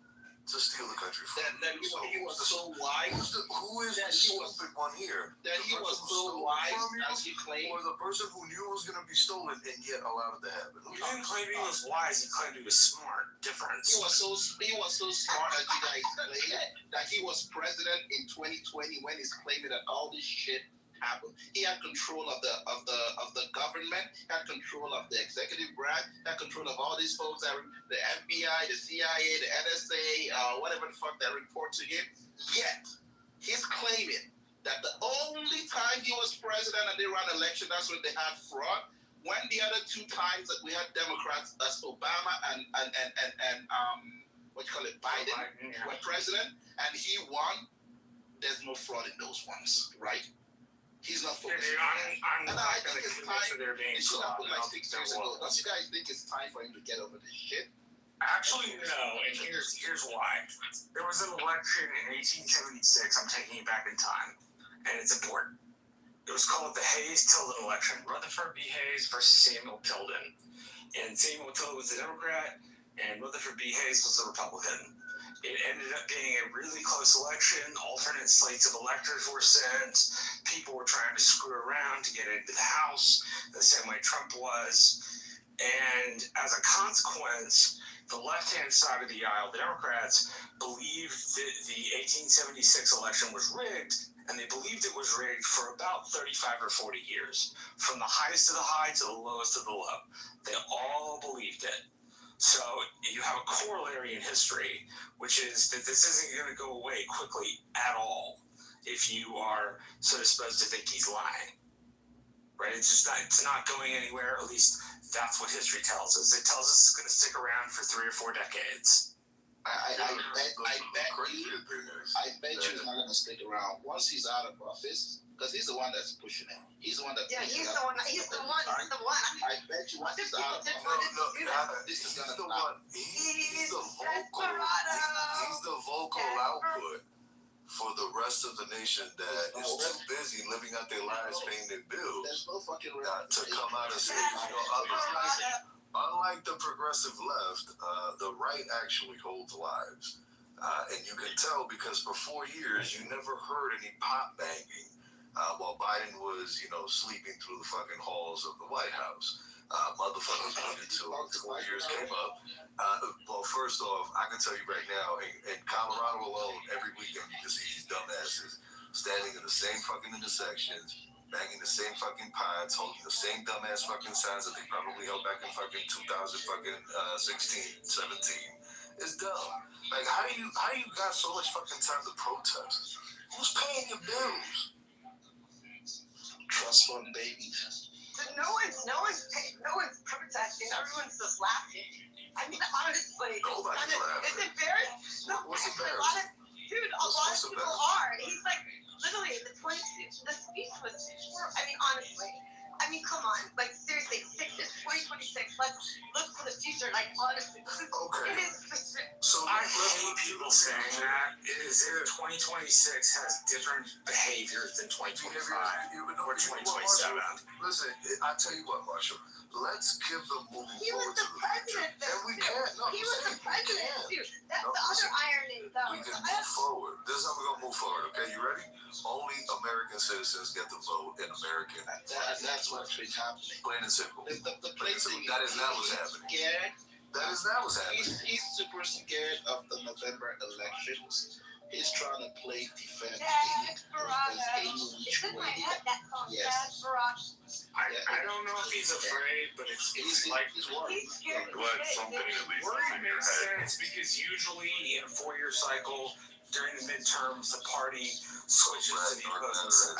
to steal the country from you. He was so wise. Who is the stupid one here? That he was so wise, as he claimed. Or the person who knew it was going to be stolen and yet allowed it to happen? He didn't claim he was wise. He claimed he was smart. Difference. He was so smart, as you guys claimed, that he was president in 2020 when he's claiming that all this shit happened. He had control of the government, had control of the executive branch, had control of all these folks, the FBI, the CIA, the NSA, whatever the fuck that report to him. Yet he's claiming that the only time he was president and they ran election, that's when they had fraud. When the other two times that we had Democrats, as Obama and Biden were president, and he won, there's no fraud in those ones, right? He's not focused. I'm and not I going think to it's commit time. to there being This should fraud. happen like 6 years ago. Don't you guys think it's time for him to get over this shit? Actually, no, and here's why. There was an election in 1876. I'm taking you back in time, and it's important. It was called the Hayes-Tilden election. Rutherford B. Hayes versus Samuel Tilden. And Samuel Tilden was the Democrat, and Rutherford B. Hayes was the Republican. It ended up being a really close election. Alternate slates of electors were sent. People were trying to screw around to get into the House, the same way Trump was. And as a consequence, the left-hand side of the aisle, the Democrats, believed that the 1876 election was rigged, and they believed it was rigged for about 35 or 40 years, from the highest of the high to the lowest of the low. They all believed it. So you have a corollary in history, which is that this isn't going to go away quickly at all if you are sort of supposed to think he's lying. Right? It's not going anywhere. At least that's what history tells us. It tells us it's going to stick around for 3 or 4 decades. I bet you he's not going to stick around once he's out of office, because he's the one that's pushing it. He's the one that. Yeah, he's the one. He's the one. I bet you once he's out of office, this is going to stop. He's the vocal output for the rest of the nation that is too busy living out their lives, paying their bills. There's no fucking to come out and say, unlike the progressive left, the right actually holds lives. And you can tell because for 4 years, you never heard any pot banging while Biden was, sleeping through the fucking halls of the White House. Motherfuckers waited till 4 years came up. Well, first off, I can tell you right now, in Colorado alone, every weekend you can see these dumbasses standing in the same fucking intersections, banging the same fucking pots, holding the same dumbass fucking signs that they probably held back in fucking 2016, 17. It's dumb. Like, how do you got so much fucking time to protest? Who's paying your bills? Trust fund babies. No one's protesting. Everyone's just laughing. I mean, honestly, nobody's laughing. It's embarrassing. No, what's embarrassing? A lot of people are. And he's like, literally, the speech was. I mean, honestly. I mean, come on. Like, seriously, 2026. Let's look for the future. Like, honestly, it is just. So I hate people saying that. Is if 2026 has different behaviors than 2025 or 2027. Listen, I tell you what, Marshall. Let's give them moving He was forward the president. And we can't. No, he was the president, too. That's the other irony, though. We can move forward. This is how we're going to move forward, okay? You ready? Only American citizens get to vote in American. That's what's happening. Plain and simple. The plain thing that is not what's happening. Scared. That is not what's happening. He's super scared of the November elections He's trying to play defense. It's in my head, that song. Yes. I don't know if he's afraid, but it's like He's scared. But something at least worry in your makes head. sense because usually in a 4-year cycle during the midterms, the party switches to the opposing side.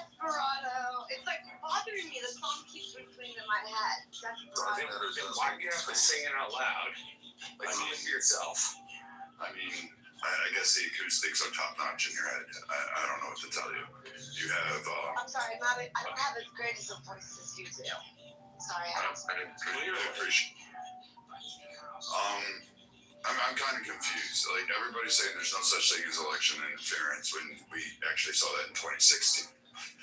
Desperado. It's like bothering me. The song keeps replaying in my head. Desperado. Then why do you have to sing it out loud? Like sing it for yourself. I mean, I guess the acoustics are top notch in your head. I don't know what to tell you. You have. I'm sorry, I don't have as great as a voice as you do. Sorry, I appreciate. I'm kind of confused. Like everybody's saying, there's no such thing as election interference when we actually saw that in 2016.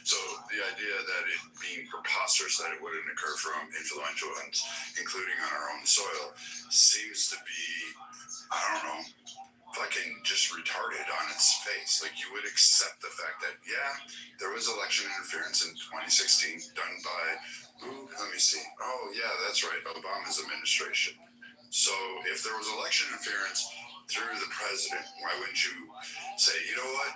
So the idea that it being preposterous that it wouldn't occur from influential ones, including on our own soil, seems to be, I don't know, fucking just retarded on its face. Like you would accept the fact that, yeah, there was election interference in 2016 done by, let me see. Oh yeah, that's right, Obama's administration. So if there was election interference through the president, why wouldn't you say, you know what?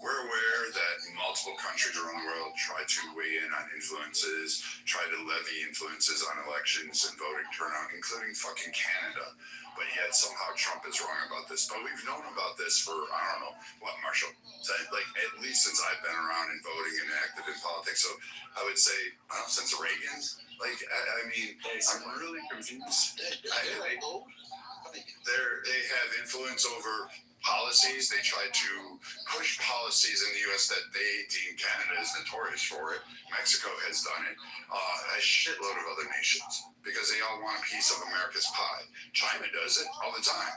We're aware that multiple countries around the world try to weigh in on influences, try to levy influences on elections and voting turnout, including fucking Canada. But yet somehow Trump is wrong about this. But we've known about this for, I don't know, what, Marshall? Like at least since I've been around and voting and active in politics. So I would say, I don't know, since Reagan's. Like, I mean, I'm really confused. They have influence over policies. They try to push policies in the U.S. that they deem Canada is notorious for it. Mexico has done it. A shitload of other nations because they all want a piece of America's pie. China does it all the time.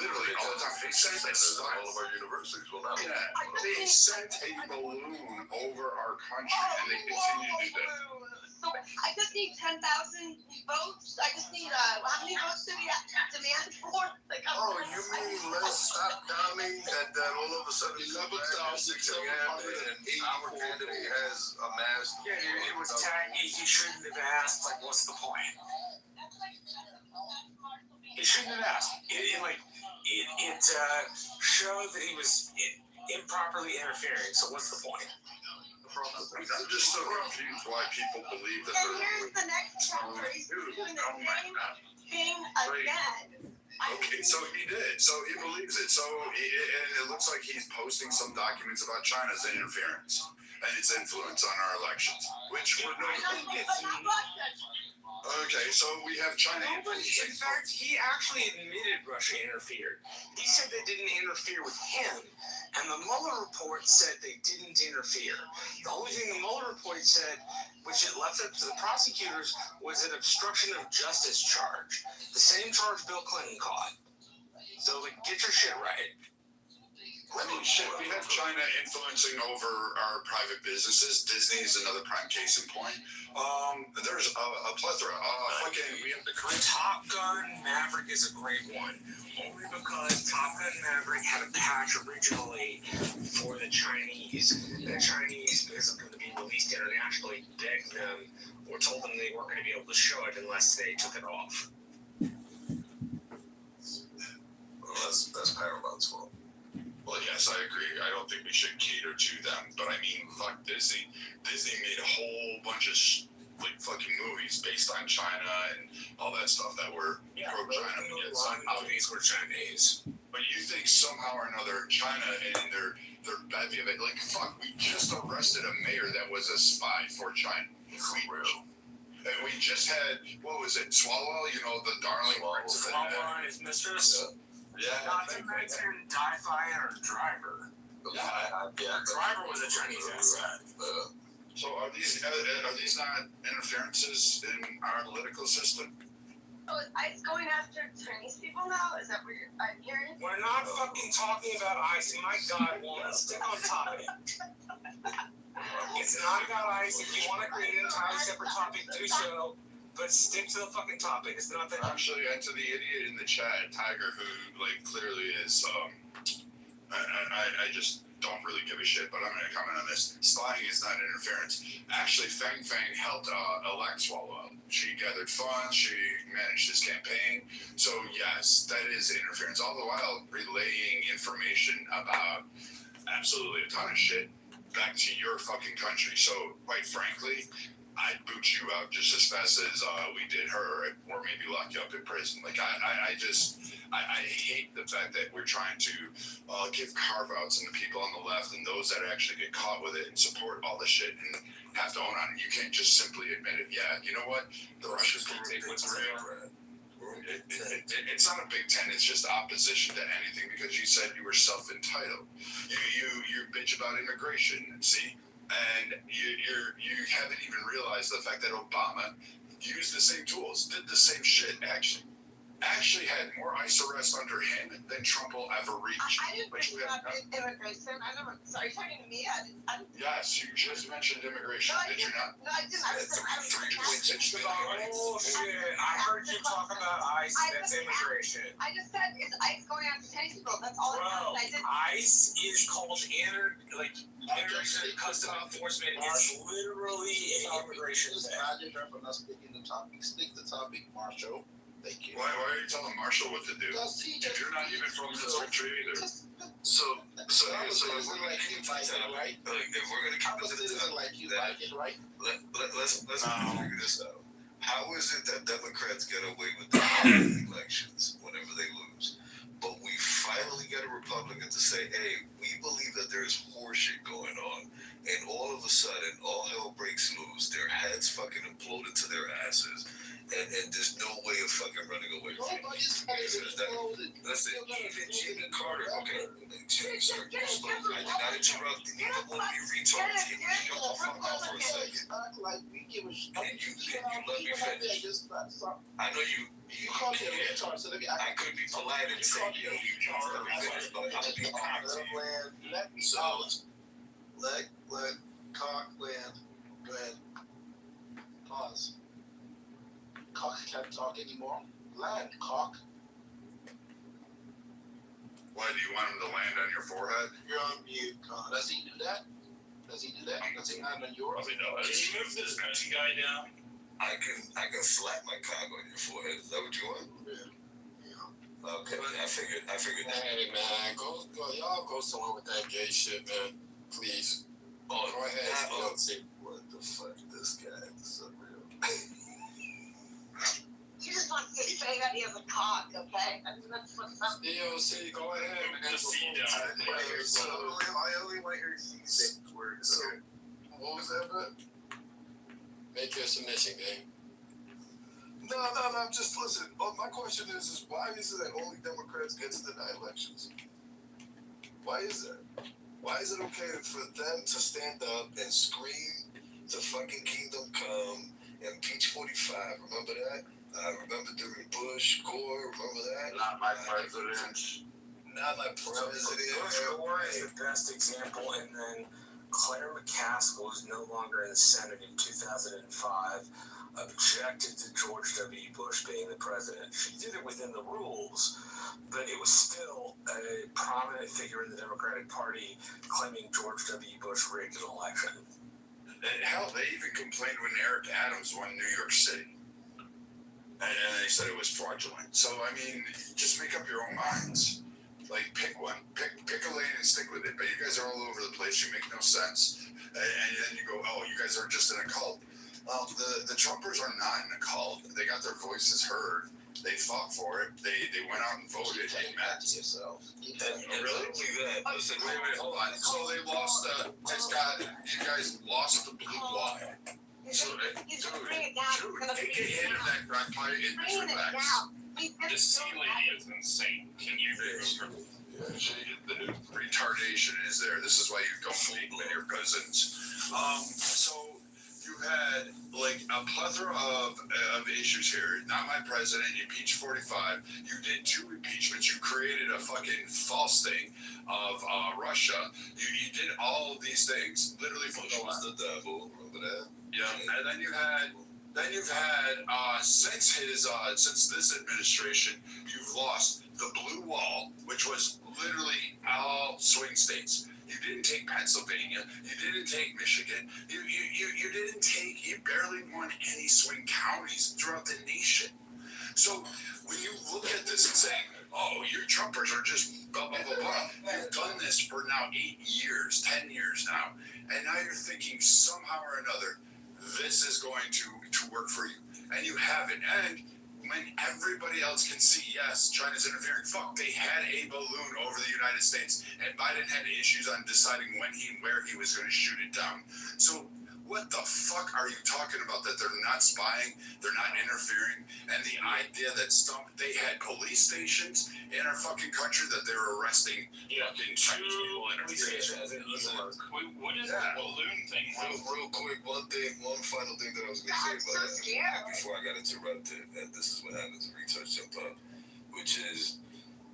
Literally all the time. They sent all of our universities will not. Yeah, they sent a balloon over our country, and they continue to do that. So I just need 10,000 votes. I just need how many votes do we demand for? Like, you mean let's stop counting that all of a sudden it's 6 a.m. and our candidate has amassed. Yeah, it was tacky. He shouldn't have asked. Like, what's the point? He shouldn't have asked. It showed that he was improperly interfering. So what's the point? I'm just so confused why people believe that. And here's the next chapter. He's doing the same thing again. Okay, so he did. So he believes it. So and it looks like he's posting some documents about China's interference and its influence on our elections, which we're okay, so we have China. In fact, he actually admitted Russia interfered. He said they didn't interfere with him, and the Mueller report said they didn't interfere. The only thing the Mueller report said, which it left up to the prosecutors, was an obstruction of justice charge. The same charge Bill Clinton caught. So, get your shit right. I mean, shit, we have China influencing over our private businesses. Disney is another prime case in point. There's a plethora. We have the Top Gun Maverick is a great one. Only because Top Gun Maverick had a patch originally for the Chinese. The Chinese, because it was going to be released internationally, begged them or told them they weren't going to be able to show it unless they took it off. Well, that's Paramount's fault. Well, yes, I agree. I don't think we should cater to them, but I mean, fuck Disney. Disney made a whole bunch of fucking movies based on China and all that stuff that were pro-China. A lot of movies were Chinese. But you think somehow or another China and their bevy of it, like, fuck, we just arrested a mayor that was a spy for China. And we just had, what was it, Swalwell, the darling prince of Swalwell and his mistress? Yeah. Not to mention Di-Fi and her driver. Yeah. Driver was a Chinese asset. So are these not interferences in our political system? Oh, ICE going after Chinese people now? Is that what I'm hearing? We're not fucking talking about ICE. My God, woman, stick on topic. It's not about ICE. If you want to create an entirely separate topic, do so. But stick to the fucking topic. It's not that. Actually, and to the idiot in the chat, Tiger, who clearly is, I just don't really give a shit, but I'm going to comment on this. Spying is not interference. Actually, Fang Fang helped elect Swallow. She gathered funds. She managed his campaign. So yes, that is interference. All the while relaying information about absolutely a ton of shit back to your fucking country. So quite frankly, I'd boot you out just as fast as we did her, or maybe lock you up in prison. Like I hate the fact that we're trying to give carve outs and the people on the left and those that actually get caught with it and support all the shit and have to own on it. You can't just simply admit it. Yeah, you know what? The Russians can take what's real. It's not a Big Ten. It's just opposition to anything because you said you were self-entitled. You bitch about immigration. See. And you haven't even realized the fact that Obama used the same tools, did the same shit, actually had more ICE arrests under him than Trump will ever reach. I didn't mention immigration. Sorry, talking to me. I didn't. Yes, you just mentioned immigration. Did you not? No, I didn't. I was 3.6 million. Bullshit. I heard you talk about ICE. That's immigration. I just said it's ICE going after 10 people. That's all I said. ICE is called Interstate Customs Enforcement. It's literally an immigration thing. For not sticking the topic. Stick the topic, Marshall. Thank you. Why are you telling Marshall what to do? If you're not even from this country either. So if we're gonna keep it right, if we're gonna keep it to the topic, let's figure this out. How is it that Democrats get away with the elections whenever they lose, but we finally get a Republican to say, "Hey, we believe that there's horseshit going on," and all of a sudden, all hell breaks loose. Their heads fucking implode into their asses. And there's no way of fucking running away from it. Listen, even Jimmy Carter, okay, Jimmy, sir, I did not interrupt either one of you retards. Can you shut the fuck up for a second? Can you let me finish? I know you can't. I could be polite and say, yo, you can't let me finish, but I'm being kind to you. So, let cock land. Go ahead. Pause. Cock can't talk anymore. Land, cock. Why do you want him to land on your forehead? You're on mute, cock. Does he do that? Does he land on yours? Probably does. Can you move this country guy down? I can slap my cock on your forehead. Is that what you want? Yeah. Okay, I figured that. Hey man, go, y'all go somewhere with that gay shit, man. Please. Oh, go ahead. What the fuck? This guy is so real. You just want to say that he has a cock, okay? That's what's up. DOC, go ahead, man. I only want to hear you say words. So, what was that about? Make your submission, game. No, just listen. My question is why is it that only Democrats get to deny elections? Why is that? Why is it okay for them to stand up and scream to fucking Kingdom Come and Peach 45? Remember that? Remember during Bush, Gore? Remember that? Not my president. Not my president. Bush Gore is the best example, and then Claire McCaskill, who's no longer in the Senate in 2005, objected to George W. Bush being the president. She did it within the rules, but it was still a prominent figure in the Democratic Party claiming George W. Bush rigged an election. Hell, they even complained when Eric Adams won New York City. And they said it was fraudulent. So, I mean, just make up your own minds. Like, pick one. Pick a lane and stick with it. But you guys are all over the place. You make no sense. And then you go, oh, you guys are just in a cult. Well, the Trumpers are not in a cult. They got their voices heard. They fought for it. They went out and voted. They met. Really? Listen, wait, hold on. So they lost. You guys lost the blue wall. So, dude, take a hit of that crack pipe and just relax. This sea lady is insane. Can you The retardation is there. This is why you don't meet with your cousins. So you had like a plethora of issues here. Not my president. You impeached 45. You did 2 impeachments. You created a fucking false thing of Russia. You did all of these things literally for the devil. Remember that? Yeah, and then you've had since this administration, you've lost the blue wall, which was literally all swing states. You didn't take Pennsylvania. You didn't take Michigan. You didn't take. You barely won any swing counties throughout the nation. So when you look at this and say, "Oh, your Trumpers are just blah blah blah blah," you've done this for now 8 years, 10 years now, and now you're thinking somehow or another this is going to work for you, and you haven't. And when everybody else can see, yes, China's interfering. Fuck, they had a balloon over the United States, and Biden had issues on deciding when where he was going to shoot it down. So what the fuck are you talking about? That they're not spying, they're not interfering, and the idea that they had police stations in our fucking country that they were arresting fucking Chinese people interfering. What is that balloon thing? Real quick, one final thing that I was going to say about that before I got interrupted, and this is what happens when retouch jump up, which is,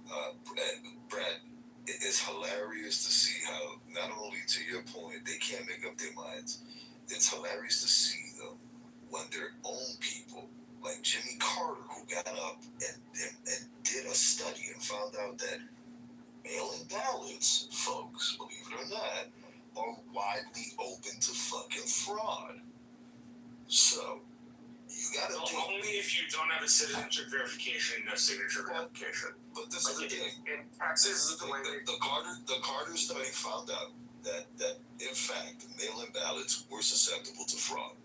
Brad, it is hilarious to see how, not only to your point, they can't make up their minds. It's hilarious to see them when their own people, like Jimmy Carter, who got up and did a study and found out that mail-in ballots, folks, believe it or not, are widely open to fucking fraud. So, you gotta only if you don't have a citizenship verification and no signature verification. But this is the thing. In Texas, the Carter study found out that in fact mail-in ballots were susceptible to fraud,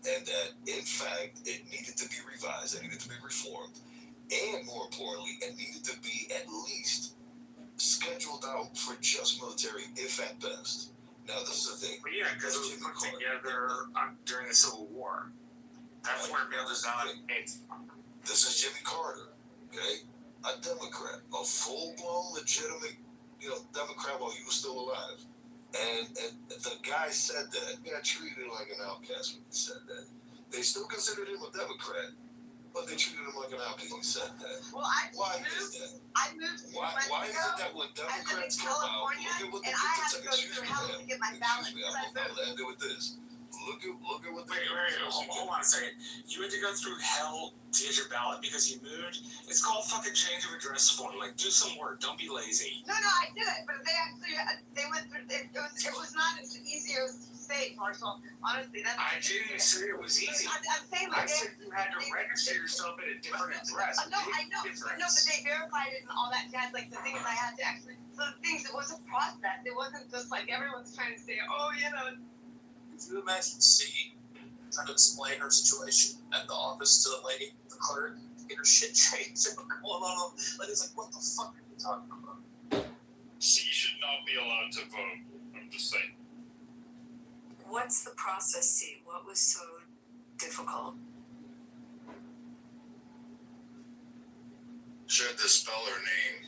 and that in fact it needed to be revised, it needed to be reformed, and more importantly, it needed to be at least scheduled out for just military, if at best. Now this is the thing. But yeah, because it was put together during the Civil War. That's where mail-in ballot came from. This is Jimmy Carter, okay, a Democrat, a full-blown, legitimate, Democrat while he was still alive. And the guy said that. He got treated like an outcast when he said that. They still considered him a Democrat, but they treated him like an outcast when he said that. Well, Why is that? I moved Why is it that when Democrats come out, look at what and I had to go through hell to get my ballot because I I'll end it with this. Look at what Wait, hold on a second. You had to go through hell to get your ballot because you moved? It's called fucking change of address form. Like, do some work. Don't be lazy. No, I did it, but they actually, they went through, it was not as easy as say, Marshall. Honestly, that's. I didn't say it was easy. I'm saying I said you had to register yourself at a different address. No, I know. No, but they verified it and all that jazz. Like the things I had to actually. So the things, it was a process. It wasn't just like everyone's trying to say, oh, Could you imagine C trying to explain her situation at the office to the lady, the clerk, to get her shit changed and going on? Like, it's like, what the fuck are you talking about? C should not be allowed to vote. I'm just saying. What's the process, C? What was so difficult? She had to spell her name.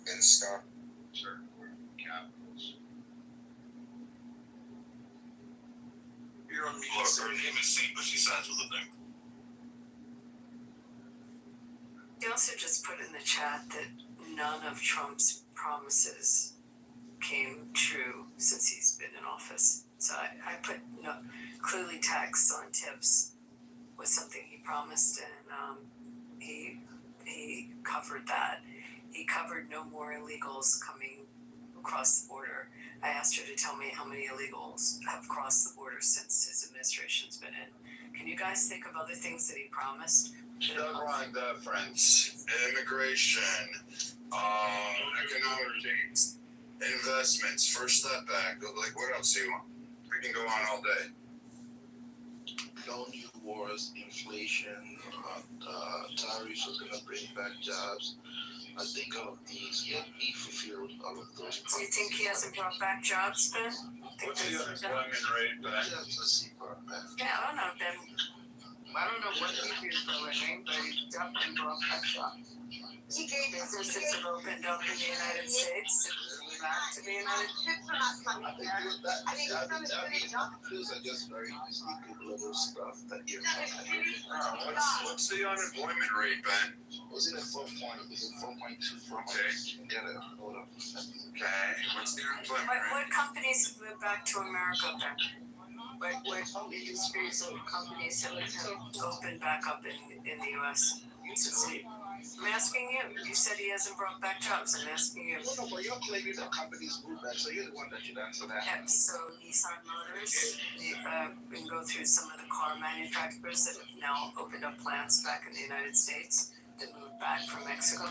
And stop certain capitals. You're on me. Look, her name is C, but she signs with a thing. He also just put in the chat that none of Trump's promises came true since he's been in office. So I put clearly tax on tips was something he promised, and he covered that. He covered no more illegals coming across the border. I asked her to tell me how many illegals have crossed the border since his administration's been in. Can you guys think of other things that he promised? Chevron deference, immigration, economic things, investments, first step back. Like, what else do you want? We can go on all day. No new wars, inflation, tariffs was gonna bring back jobs. I think all of these, he fulfilled all of those. Do you think he hasn't brought back jobs, Ben? What's the unemployment rate, Ben? Yeah, I don't know, Ben. I don't know what he did for a living, but he definitely brought back jobs. Businesses have opened up in the United States and back to the United States. I think he's done a good job. Those are just very sneaky little stuff that you're What's the unemployment rate, Ben? Was it a 4 point? Is it 4.2? Okay. Get it. Hold up. Okay. What's the unemployment rate? What companies have moved back to America, Ben? What industries or companies have opened back up in the U.S. since I'm asking you. You said he hasn't brought back jobs. I'm asking you. Well, no, but you're claiming that companies move back, so you're the one that should answer that. Yeah, so Nissan Motors, we can go through some of the car manufacturers that have now opened up plants back in the United States that moved back from Mexico.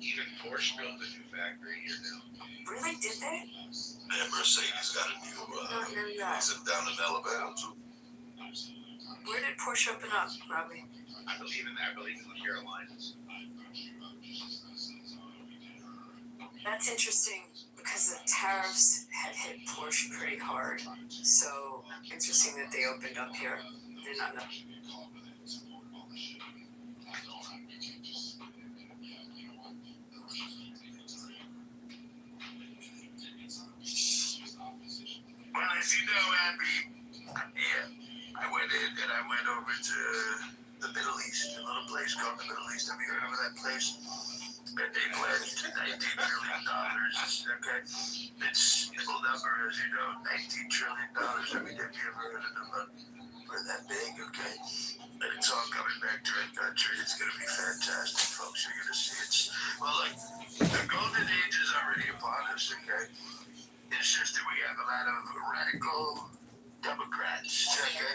Even Porsche built a new factory here now. Really? Did they? And Mercedes got a new reason down in Alabama too. Where did Porsche open up, Robbie? I believe in the Carolinas. That's interesting because the tariffs had hit Porsche pretty hard. So interesting that they opened up here. Did not know. Well, as you know, Abby, I went in and I went over to the Middle East, a little place called the Middle East. Have you heard of that place? And they pledged $19 trillion. Okay, it's a little number, as you know, $19 trillion. I mean, have you ever heard of a number for that big? Okay, and it's all coming back to our country. It's going to be fantastic, folks. You're going to see it. Well, look, the golden age is already upon us. Okay, it's just that we have a lot of radical Democrats. Okay.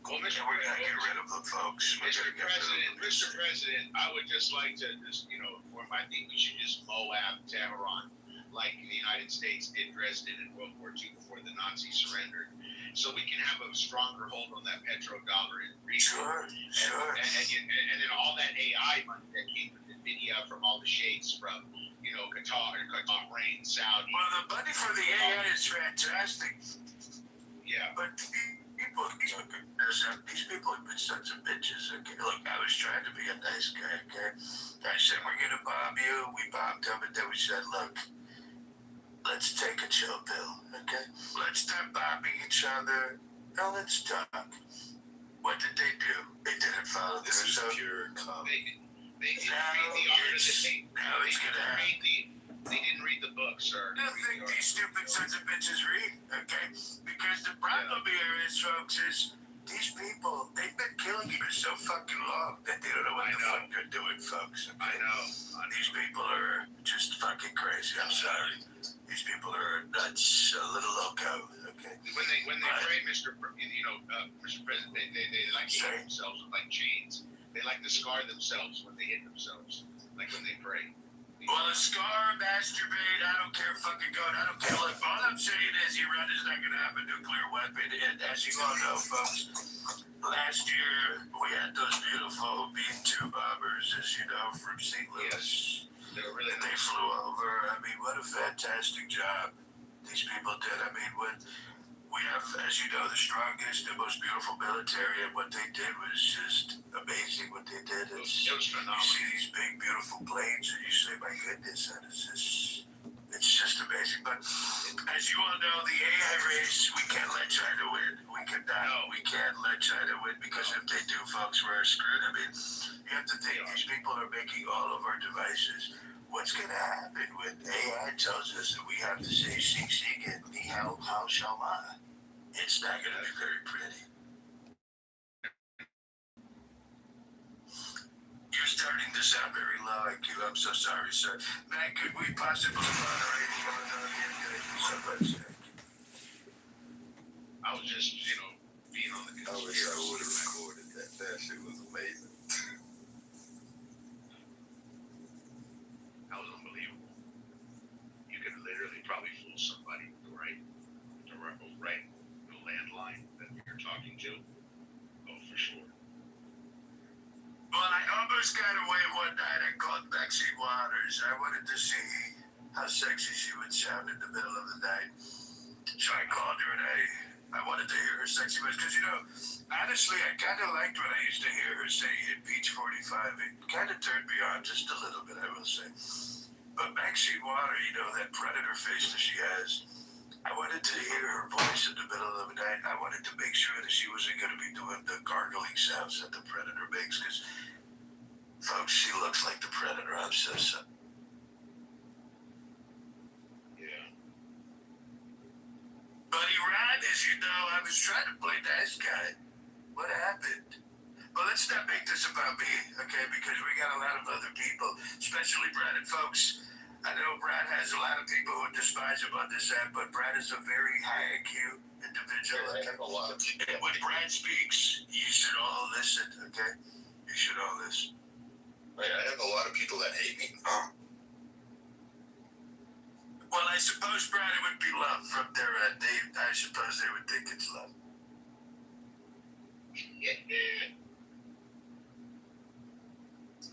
Well, we're gonna get rid of them, folks. Mr. President, I would just like to I think we should just Moab Tehran, like the United States did Dresden in World War II before the Nazis surrendered, so we can have a stronger hold on that petrodollar in region. Sure. And then all that AI money that came from NVIDIA, from all the sheikhs, from Qatar, Bahrain, Saudi. Well, the money for the AI is fantastic. Yeah. But these people have been sons of bitches. Okay? Look, I was trying to be a nice guy. Okay, I said we're gonna bomb you. We bombed them, and then we said, look, let's take a chill pill. Okay, let's stop bombing each other. Now let's talk. What did they do? They didn't follow through. This is so pure comedy. They didn't read the book, sir. I think these stupid sons of bitches read, okay? Because the problem here is, folks, is these people, they've been killing you for so fucking long that they don't know what the fuck they're doing, folks. Okay? I know. These people are just fucking crazy. I'm sorry. These people are nuts, a little loco, okay? When they pray, Mr. President, they like to hit themselves with like chains. They like to scar themselves when they hit themselves, like when they pray. Well, a scar, masturbate, I don't care, fucking God, I don't care. Look, all I'm saying is Iran is not going to have a nuclear weapon. And as you all know, folks, last year we had those beautiful B-2 bombers, as you know, from St. Louis. They were really and they flew over. I mean, what a fantastic job these people did. I mean, we have, as you know, the strongest and most beautiful military, and what they did was just amazing. What they did is, it was phenomenal. You see these big, beautiful planes, and you say, my goodness, that is just, it's just amazing. But as you all know, the AI race, we can't let China win. We can't let China win, because if they do, folks, we're screwed. I mean, you have to think, these people are making all of our devices. What's going to happen when AI tells us that we have to say Xing Xing and Ni Hao Hao Shao Ma? It's not going to be very pretty. You're starting to sound very low, IQ. I'm so sorry, sir. Matt, could we possibly moderate somebody's neck? I was just, being on the conspiracy. I wish I would have recorded that. That shit was amazing. That was unbelievable. You could literally probably fool somebody, right? The landline that you're talking to. Oh, for sure. Well, I almost got away one night. I called Maxine Waters. I wanted to see how sexy she would sound in the middle of the night. So I called her and I wanted to hear her sexy voice. Because, honestly, I kind of liked what I used to hear her say in Beach 45. It kind of turned me on just a little bit, I will say. But Maxine Water, that predator face that she has, I wanted to hear her voice in the middle of the night. I wanted to make sure that she wasn't going to be doing the gargling sounds that the predator makes. Because, folks, she looks like the predator. I'm so sorry. Yeah. But Iran, as you know, I was trying to play nice guy. What happened? Well, let's not make this about me, okay? Because we got a lot of other people, especially Brad and folks. I know Brad has a lot of people who despise him on this app, but Brad is a very high IQ individual. I have a lot of people. And when Brad speaks, you should all listen, okay? You should all listen. Wait, I have a lot of people that hate me. Well, I suppose, Brad, it would be love from their end. I suppose they would think it's love.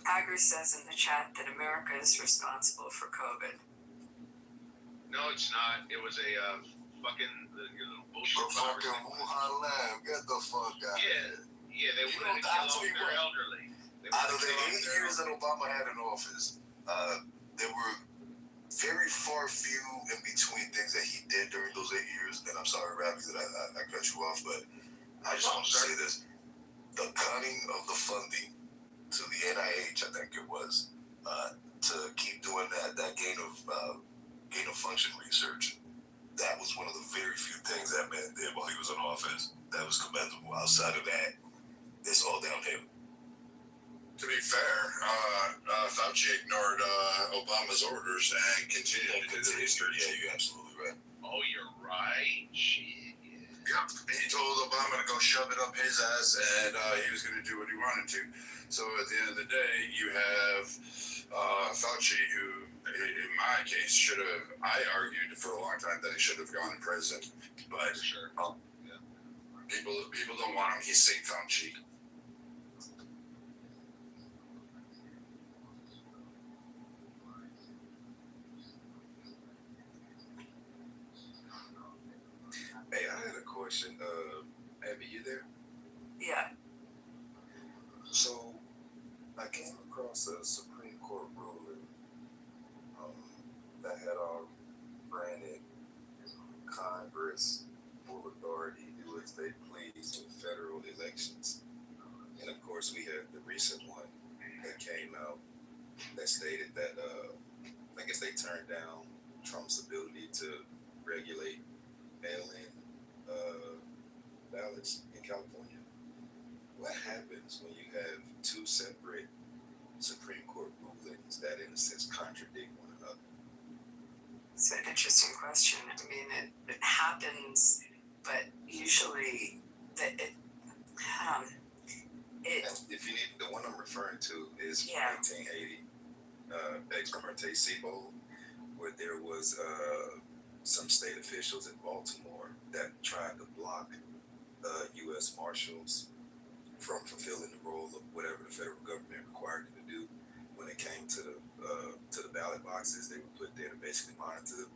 Agri says in the chat that America is responsible for COVID. No, it's not. It was a fucking little bullshit. Go fucking Wuhan lab. Get the fuck out. Yeah, they wanted to kill off their elderly. Out of the 8 years that Obama had in office, there were very far few in between things that he did during those 8 years. And I'm sorry, Ravi, that I cut you off, but I just want to say this. The cutting of the funding to the NIH, I think it was, to keep doing that gain of function research. That was one of the very few things that man did while he was in office that was commendable. Outside of that, it's all downhill. To be fair, Fauci ignored Obama's orders and continued to do the research. Yeah, you're absolutely right. Oh, you're right. Shit. Yep. He told Obama to go shove it up his ass, and he was going to do what he wanted to. So at the end of the day, you have Fauci, who, in my case, should have, I argued for a long time that he should have gone to prison. But sure. People don't want him. He's St. Fauci. Hey, I had a question. Abby, you there? Yeah. So, I came across a Supreme Court ruling that had granted Congress full authority to do as they please in federal elections. And of course, we had the recent one that came out that stated that, I guess they turned down Trump's ability to regulate mail-in ballots in California. What happens when you have two separate Supreme Court rulings that, in a sense, contradict one another? It's an interesting question. I mean, it happens, but usually if you need, the one I'm referring to is 1980, ex parte Siebel, where there was some state officials in Baltimore that tried to block U.S. Marshals from fulfilling the role of whatever the federal government required them to do when it came to the ballot boxes. They were put there to basically monitor them.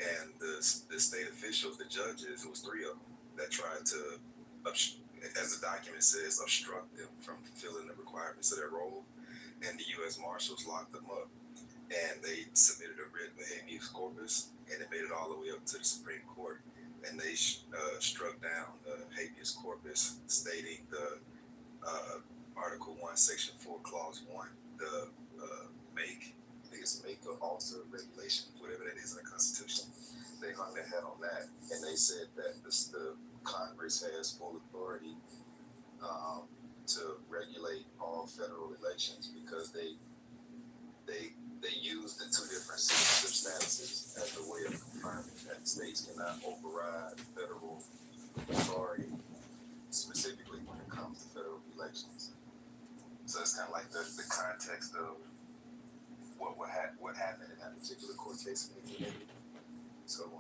And the state officials, the judges, it was three of them that tried to, as the document says, obstruct them from fulfilling the requirements of their role. And the U.S. Marshals locked them up. And they submitted a writ with habeas corpus, and it made it all the way up to the Supreme Court. And they struck down the habeas corpus, stating the Article 1, Section 4, Clause 1, the make or alter regulations, whatever that is in the Constitution. They hung their head on that, and they said that the Congress has full authority to regulate all federal elections because they use the two different citizenship statuses as a way of confirming that states cannot override federal authority, specifically when it comes to federal elections. So it's kind of like the context of what happened in that particular court case in 1880. So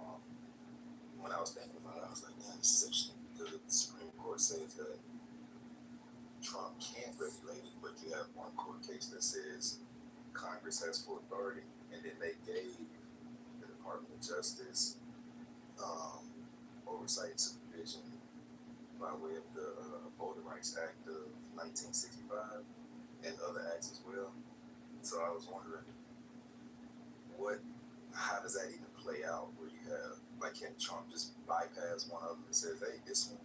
when I was thinking about it, I was like, man, this is interesting because the Supreme Court says that Trump can't regulate it, but you have one court case that says Congress has full authority, and then they gave the Department of Justice oversight and supervision by way of the Voting Rights Act of 1965 and other acts as well. So I was wondering, how does that even play out? Where you have, like, can Trump just bypass one of them and says, hey, this one,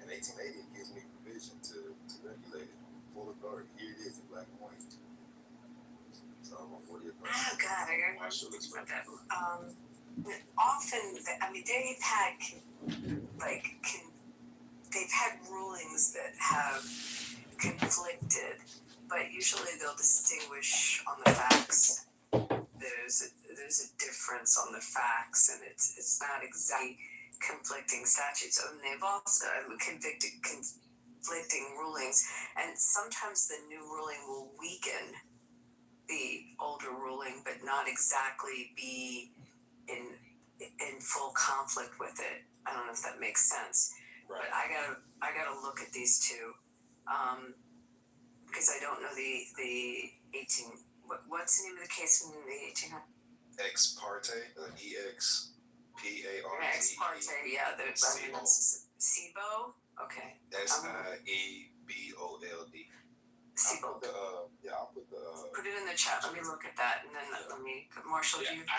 in 1880 it gives me provision to regulate it, full authority. Here it is in black and white. So what are your thoughts? Oh God, I got questions about that. Often, they've had they've had rulings that have conflicted, but usually they'll distinguish on the facts. There's a difference on the facts, and it's not exactly conflicting statutes. And they've also conflicting rulings, and sometimes the new ruling will weaken the older ruling, but not exactly be in full conflict with it. I don't know if that makes sense. Right. But I gotta look at these two, because I don't know the 18. What's the name of the case in the 1800s? Ex parte, EXPARTE. Ex parte, yeah. SIBO. Okay. SIEBOLD. SIBO. I'll put the. Put it in the chat. Let me look at that, and then let me. Marshall, do you? I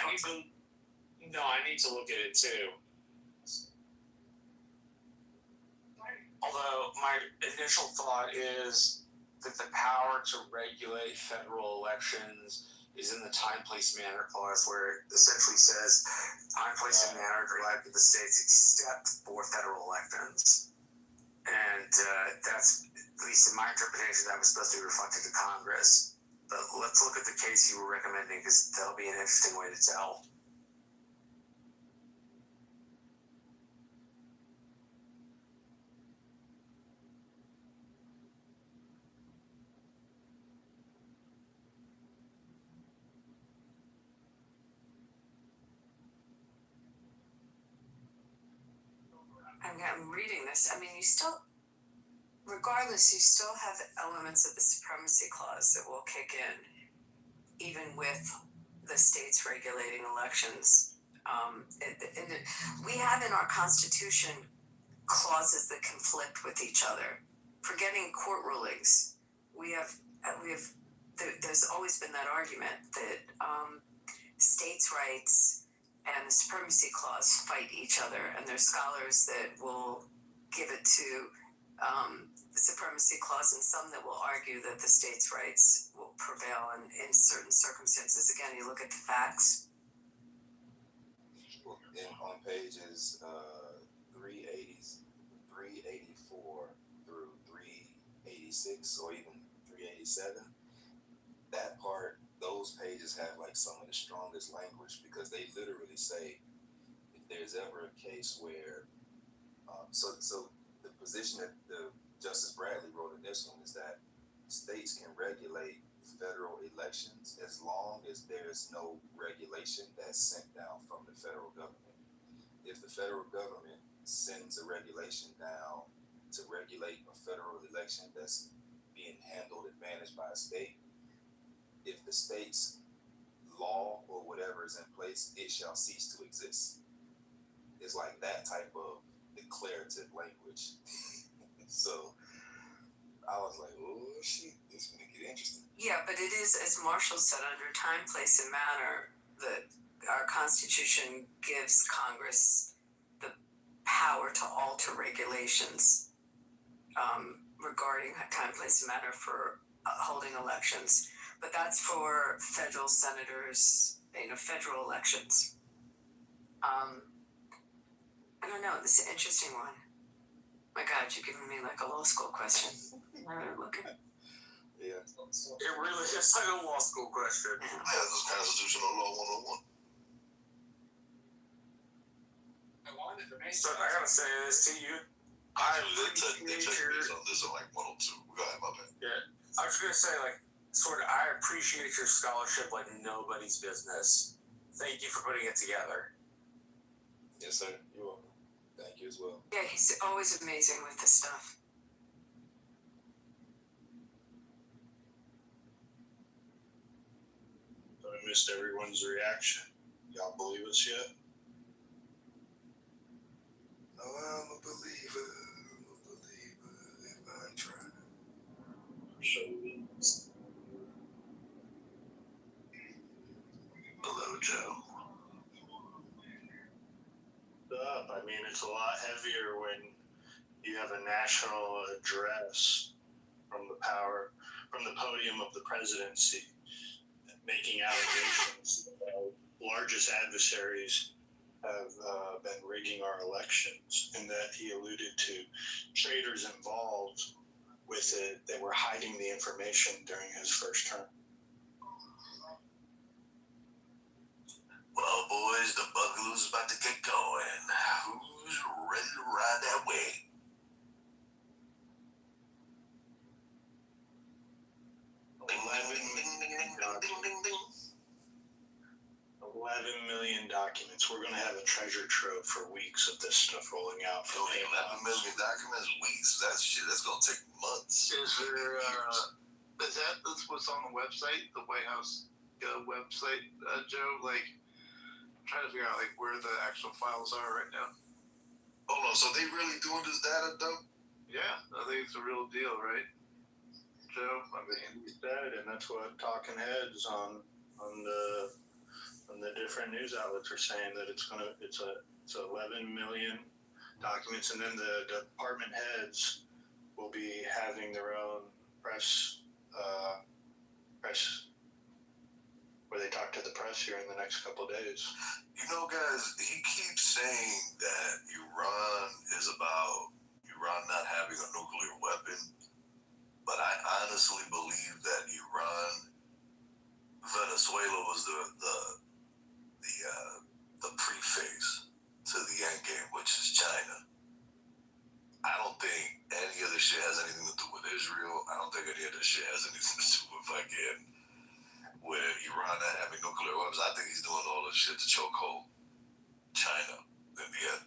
need to look at it too. Although my initial thought is that the power to regulate federal elections is in the time, place, manner clause, where it essentially says time, place, and manner derived to the states except for federal elections. And that's, at least in my interpretation, that was supposed to be reflected to Congress. But let's look at the case you were recommending, because that'll be an interesting way to tell. I'm reading this. I mean, you still have elements of the supremacy clause that will kick in, even with the states regulating elections. We have in our Constitution clauses that conflict with each other. Forgetting court rulings, there's always been that argument that states' rights and the supremacy clause fight each other, and there's scholars that will give it to the supremacy clause, and some that will argue that the states' rights will prevail in certain circumstances. Again, you look at the facts. On pages 384 through 386, or even 387, that part, those pages have like some of the strongest language, because they literally say if there's ever a case where so the position that the Justice Bradley wrote in this one is that states can regulate federal elections as long as there's no regulation that's sent down from the federal government. If the federal government sends a regulation down to regulate a federal election that's being handled and managed by a state, if the state's law or whatever is in place, it shall cease to exist. It's like that type of declarative language. So I was like, oh shit, this is gonna get interesting. Yeah, but it is, as Marshall said, under time, place, and manner, that our Constitution gives Congress the power to alter regulations regarding time, place, and manner for holding elections. But that's for federal senators, federal elections. I don't know. This is an interesting one. My God, you're giving me like a law school question. Yeah. It really is like a law school question. Yeah, this is constitutional law 101. So I gotta say this to you. They took me on this on like 102. Go ahead, my bad. Yeah. I was gonna say, like, sort of, I appreciate your scholarship like nobody's business. Thank you for putting it together. Yes, sir. You're welcome. Thank you as well. Yeah, he's always amazing with this stuff. I missed everyone's reaction. Y'all believe us yet? Oh, I'm a believer. If I try. Hello, Joe. I mean, it's a lot heavier when you have a national address from the podium of the presidency, making allegations about largest adversaries have been rigging our elections, and that he alluded to traitors involved with it that were hiding the information during his first term. Well, boys, the Bugaloo's about to get going. Who's ready to ride that way? Ding, ding, ding, ding, ding, ding, ding, ding. 11 million documents. We're going to have a treasure trove for weeks of this stuff rolling out. Yo, 11 million documents, weeks. That's shit. That's going to take months. Is there, that's what's on the website, the White House website, Joe? Like, I'm trying to figure out, like, where the actual files are right now. Hold on, so they really doing this data dump? Yeah, I think it's a real deal, right, Joe? I mean, He said, and that's what talking heads on the different news outlets are saying, that it's 11 million documents, and then the department heads will be having their own press where they talk to the press here in the next couple of days. You know, guys, he keeps saying that Iran is about Iran not having a nuclear weapon, but I honestly believe that Venezuela was the preface to the end game, which is China. I don't think any of this shit has anything to do with Israel. I don't think any of this shit has anything to do with Iran not having nuclear weapons. I think he's doing all this shit to chokehold China in the end.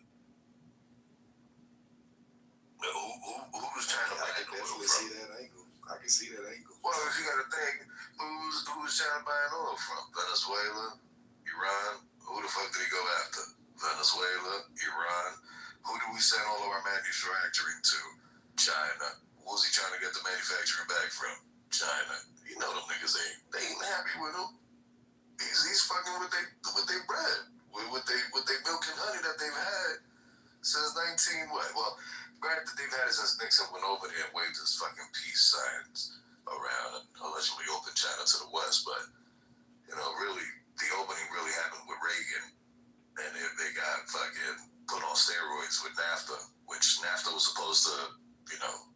Who was trying to buy I definitely see that angle. I can see that angle. Well, you got to think, who's trying to buy oil from? Venezuela, Iran. Who the fuck did he go after? Venezuela, Iran. Who do we send all of our manufacturing to? China. Who's he trying to get the manufacturing back from? China. You know them niggas ain't happy with him. He's fucking with they bread, with they milk and honey that they've had since 19 what? Well, granted they've had it since Nixon went over there and waved his fucking peace signs around and allegedly opened China to the west, but you know, really the opening really happened with Reagan, and they got fucking put on steroids with NAFTA, which NAFTA was supposed to, you know,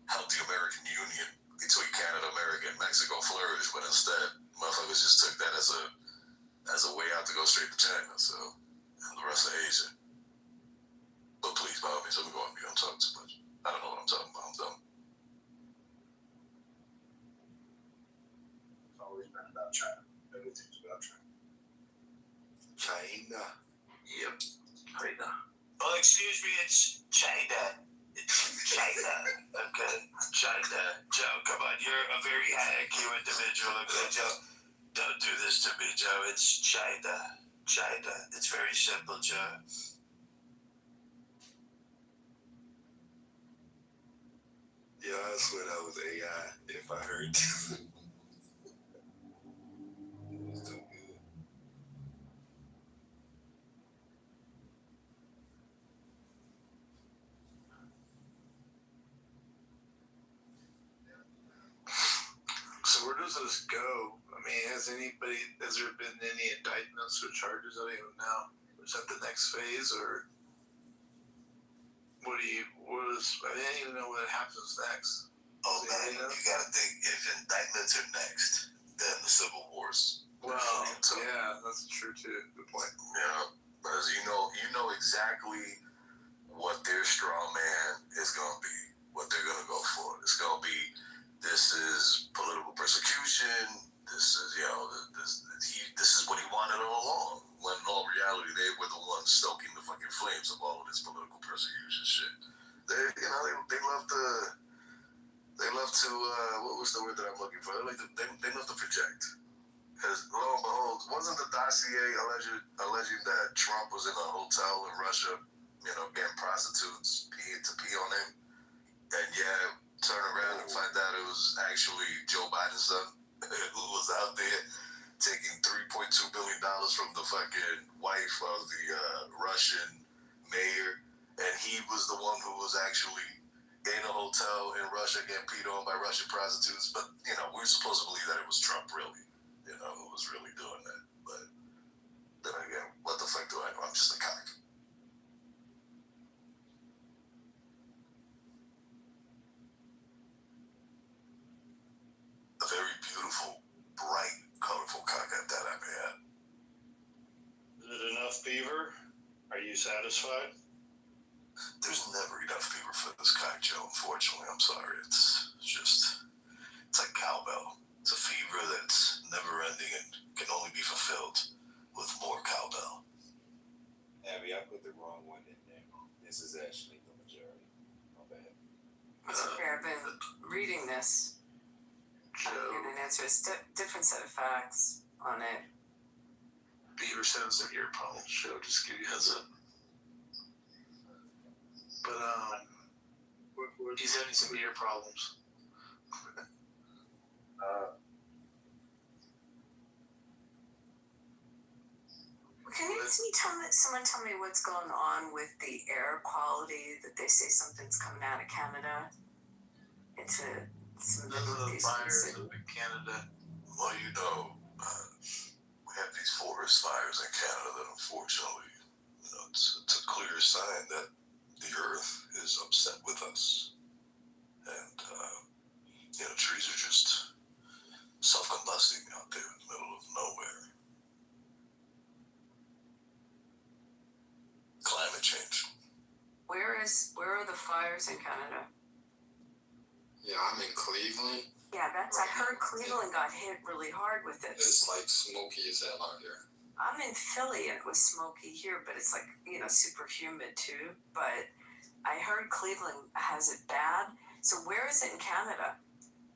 help the American Union between Canada, America, and Mexico flourish, but instead, motherfuckers just took that as a way out to go straight to China, so, and the rest of Asia. But please, by all means, let me go on mute. I'm talking too much. I don't know what I'm talking about. I'm dumb. It's always been about China. Everything's about China. China. Yep. China. Oh, excuse me, it's China. It's China. Okay? China. Joe, come on. You're a very high IQ individual. Okay, Joe? Don't do this to me, Joe. It's China. China. It's very simple, Joe. Yeah, I swear that was AI if I heard. It was too good. So where does this go? I mean, has there been any indictments or charges? I don't even know. Is that the next phase, or I don't even know what happens next. Oh man, you gotta think, if indictments are next, then the civil wars. Well, yeah, that's true too. Good point. Yeah, because you know exactly what their straw man is gonna be, what they're gonna go for. It's gonna be, this is political persecution. This is, this is what he wanted all along. When in all reality, they were the ones stoking the fucking flames of all of this political persecution shit. They love to, what was the word that I'm looking for? They love to project. Because lo and behold, wasn't the dossier alleging that Trump was in a hotel in Russia, getting prostitutes to pee on him? And yeah, turn around and find out it was actually Joe Biden's son who was out there taking $3.2 billion from the fucking wife of the Russian mayor. And he was the one who was actually in a hotel in Russia getting peed on by Russian prostitutes. But, we're supposed to believe that it was Trump, really, who was really doing that. But then again, what the fuck do I know? I'm just a cop. you satisfied? There's never enough people for this kite, Joe. Unfortunately, I'm sorry. It's like cowbell. It's a fever that's never ending and can only be fulfilled with more cowbell. Abby, I put the wrong one in there. This is actually the majority. My bad. It's okay. I've been reading this. I'm getting an answer. It's different set of facts on it. Beaver says that ear problems, Joe. Just give you a heads up. But he's having some ear problems. Can someone tell me what's going on with the air quality that they say something's coming out of Canada into some of the fires in Canada. Well, we have these forest fires in Canada that unfortunately, it's a clear sign that the earth is upset with us. And, trees are just self-combusting out there in the middle of nowhere. Climate change. Where are the fires in Canada? Yeah, I'm in Cleveland. Yeah, I heard Cleveland got hit really hard with it. It's like smoky as hell out here. I'm in Philly and it was smoky here, but it's like, super humid too. But I heard Cleveland has it bad. So where is it in Canada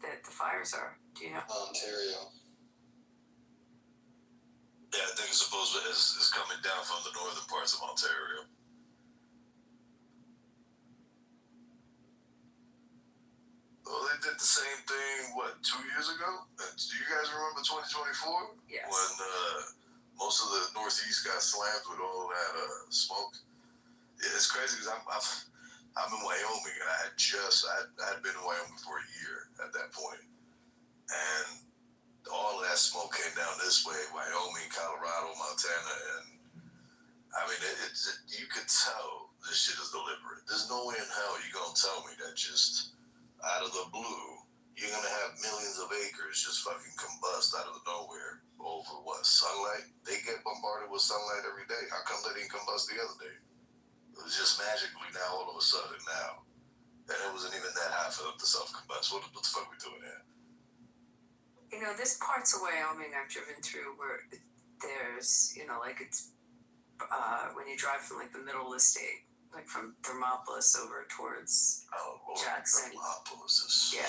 that the fires are? Do you know? Ontario. Yeah, I think it's supposed to is coming down from the northern parts of Ontario. Well, they did the same thing, 2 years ago? Do you guys remember 2024? Yes. When most of the Northeast got slammed with all that smoke. Yeah, it's crazy because I'm in Wyoming, and I had been in Wyoming for a year at that point. And all of that smoke came down this way, Wyoming, Colorado, Montana, and you could tell this shit is deliberate. There's no way in hell you're gonna tell me that just out of the blue, you're gonna have millions of acres just fucking combust out of nowhere over sunlight? They get bombarded with sunlight every day. How come they didn't combust the other day? It was just magically now, all of a sudden now. And it wasn't even that hot for them to self-combust. What the fuck we doing here? There's parts of Wyoming I've driven through where there's, it's when you drive from the middle of the state, like from Thermopolis over towards Jackson. Thermopolis is shit.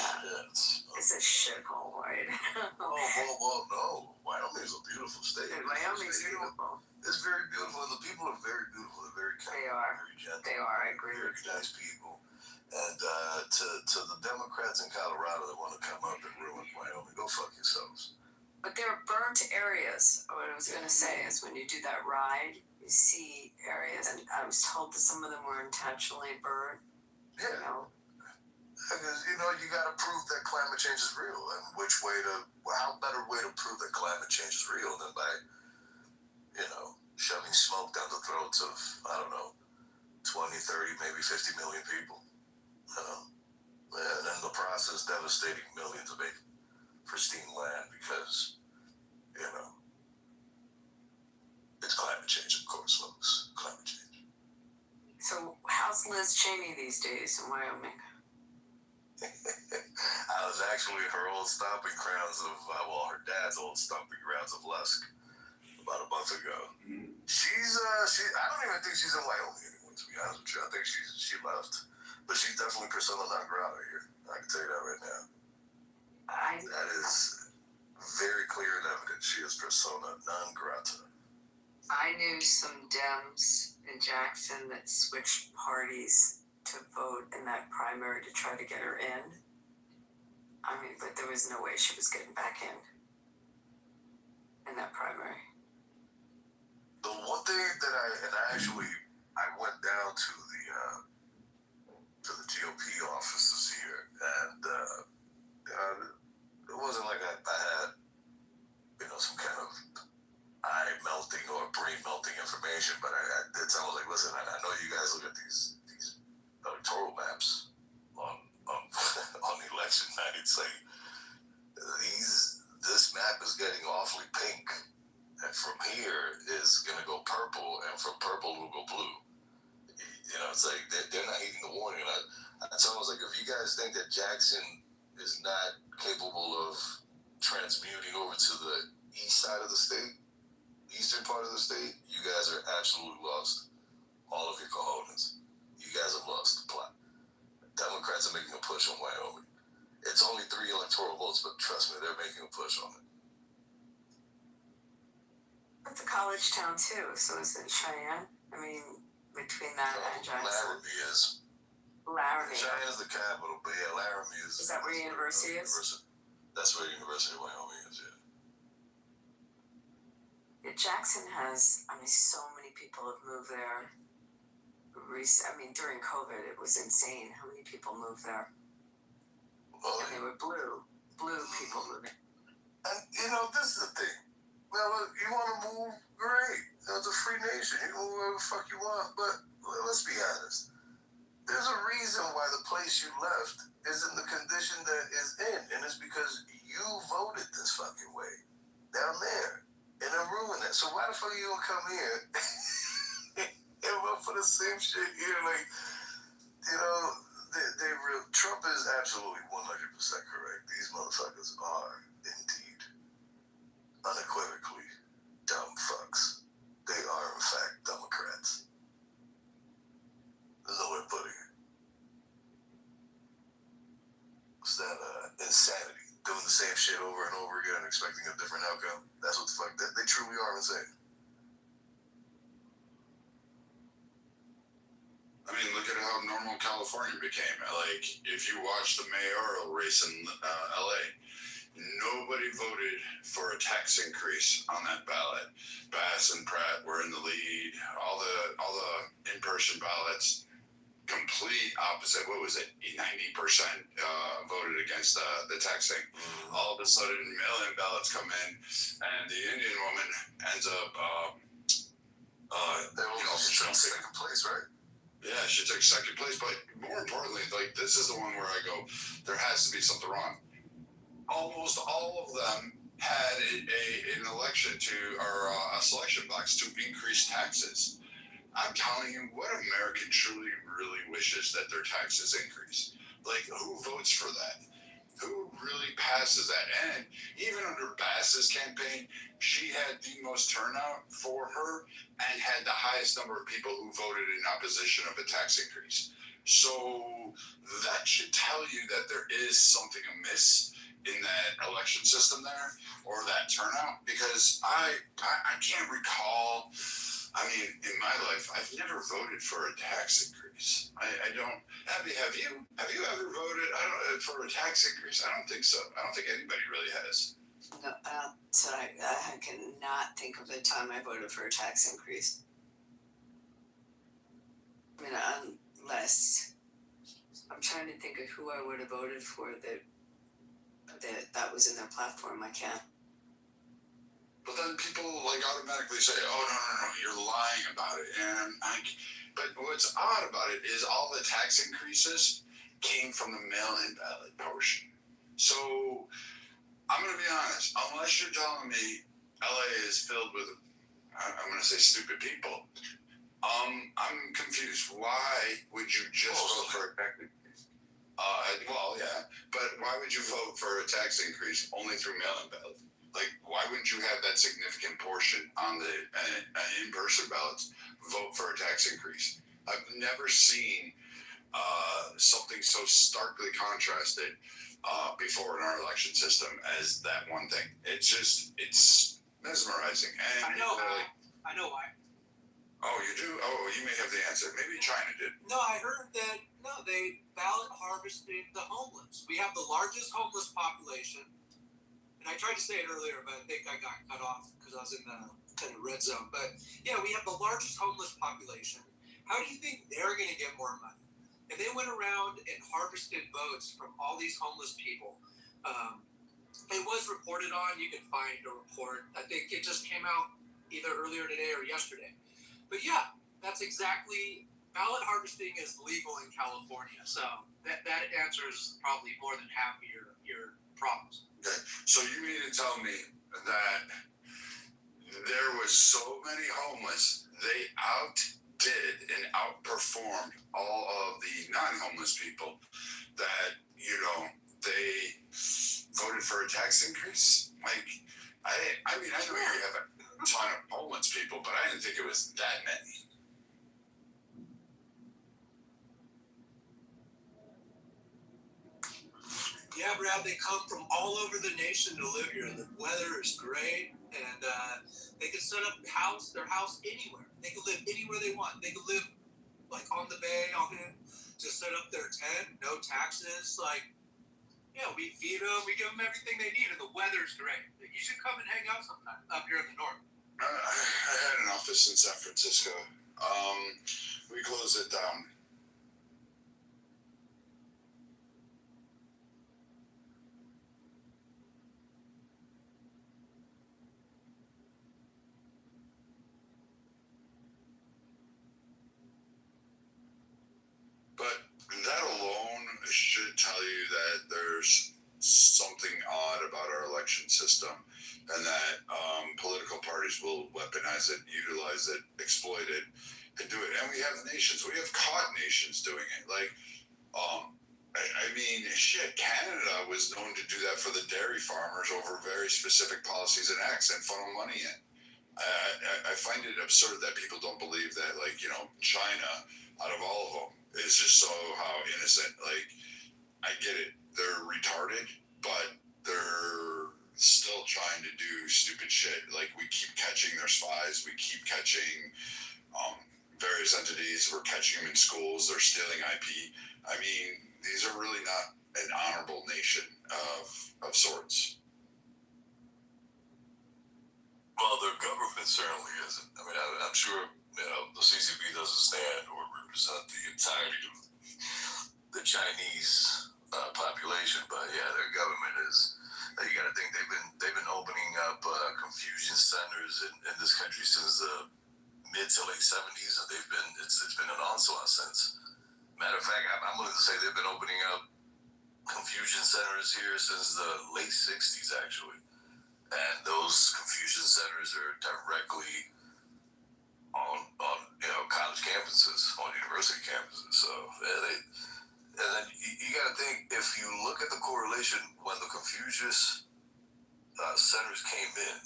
It's a shithole, right? Well, no. Wyoming is a beautiful state. Wyoming's beautiful. It's very beautiful, and the people are very beautiful. They're very kind. They are. Very gentle. They are. I agree very with you. nice people. And to the Democrats in Colorado that want to come up and ruin Wyoming, go fuck yourselves. But there are burnt areas. What I was going to say is when you do that ride, you see areas, and I was told that some of them were intentionally burnt. Yeah. Because, you got to prove that climate change is real. And how better way to prove that climate change is real than by, shoving smoke down the throats of, 20, 30, maybe 50 million people. And in the process, devastating millions of acres, pristine land because, it's climate change, of course, folks. Climate change. So how's Liz Cheney these days in Wyoming? I was actually at her old stomping grounds her dad's old stomping grounds of Lusk about a month ago. I don't even think she's in Wyoming anymore, to be honest with you. I think she left. But she's definitely persona non grata here. I can tell you that right now. That is very clear and evident. She is persona non grata. I knew some Dems in Jackson that switched parties to vote in that primary to try to get her in. But there was no way she was getting back in that primary. The one thing that I went down to the GOP offices here, and it wasn't like I had some kind of eye melting or brain melting information, but I did tell them, listen, I know you guys look at these electoral maps on the election night and say this map is getting awfully pink. and from here is gonna go purple, and from purple will go blue. You know, it's like they're not heeding the warning. And I tell them, I was like, if you guys think that Jackson is not capable of transmuting over to the east side of the state, eastern part of the state, you guys are absolutely lost. All of your cojones. You guys have lost the plot. Democrats are making a push on Wyoming. It's only 3 electoral votes, but trust me, they're making a push on it. It's a college town too, so is it Cheyenne? I mean, between that and Jackson. Laramie is. Laramie. Cheyenne is the capital, but yeah, Laramie is. Is that where University is? That's where University of Wyoming is, yeah. Yeah, Jackson has, I mean, so many people have moved there. I mean, during COVID, it was insane how many people moved there. Well, and they were blue people moving. And, you know, this is the thing. Well, look, you want to move? Great. It's a free nation. You can move wherever the fuck you want. But let's be honest. There's a reason why the place you left is in the condition that is in. And it's because you voted this fucking way down there. And it ruined it. So why the fuck are you going to come here and vote for the same shit here? Like, you know, Trump is absolutely 100% correct. These motherfuckers are indeed unequivocally dumb fucks. They are, in fact, Democrats. There's no way of putting it. It's that insanity. Doing the same shit over and over again, expecting a different outcome. That's what the fuck, they truly are insane. I mean, look at how normal California became. Like, if you watch the mayoral race in LA, nobody voted for a tax increase on that ballot. Bass and Pratt were in the lead. All the in-person ballots, complete opposite. What was it? 90% voted against the taxing. All of a sudden, mail-in ballots come in, and the Indian woman ends up, she took second place, right? Yeah, she took second place. But more importantly, like, this is the one where I go, there has to be something wrong. Almost all of them had an election or a selection box to increase taxes. I'm telling you, what American truly, really wishes that their taxes increase? Like, who votes for that? Who really passes that? And even under Bass's campaign, she had the most turnout for her and had the highest number of people who voted in opposition of a tax increase. So that should tell you that there is something amiss in that election system there, or that turnout, because I can't recall. I mean, in my life, I've never voted for a tax increase. I don't. Have you? Have you ever voted for a tax increase? I don't think so. I don't think anybody really has. No, so I cannot think of the time I voted for a tax increase. I mean, unless I'm trying to think of who I would have voted for that was in their platform. I can't. But then people like automatically say, "Oh no, you're lying about it." And but what's odd about it is all the tax increases came from the mail-in ballot portion. So I'm going to be honest. Unless you're telling me LA is filled with, I'm going to say stupid people, I'm confused. Why would you just vote for a tax increase? Well, yeah, but why would you vote for a tax increase only through mail-in ballot? Like, why wouldn't you have that significant portion on the in-person ballots vote for a tax increase? I've never seen something so starkly contrasted before in our election system as that one thing. It's mesmerizing. And I know why. Oh, you do? Oh, you may have the answer. Maybe China did. No, I heard that, they ballot harvested the homeless. We have the largest homeless population. And I tried to say it earlier, but I think I got cut off because I was in the kind of red zone. But yeah, we have the largest homeless population. How do you think they're going to get more money? And they went around and harvested votes from all these homeless people. It was reported on. You can find a report. I think it just came out either earlier today or yesterday. But yeah, that's exactly. Ballot harvesting is legal in California, so that answers probably more than half of your problems. Okay, so you mean to tell me that there was so many homeless, they outdid and outperformed all of the non-homeless people that, they voted for a tax increase. Like, I mean, I know you have a ton of homeless people, but I didn't think it was that many. Yeah, Brad, they come from all over the nation to live here. The weather is great, and they can set up their house anywhere. They can live anywhere they want. They can live like on the bay, just set up their tent, no taxes. Like, yeah, we feed them, we give them everything they need, and the weather's great. You should come and hang out sometime up here in the north. I had an office in San Francisco. We closed it down. But that alone should tell you that there's something odd about our election system, and that political parties will weaponize it, utilize it, exploit it, and do it. And we have nations. We have caught nations doing it. Like, I mean, shit, Canada was known to do that for the dairy farmers over very specific policies and acts and funnel money in. I find it absurd that people don't believe that, like, China, out of all of them, is just somehow innocent. Like, I get it. They're retarded, but they're still trying to do stupid shit. Like, we keep catching their spies. We keep catching various entities. We're catching them in schools. They're stealing IP. I mean, these are really not an honorable nation of sorts. Well, their government certainly isn't. I mean, I'm sure the CCP doesn't stand or represent the entirety of the Chinese population, but yeah, their government is. You got to think they've been opening up confusion centers in this country since the mid to late 70s, and it's been an onslaught since. Matter of fact, I'm willing to say they've been opening up confusion centers here since the late 60s, actually. And those confusion centers are directly on college campuses, on university campuses. So and then you got to think, if you look at the correlation when the Confucius centers came in,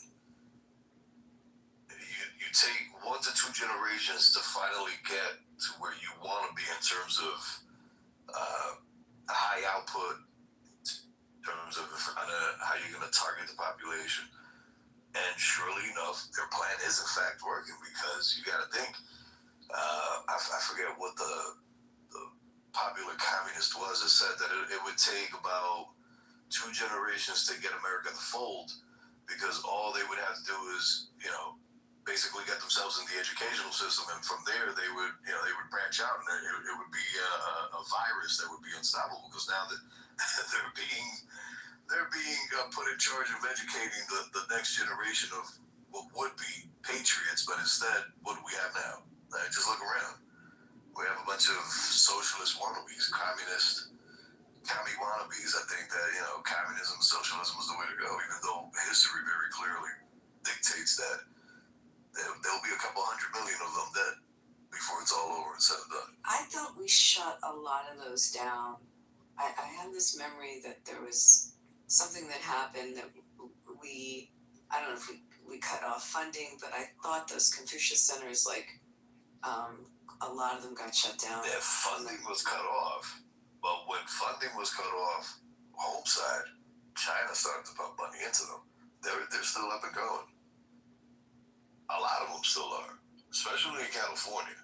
you take 1 to 2 generations to finally get to where you want to be in terms of high output, in terms of how you're going to target the population. And surely enough, their plan is in fact working, because you got to think, I forget what the popular communist was that said that it would take about 2 generations to get America to fold, because all they would have to do is, basically get themselves in the educational system, and from there they would branch out, and it would be a virus that would be unstoppable, because now that they're being put in charge of educating the next generation of what would be patriots, but instead, what do we have now? Just look around. We have a bunch of socialist wannabes, commie wannabes. I think that, communism and socialism is the way to go, even though history very clearly dictates that there'll be a couple 100 million of them dead before it's all over and said and done. I thought we shut a lot of those down. I have this memory that there was something that happened that I don't know if we cut off funding, but I thought those Confucius centers, a lot of them got shut down. Their funding was cut off, but when funding was cut off, home side, China started to pump money into them. They're still up and going. A lot of them still are, especially in California.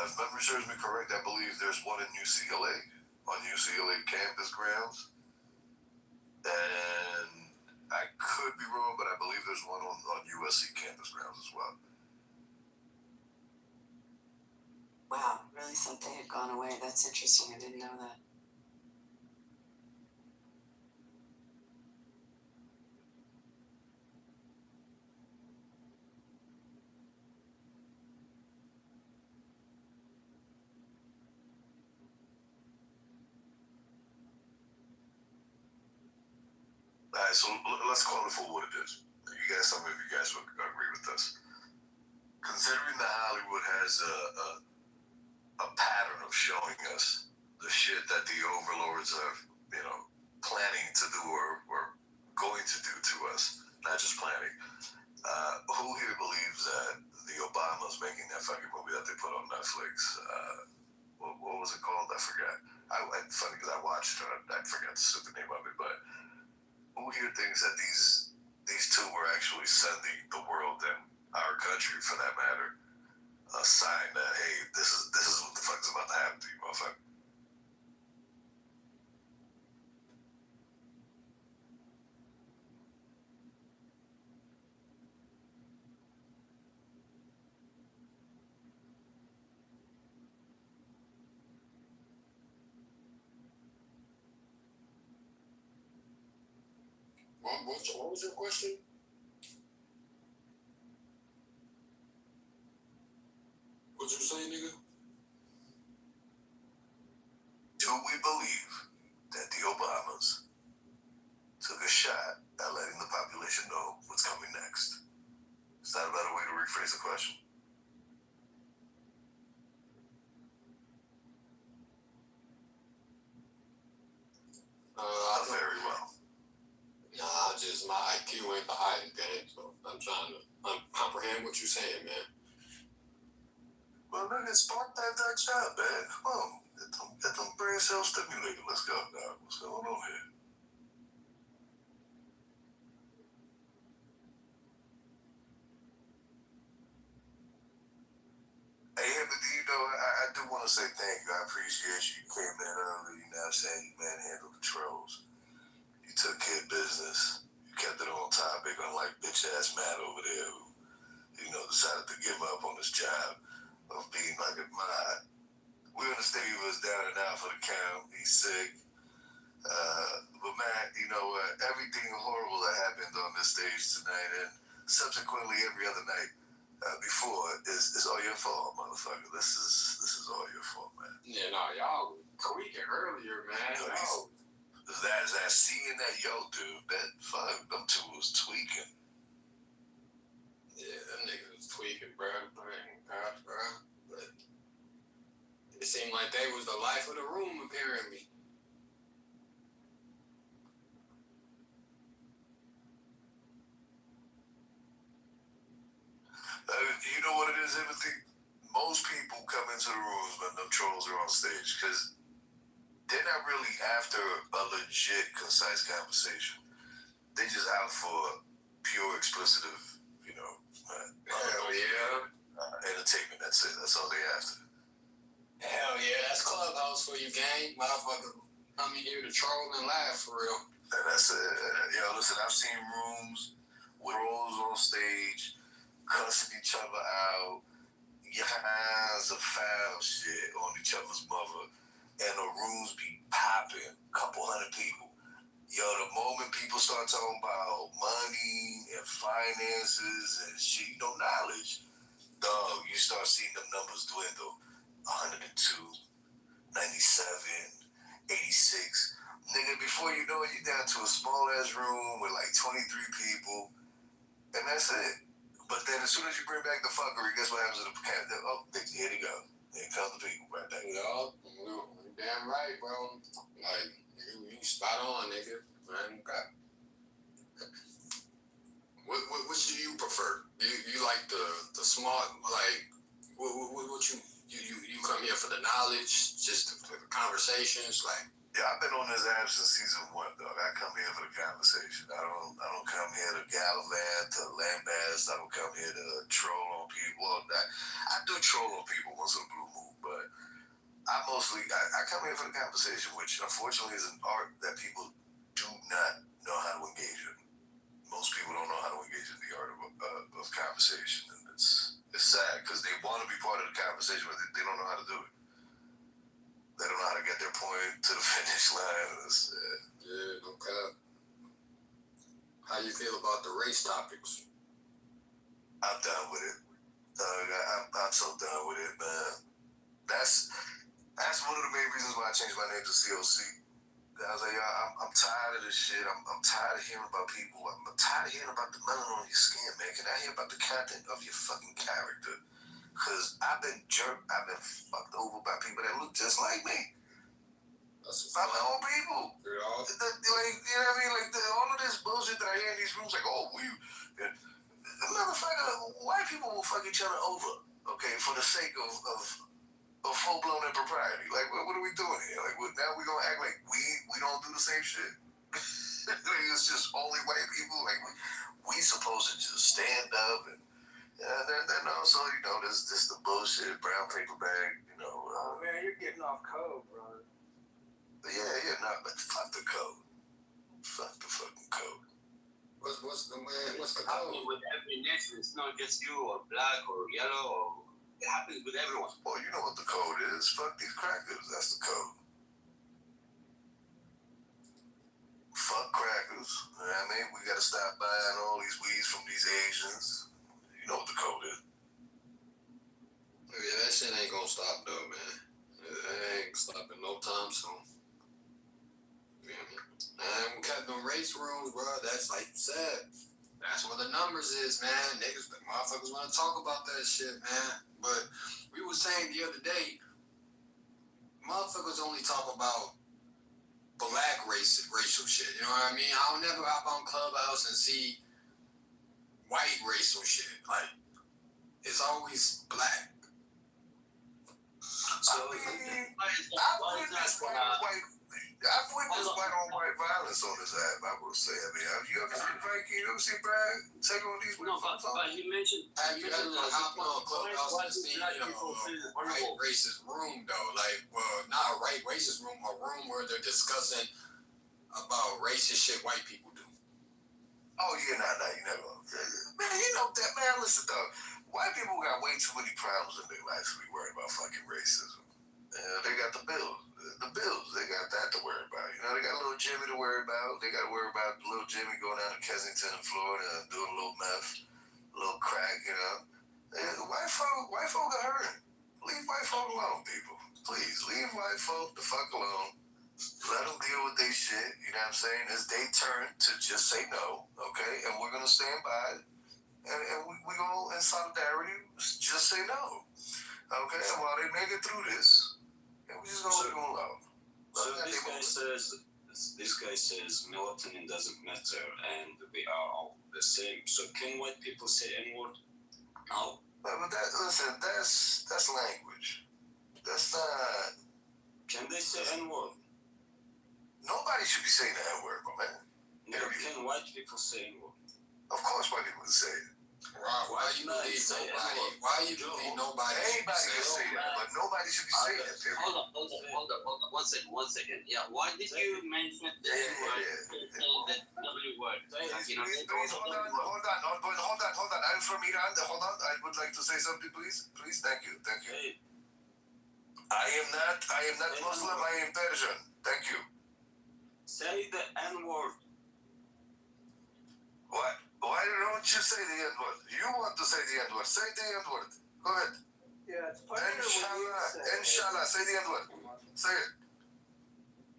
If memory serves me correct, I believe there's one in UCLA, on UCLA campus grounds. And I could be wrong, but I believe there's one on USC campus grounds as well. Wow, really thought they had gone away. That's interesting. I didn't know that. All right, so let's call it for what it is. You guys tell me if you guys would agree with this. Considering that Hollywood has a pattern of showing us the shit that the overlords are, planning to do or going to do to us, not just planning. Who here believes that the Obamas making that fucking movie that they put on Netflix? What was it called? I forgot. Funny because I watched it. I forgot the stupid name of it. But who here thinks that these two were actually sending the world and our country, for that matter, a sign that, hey, this is what the fuck is about to happen to you, motherfucker? What was your question? What you say, nigga? Do we believe that the Obamas took a shot at letting the population know what's coming next? Is that a better way to rephrase the question? Very well. Nah, just my IQ ain't the highest, gang. So I'm trying to comprehend what you're saying, man. Well, nigga, spark that job, man. Come on. Get them brain cells stimulated. Let's go, dog. What's going on here? Hey, but I do want to say thank you. I appreciate you. You came in early. You know what I'm saying? You manhandled the trolls. You took care of business. You kept it on topic, unlike bitch-ass Matt over there who, decided to give up on his job of being like a mod. We understand he was down and out for the count. He's sick. But Matt, you know what? Everything horrible that happened on this stage tonight and subsequently every other night before is all your fault, motherfucker. This is all your fault, man. Yeah, no, y'all tweaking earlier, man. No, that seeing that, dude, that fuck, them two was tweaking. Yeah, them niggas was tweaking, bro. But it seemed like they was the life of the room, apparently. You know what it is, Timothy? Most people come into the rooms when them trolls are on stage because they're not really after a legit, concise conversation. They just out for pure, explicitive, entertainment. That's it. That's all they after. Hell yeah, that's Clubhouse for you, gang. Motherfucker, coming here to troll and laugh for real. And that's it. Listen, I've seen rooms with trolls on stage cussing each other out, kinds of foul shit on each other's mother, and the rooms be popping, couple hundred people. The moment people start talking about money and finances and shit, knowledge, dog, you start seeing them numbers dwindle. 102, 97, 86. Nigga, before you know it, you're down to a small ass room with like 23 people, and that's it. But then as soon as you bring back the fuckery, guess what happens to the cat? Oh, here they go. Here come the people right there. Yo, damn right, bro. Like, you spot on, nigga. Man, God. Which do you prefer? You like the smart, like, what you come here for the knowledge, just the conversations, like. Yeah, I've been on this app since season 1, dog. I come here for the conversation. I don't come here to gallivant, to lambast. I don't come here to troll on people. I do troll on people once in a blue moon, but I come here for the conversation, which unfortunately is an art that people do not know how to engage in. Most people don't know how to engage in the art of conversation, and it's sad because they want to be part of the conversation, but they don't know how to do it. They don't know how to get their point to the finish line. Yeah, okay. How you feel about the race topics? I'm done with it. I'm so done with it, man. That's one of the main reasons why I changed my name to COC. I was like, I'm tired of this shit. I'm tired of hearing about people. I'm tired of hearing about the melanin on your skin, man. Can I hear about the content of your fucking character? Because I've been jerked. I've been fucked over by people that look just like me. By my own people. Like, you know what I mean? Like, all of this bullshit that I hear in these rooms, like, oh, motherfucker, white people will fuck each other over, okay, for the sake of full-blown impropriety. Like, what are we doing here? Like, now we gonna act like we don't do the same shit? Like, it's just only white people? Like, we supposed to just stand up and then also, you know, there's the bullshit, brown paper bag, you know. Man, you're getting off code, brother. Yeah, no, but fuck the code. Fuck the fucking code. What's the code? With every nation, it's not just you or black or yellow or... It happens with everyone. Well, you know what the code is. Fuck these crackers. That's the code. Fuck crackers. You know what I mean? We gotta stop buying all these weeds from these Asians. You know what the code is. Yeah, that shit ain't gonna stop though, man. It ain't stopping no time soon. And we got them race rooms, bro. That's like you said. That's where the numbers is, man. Niggas, the motherfuckers want to talk about that shit, man. But we was saying the other day, motherfuckers only talk about black racial shit. You know what I mean? I don't never hop on Clubhouse and see white racial shit. Like, it's always black. So, I've witnessed white on white violence on this app, I will say. I mean, have you ever seen Viking? You ever seen Brad take on these No, but you mentioned... Have you ever hop on Clubhouse and seen, you know, a white racist room, though? Like, well, not a white racist room, a room where they're discussing about racist shit white people do. Oh, yeah, you never. Man, you know that, man, listen, dog. White people got way too many problems in their lives to be worried about fucking racism. They got the bills. They got that to worry about. You know, they got little Jimmy to worry about. They got to worry about little Jimmy going down to Kensington in Florida and doing a little meth, a little crack, you know. White folk are hurting. Leave white folk alone, people. Please, leave white folk the fuck alone. Let them deal with their shit, you know what I'm saying? It's their turn to just say no, okay? And we're going to stand by it. And we go in solidarity, just say no. Okay? And while they make it through this, we just going to leave them alone. So this guy says melatonin doesn't matter and we are all the same. So can white people say N-word? No. But that's language. That's not. Can they say N-word? Nobody should be saying the N-word, my man. No, can white people say N-word? Of course white people can say it. Why you believe nobody? Why you believe nobody? Anybody can say that, but nobody should be saying it. Hold on. 1 second. Yeah, why did you mention the N-word? The W word. Please, hold on. I'm from Iran. Hold on. I would like to say something, please. Please, thank you. Hey. I am not Muslim. I am Persian. Thank you. Say the N-word. What? Why don't you say the N-word? You want to say the N-word. Say the N-word. Go ahead. Yeah, it's funny. Inshallah. Say the N-word. Say it.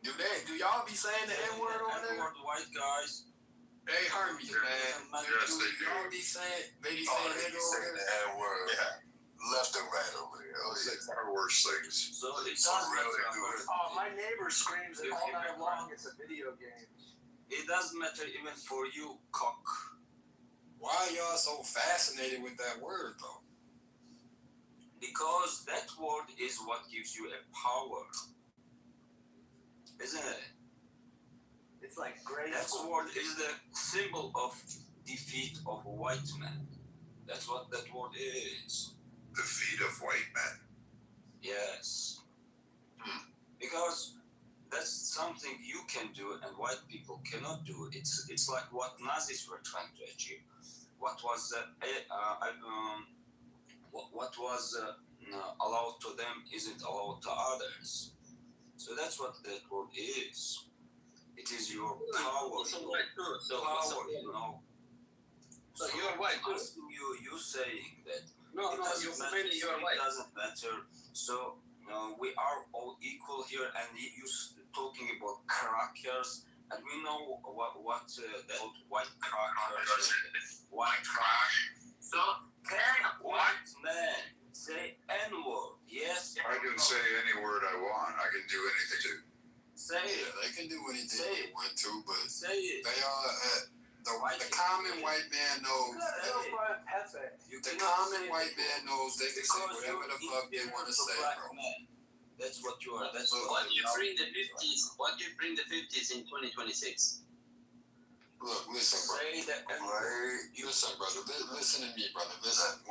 Do y'all be saying the N-word on there? N-word white guys. Hey, Hermes, man. Do y'all be saying, they be saying the N-word. Yeah. Left and right over there. Oh, yeah. It's our worst things. So it does matter. Oh, my neighbor screams it all night long. It's a video game. It doesn't matter even for you, cock. Why are y'all so fascinated with that word, though? Because that word is what gives you a power. Isn't it? It's like great. That word is the symbol of defeat of white men. That's what that word is. Defeat of white men? Yes. Because that's something you can do and white people cannot do. It's like what Nazis were trying to achieve. What was allowed to them isn't allowed to others. So that's what that word is. It is your power. You know. So you're white too. You saying that No, you're saying you're white. It doesn't matter. So we are all equal here, and you talking about crackers, and we know what that white crackers, white trash. So can a white man say N-word? Yes. I can say any word I want. I can do anything to. Say it. Yeah, they can do anything they want to, but Say it. they are the common white man knows. The common white man knows they can say whatever the fuck they want to say, bro. That's what you are. That's what you bring the 50s. What do you bring the 50s in 2026? Look, listen, bro. Listen, brother. Listen to me, brother. Listen.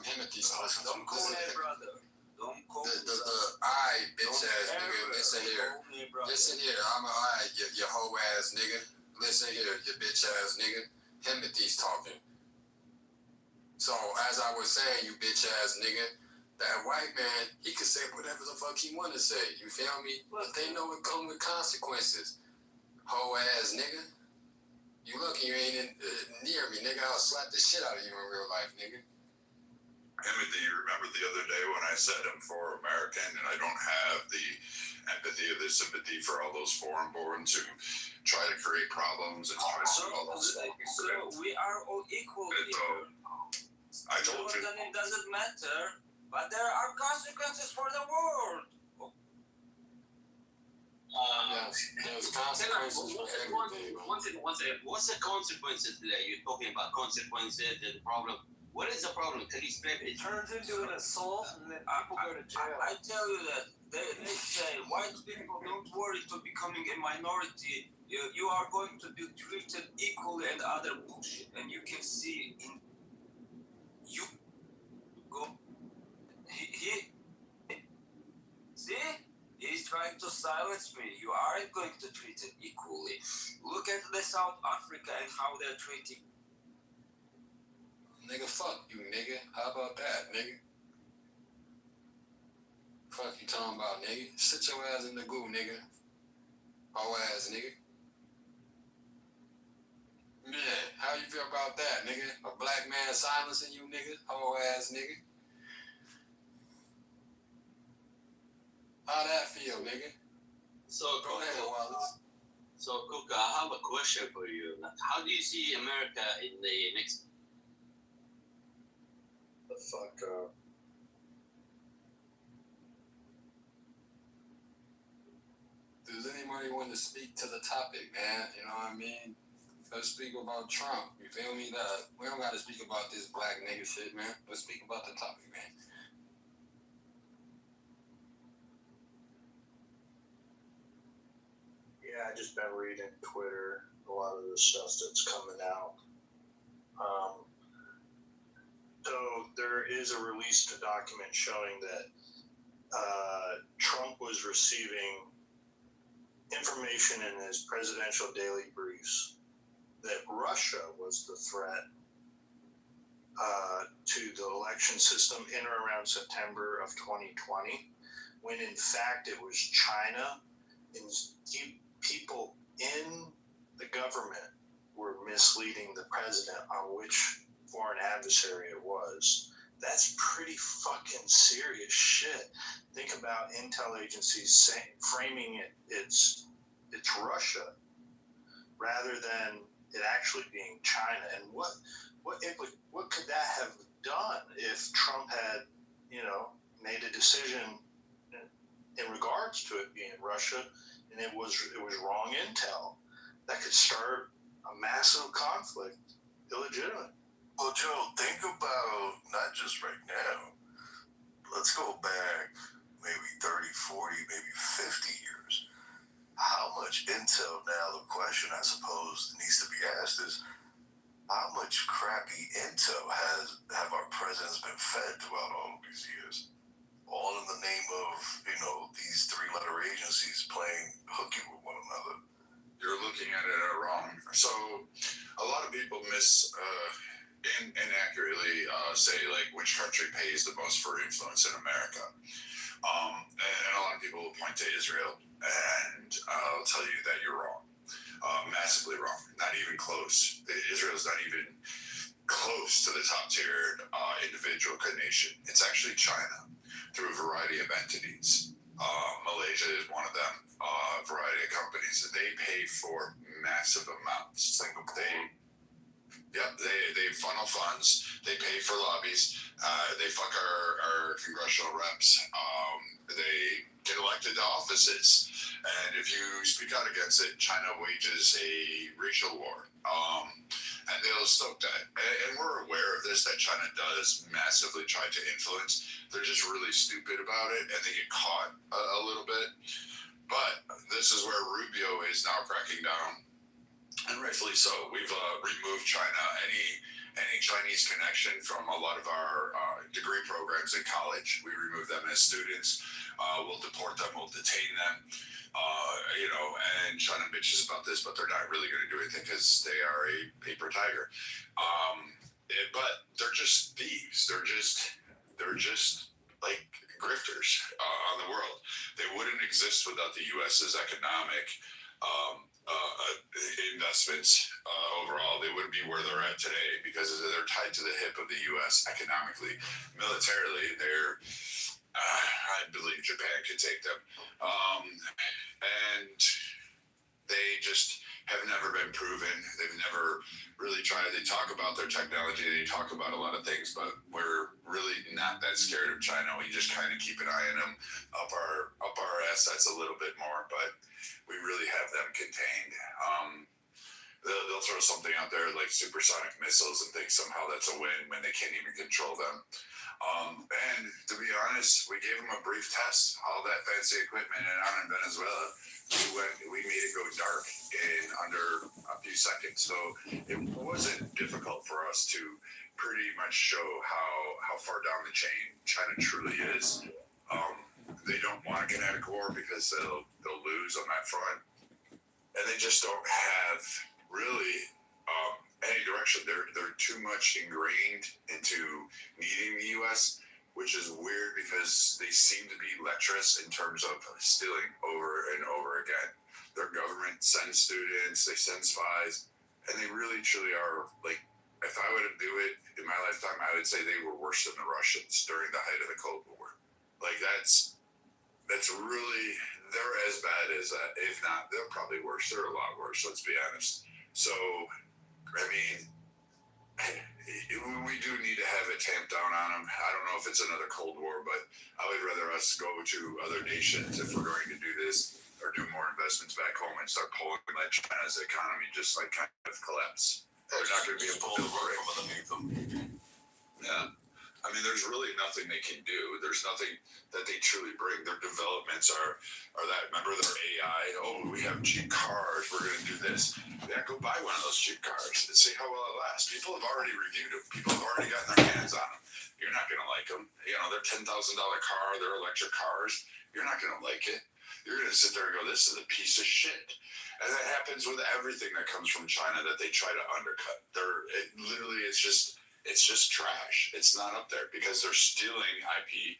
Timothy's talking. Don't call me brother. Don't call me the I bitch ass nigga. Listen here. Listen here. I'm a alright, you hoe ass nigga. Listen here, you bitch ass nigga. Timothy's talking. So as I was saying, you bitch ass nigga, that white man, he can say whatever the fuck he want to say. You feel me? But they know it come with consequences. Hoe ass nigga. You lucky you ain't near me, nigga. I'll slap the shit out of you in real life, nigga. Timothy, you remember the other day when I said I'm for American and I don't have the empathy or the sympathy for all those foreign-borns who try to create problems and try to do all those stuff. So we are all equal here. I told you. It doesn't matter, but there are consequences for the world. There's consequences for everything. One second. What's the consequences that you're talking about? Consequences and the problem. What is the problem? Can you explain it? It turns into an assault and then people go to jail. I tell you that they say white people don't worry to becoming a minority. You are going to be treated equally and other bullshit. And you can see in you go. He see. He's trying to silence me. You aren't going to treat it equally. Look at the South Africa and how they're treating. Nigga, fuck you, nigga. How about that, nigga? Fuck you talking about, nigga? Sit your ass in the goo, nigga. Hoe ass, nigga. Man, how you feel about that, nigga? A black man silencing you, nigga? Hoe ass, nigga. How that feel, nigga? So go ahead, Wallace. So, Cook, I have a question for you. How do you see America in the next? The fuck up. Does anybody want to speak to the topic, man? You know what I mean? Let's speak about Trump. You feel me? We don't got to speak about this black nigga shit, man. Let's speak about the topic, man. Yeah, I just been reading Twitter, a lot of the stuff that's coming out. So there is a released document showing that Trump was receiving information in his presidential daily briefs that Russia was the threat to the election system in or around September of 2020, when in fact it was China, and people in the government were misleading the president on which foreign adversary it was. That's pretty fucking serious shit. Think about intel agencies framing it's Russia rather than it actually being China. And what could that have done if Trump had, made a decision in regards to it being Russia, and it was wrong intel? That could start a massive conflict, illegitimate. Well, Joe, think about not just right now. Let's go back maybe 30, 40, maybe 50 years. How much intel now, the question I suppose needs to be asked is, how much crappy intel have our presidents been fed throughout all of these years? All in the name of, these three-letter agencies playing hooky with one another. You're looking at it wrong. So a lot of people inaccurately say like which country pays the most for influence in America. And a lot of people will point to Israel, and I'll tell you that you're wrong. Massively wrong. Not even close. Israel's not even close to the top tier individual nation. It's actually China through a variety of entities. Malaysia is one of them. A variety of companies. They pay for massive amounts. They funnel funds. They pay for lobbies. They fuck our congressional reps. They get elected to offices. And if you speak out against it, China wages a racial war. And they'll stoke that. And we're aware of this, that China does massively try to influence. They're just really stupid about it, and they get caught a little bit. But this is where Rubio is now cracking down. And rightfully so. We've removed China, any Chinese connection from a lot of our degree programs in college. We remove them as students. We'll deport them. We'll detain them. And China bitches about this, but they're not really going to do anything because they are a paper tiger. But they're just thieves. They're just like grifters on the world. They wouldn't exist without the U.S.'s economic investments overall. They wouldn't be where they're at today because they're tied to the hip of the U.S. economically, militarily. I believe Japan could take them, and they just have never been proven. They've never really tried. They talk about their technology. They talk about a lot of things, but we're really not that scared of China. We just kind of keep an eye on them, up our assets a little bit more, but we really have them contained. They'll throw something out there like supersonic missiles and think somehow that's a win when they can't even control them. And to be honest, we gave them a brief test. All that fancy equipment in Venezuela, we made it go dark in under a few seconds. So it wasn't difficult for us to pretty much show how far down the chain China truly is. They don't want a kinetic war because they'll lose on that front, and they just don't have really any direction. They're too much ingrained into needing the U.S., which is weird because they seem to be lecherous in terms of stealing over and over again. Their government sends students, they send spies, and they really truly are like. If I were to do it in my lifetime, I would say they were worse than the Russians during the height of the Cold War. Like that's really, they're as bad as that. If not, they're probably worse. They're a lot worse. Let's be honest. So, I mean, we do need to have it tamped down on them. I don't know if it's another Cold War, but I would rather us go to other nations if we're going to do this, or do more investments back home and start pulling like China's economy just like kind of collapse. They're not going to be able to pull from underneath them. Yeah. I mean, there's really nothing they can do. There's nothing that they truly bring. Their developments are that. Remember their AI? Oh, we have cheap cars. We're going to do this. Yeah, go buy one of those cheap cars and see how well it lasts. People have already reviewed them. People have already gotten their hands on them. You're not going to like them. They're $10,000 car. They're electric cars. You're not going to like it. You're going to sit there and go, this is a piece of shit. And that happens with everything that comes from China that they try to undercut. It's just trash. It's not up there because they're stealing IP,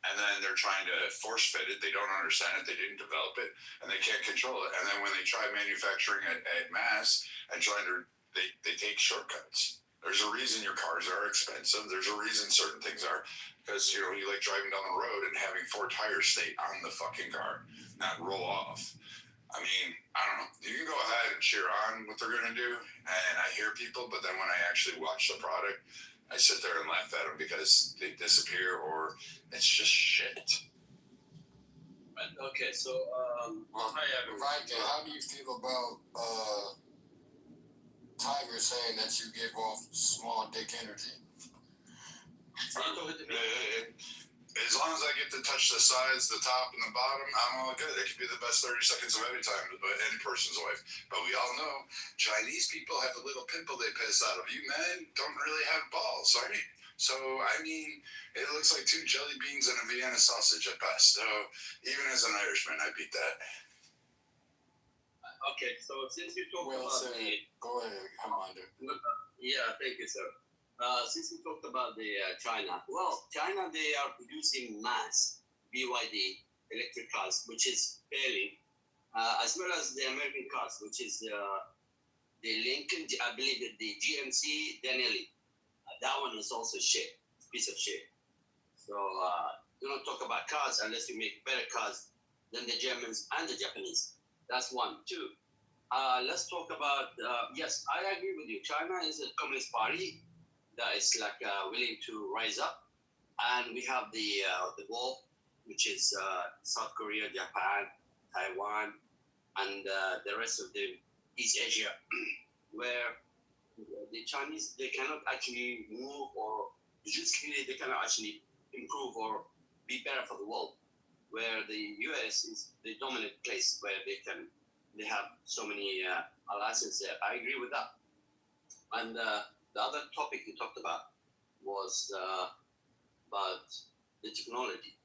and then they're trying to force fit it. They don't understand it. They didn't develop it, and they can't control it. And then when they try manufacturing at mass and they take shortcuts. There's a reason your cars are expensive. There's a reason certain things are, because you like driving down the road and having 4 tires stay on the fucking car, not roll off. I mean, I don't know. You can go ahead and cheer on what they're going to do, and I hear people, but then when I actually watch the product, I sit there and laugh at them because they disappear or it's just shit. Okay, so, hi everyone. Right, how do you feel about Tiger saying that you give off small dick energy? As long as I get to touch the sides, the top, and the bottom, I'm all good. It could be the best 30 seconds of any time, but any person's life. But we all know Chinese people have a little pimple they piss out of. You men don't really have balls, right? So, I mean, it looks like 2 jelly beans and a Vienna sausage at best. So, even as an Irishman, I beat that. Okay, so since you talked Well about said. Go ahead, Commander. Yeah, thank you, sir. Since we talked about the China, China, they are producing mass BYD electric cars, which is failing, as well as the American cars, which is the Lincoln, I believe that the GMC Denali. That one is also shit, piece of shit. So do not talk about cars unless you make better cars than the Germans and the Japanese. That's one. Two, let's talk about, yes, I agree with you. China is a communist party that is like willing to rise up. And we have the wall, which is South Korea, Japan, Taiwan, and the rest of the East Asia, where the Chinese, they cannot actually move, or logistically they cannot actually improve or be better for the world, where the US is the dominant place where they have so many alliances there. I agree with that. And the other topic you talked about was about the technology.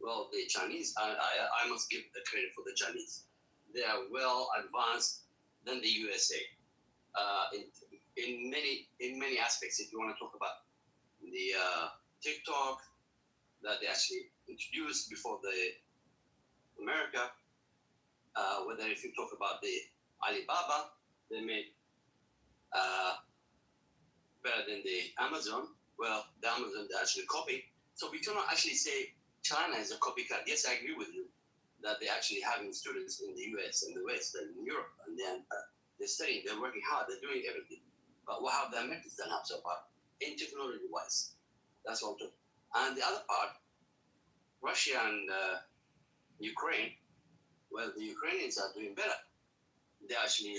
Well, the Chinese, I must give the credit for the Chinese. They are well advanced than the USA in many aspects. If you want to talk about the TikTok that they actually introduced before the America, whether if you talk about the Alibaba, they made better than the Amazon. Well, the Amazon they actually copy. So we cannot actually say China is a copycat. Yes, I agree with you that they're actually having students in the US and the West and in Europe, and then they're studying, they're working hard, they're doing everything. But what have the Americans done up so far in technology-wise? That's what I'm talking. And the other part, Russia and Ukraine, well, the Ukrainians are doing better. They're actually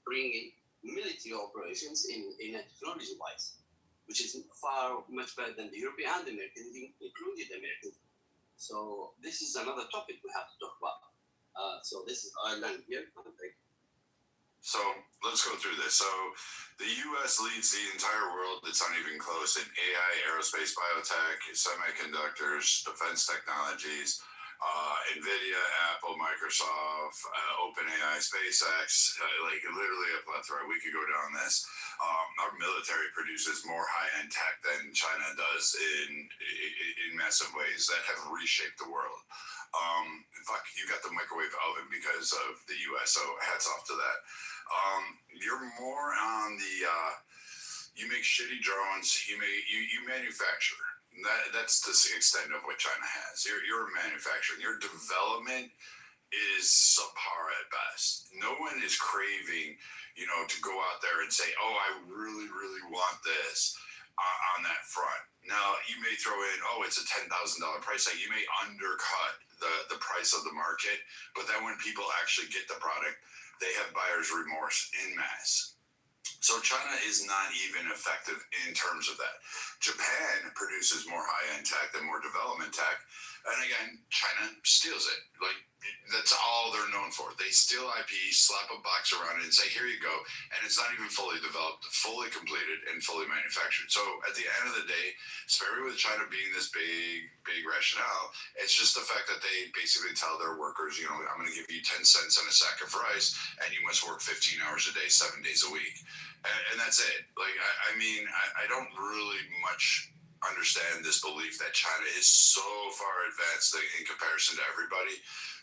bringing military operations in technology-wise, which is far much better than the European and the Americans, including the Americans. So this is another topic we have to talk about. So this is Ireland here. So let's go through this. So the U.S. leads the entire world. It's not even close in AI, aerospace, biotech, semiconductors, defense technologies, NVIDIA, Apple, Microsoft, OpenAI, SpaceX, like literally a plethora. We could go down this. Our military produces more high-end tech than China does in massive ways that have reshaped the world. Fuck, you got the microwave oven because of the U.S., so hats off to that. You're more on the, you make shitty drones, you manufacture. That's the extent of what China has. You're manufacturing. Your development is subpar at best. No one is craving, to go out there and say, oh, I really, really want this on that front. Now, you may throw in, oh, it's a $10,000 price tag. You may undercut the price of the market, but then when people actually get the product, they have buyer's remorse en masse. So China is not even effective in terms of that. Japan produces more high-end tech than more development tech. And again, China steals it. Like, that's all they're known for. They steal IP, slap a box around it and say, here you go. And it's not even fully developed, fully completed, and fully manufactured. So at the end of the day, especially with China being this big rationale, it's just the fact that they basically tell their workers, I'm going to give you 10 cents on a sack of rice, and you must work 15 hours a day, 7 days a week. And that's it. Like, I don't really much understand this belief that China is so far advanced in comparison to everybody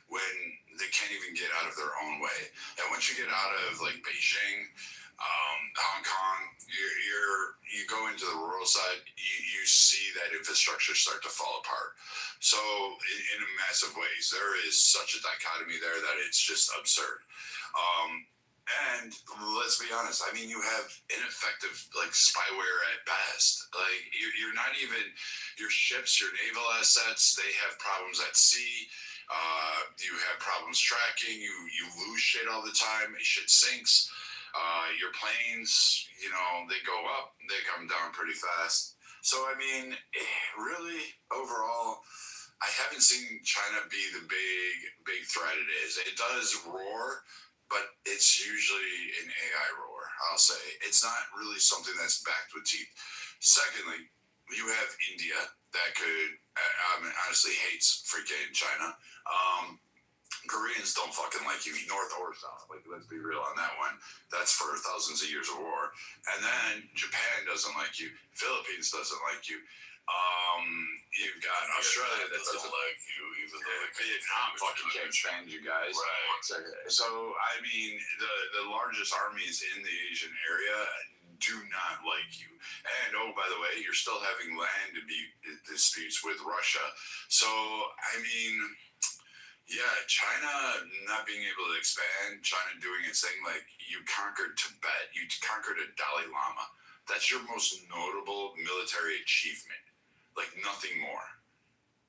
when they can't even get out of their own way. And once you get out of like Beijing, Hong Kong, you go into the rural side, you see that infrastructure start to fall apart. So in massive ways, there is such a dichotomy there that it's just absurd. And let's be honest, you have ineffective, like, spyware at best. Like, you're not even, your ships, your naval assets, they have problems at sea. You have problems tracking. You lose shit all the time. Shit sinks. Your planes, they go up, they come down pretty fast. So, really, overall, I haven't seen China be the big threat it is. It does roar, but it's usually an AI roar, I'll say. It's not really something that's backed with teeth. Secondly, you have India that could, honestly hates freaking China. Koreans don't fucking like you, North or South. Like, let's be real on that one. That's for thousands of years of war. And then Japan doesn't like you. Philippines doesn't like you. You've got Australia that doesn't like you, even though Vietnam fucking can't stand you guys. Right. So, the largest armies in the Asian area do not like you. And oh, by the way, you're still having land disputes with Russia. So, I mean, yeah, China not being able to expand, China doing its thing, like you conquered Tibet, you conquered a Dalai Lama. That's your most notable military achievement. Like nothing more.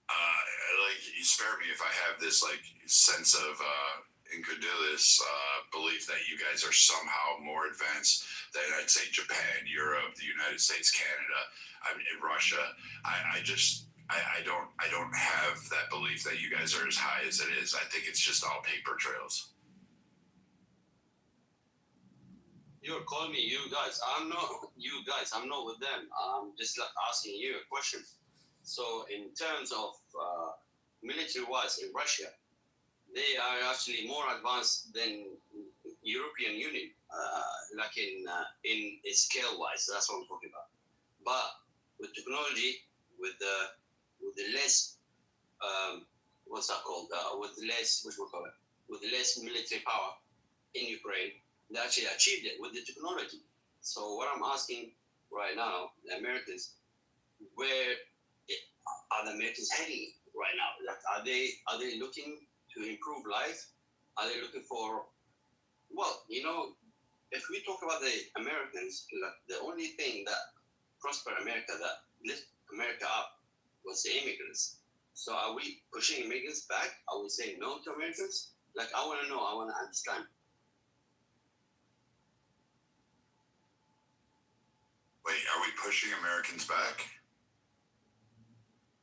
Like you spare me if I have this like sense of incredulous belief that you guys are somehow more advanced than I'd say Japan, Europe, the United States, Canada, Russia. I don't have that belief that you guys are as high as it is. I think it's just all paper trails. You're calling me you guys. I'm not you guys. I'm not with them. I'm just asking you a question. So in terms of military-wise in Russia, they are actually more advanced than European Union, like in scale-wise. That's what I'm talking about. But with technology, with the less what's that called? With less with less military power in Ukraine, they actually achieved it with the technology. So what I'm asking right now, the Americans, where are the Americans heading right now? Like, are they looking to improve life? Are they looking for? Well, you know, if we talk about the Americans, like, the only thing that prospered America, that lifted America up, was the immigrants. So are we pushing immigrants back? Are we saying no to Americans? Like, I want to know. I want to understand. Wait, are we pushing Americans back?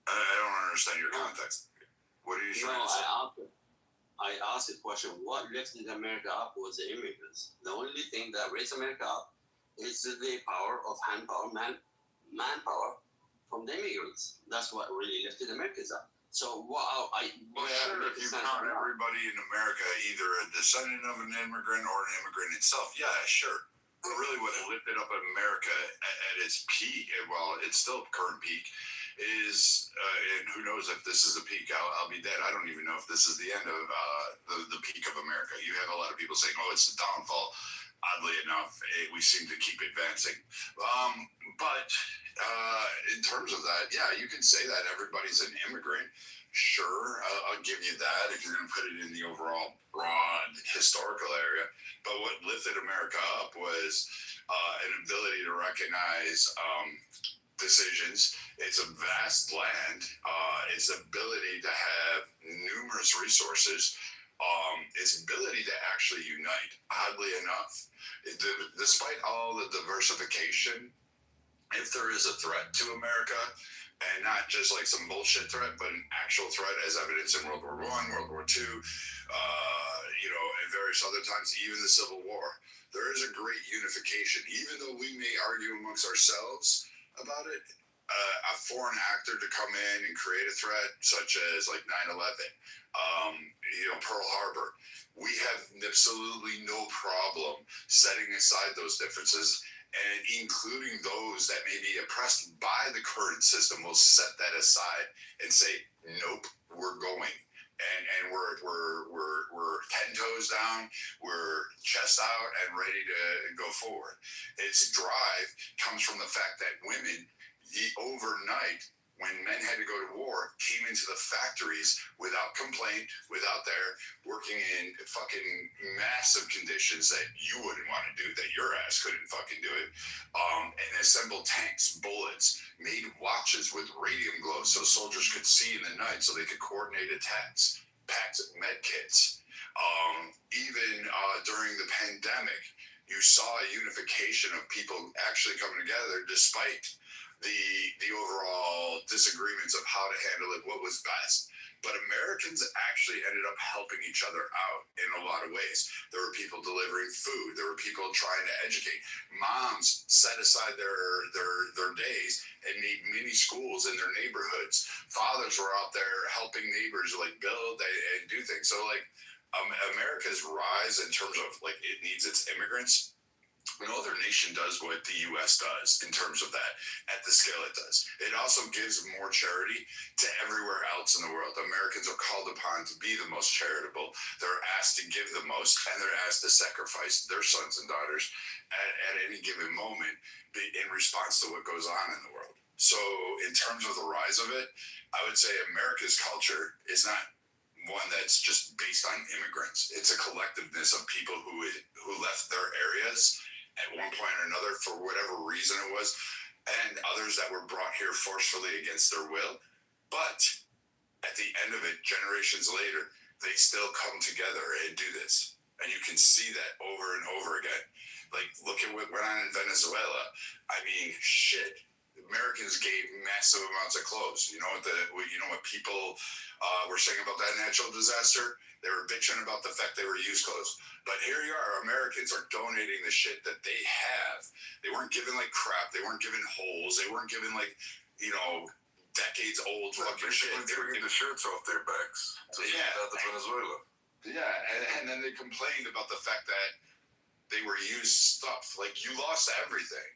I don't understand your context. What are you trying to say? I asked the question, what lifted America up was the immigrants. The only thing that raised America up is the power of manpower from the immigrants. That's what really lifted Americans up. So sure, if you count everybody in America either a descendant of an immigrant or an immigrant itself, yeah, sure. But really what lifted up America at its peak, well, it's still current peak, is, and who knows if this is the peak, I'll be dead. I don't even know if this is the end of the peak of America. You have a lot of people saying, oh, it's the downfall. Oddly enough, we seem to keep advancing. But in terms of that, yeah, you can say that everybody's an immigrant. Sure, I'll give you that if you're going to put it in the overall broad historical area. But what lifted America up was an ability to recognize decisions. It's a vast land. Its ability to have numerous resources. Its ability to actually unite. Oddly enough, despite all the diversification, if there is a threat to America, and not just like some bullshit threat, but an actual threat, as evidenced in World War I, World War II, and various other times, even the Civil War, there is a great unification. Even though we may argue amongst ourselves about it, a foreign actor to come in and create a threat, such as like 9/11, Pearl Harbor, we have absolutely no problem setting aside those differences, and including those that may be oppressed by the current system will set that aside and say, nope, we're going. And we're 10 toes down, we're chest out and ready to go forward. Its drive comes from the fact that women, overnight, when men had to go to war, came into the factories without complaint, without their working in fucking massive conditions that you wouldn't want to do, that your ass couldn't fucking do it, and assembled tanks, bullets, made watches with radium glow so soldiers could see in the night so they could coordinate attacks, packed med kits. Even during the pandemic, you saw a unification of people actually coming together despite the overall disagreements of how to handle it, what was best. But Americans actually ended up helping each other out in a lot of ways. There were people delivering food. There were people trying to educate. Moms set aside their days and made mini schools in their neighborhoods. Fathers were out there helping neighbors like build and do things. So like America's rise in terms of like it needs its immigrants. No other nation does what the U.S. does in terms of that at the scale it does. It also gives more charity to everywhere else in the world. Americans are called upon to be the most charitable. They're asked to give the most, and they're asked to sacrifice their sons and daughters at any given moment in in response to what goes on in the world. So in terms of the rise of it, I would say America's culture is not one that's just based on immigrants. It's a collectiveness of people who left their areas at one point or another for whatever reason it was, and others that were brought here forcefully against their will. But at the end of it, generations later, they still come together and do this. And you can see that over and over again. Like, look at what went on in Venezuela. I mean, shit. Americans gave massive amounts of clothes. You know what people were saying about that natural disaster? They were bitching about the fact they were used clothes. But here you are, Americans are donating the shit that they have. They weren't given like crap. They weren't given holes. They weren't given like, decades old fucking shit. They were getting the shirts off their backs to out to Venezuela. Yeah, and then they complained about the fact that they were used stuff. Like, you lost everything.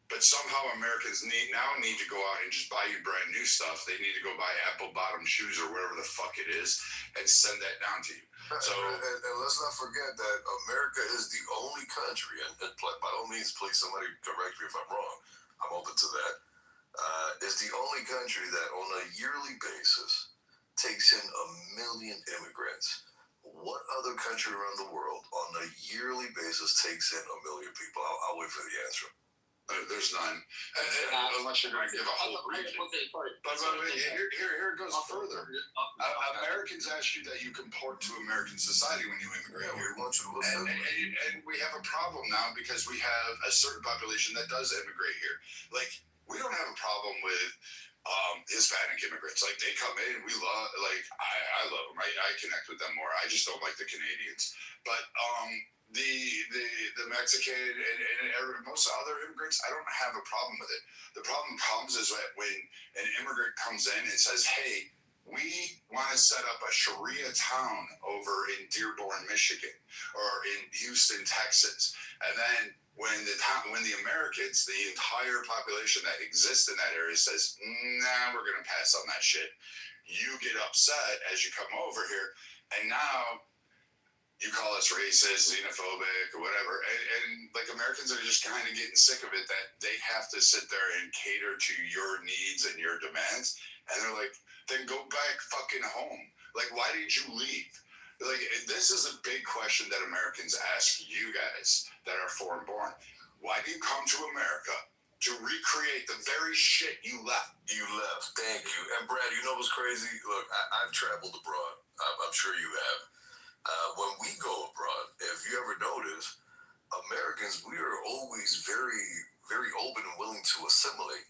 But somehow Americans need to go out and just buy you brand new stuff. They need to go buy Apple bottom shoes or whatever the fuck it is and send that down to you. So, and let's not forget that America is the only country, and by all means, please somebody correct me if I'm wrong. I'm open to that. Is the only country that on a yearly basis takes in 1 million immigrants. What other country around the world on a yearly basis takes in 1 million people? I'll wait for the answer. There's none, unless you're going to give a whole region. But here it goes further. Americans ask you that you comport to American society when you immigrate here. And we have a problem now because we have a certain population that does immigrate here. Like, we don't have a problem with Hispanic immigrants. Like, they come in, we love, like, I love them. I connect with them more. I just don't like the Canadians. But the Mexican and most other immigrants, I don't have a problem with it. The problem comes is that when an immigrant comes in and says, hey, we want to set up a Sharia town over in Dearborn, Michigan, or in Houston, Texas. And then when the Americans, the entire population that exists in that area says, nah, we're going to pass on that shit, you get upset as you come over here. And now you call us racist, xenophobic, or whatever. And like, Americans are just kind of getting sick of it that they have to sit there and cater to your needs and your demands. And they're like, then go back fucking home. Like, why did you leave? Like, this is a big question that Americans ask you guys that are foreign born. Why do you come to America to recreate the very shit you left? Thank you. And Brad, you know what's crazy? Look, I've traveled abroad. I'm sure you have. When we go abroad, if you ever notice, Americans, we are always very, very open and willing to assimilate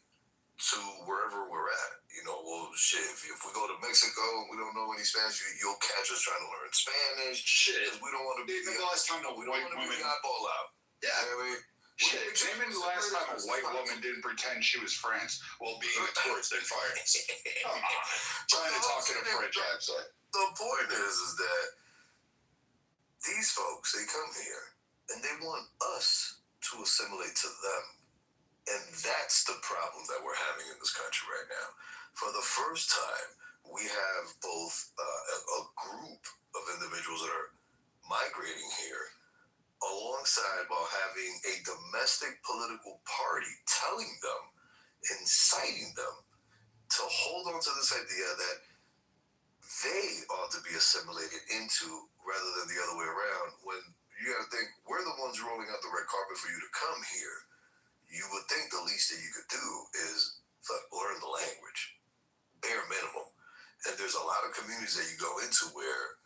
to wherever we're at. Well, shit, if we go to Mexico and we don't know any Spanish, you'll catch us trying to learn Spanish. Shit. We don't want to be the last time we don't want to be the oddball out. Yeah. Shit, name the last time a white woman didn't pretend she was France while being a tourist in France. Come on. Trying to talk in a French accent. The point is that these folks, they come here and they want us to assimilate to them. And that's the problem that we're having in this country right now. For the first time, we have both a group of individuals that are migrating here alongside while having a domestic political party telling them, inciting them to hold on to this idea that they ought to be assimilated into rather than the other way around. When you got to think, we're the ones rolling out the red carpet for you to come here. You would think the least that you could do is learn the language, bare minimum. And there's a lot of communities that you go into where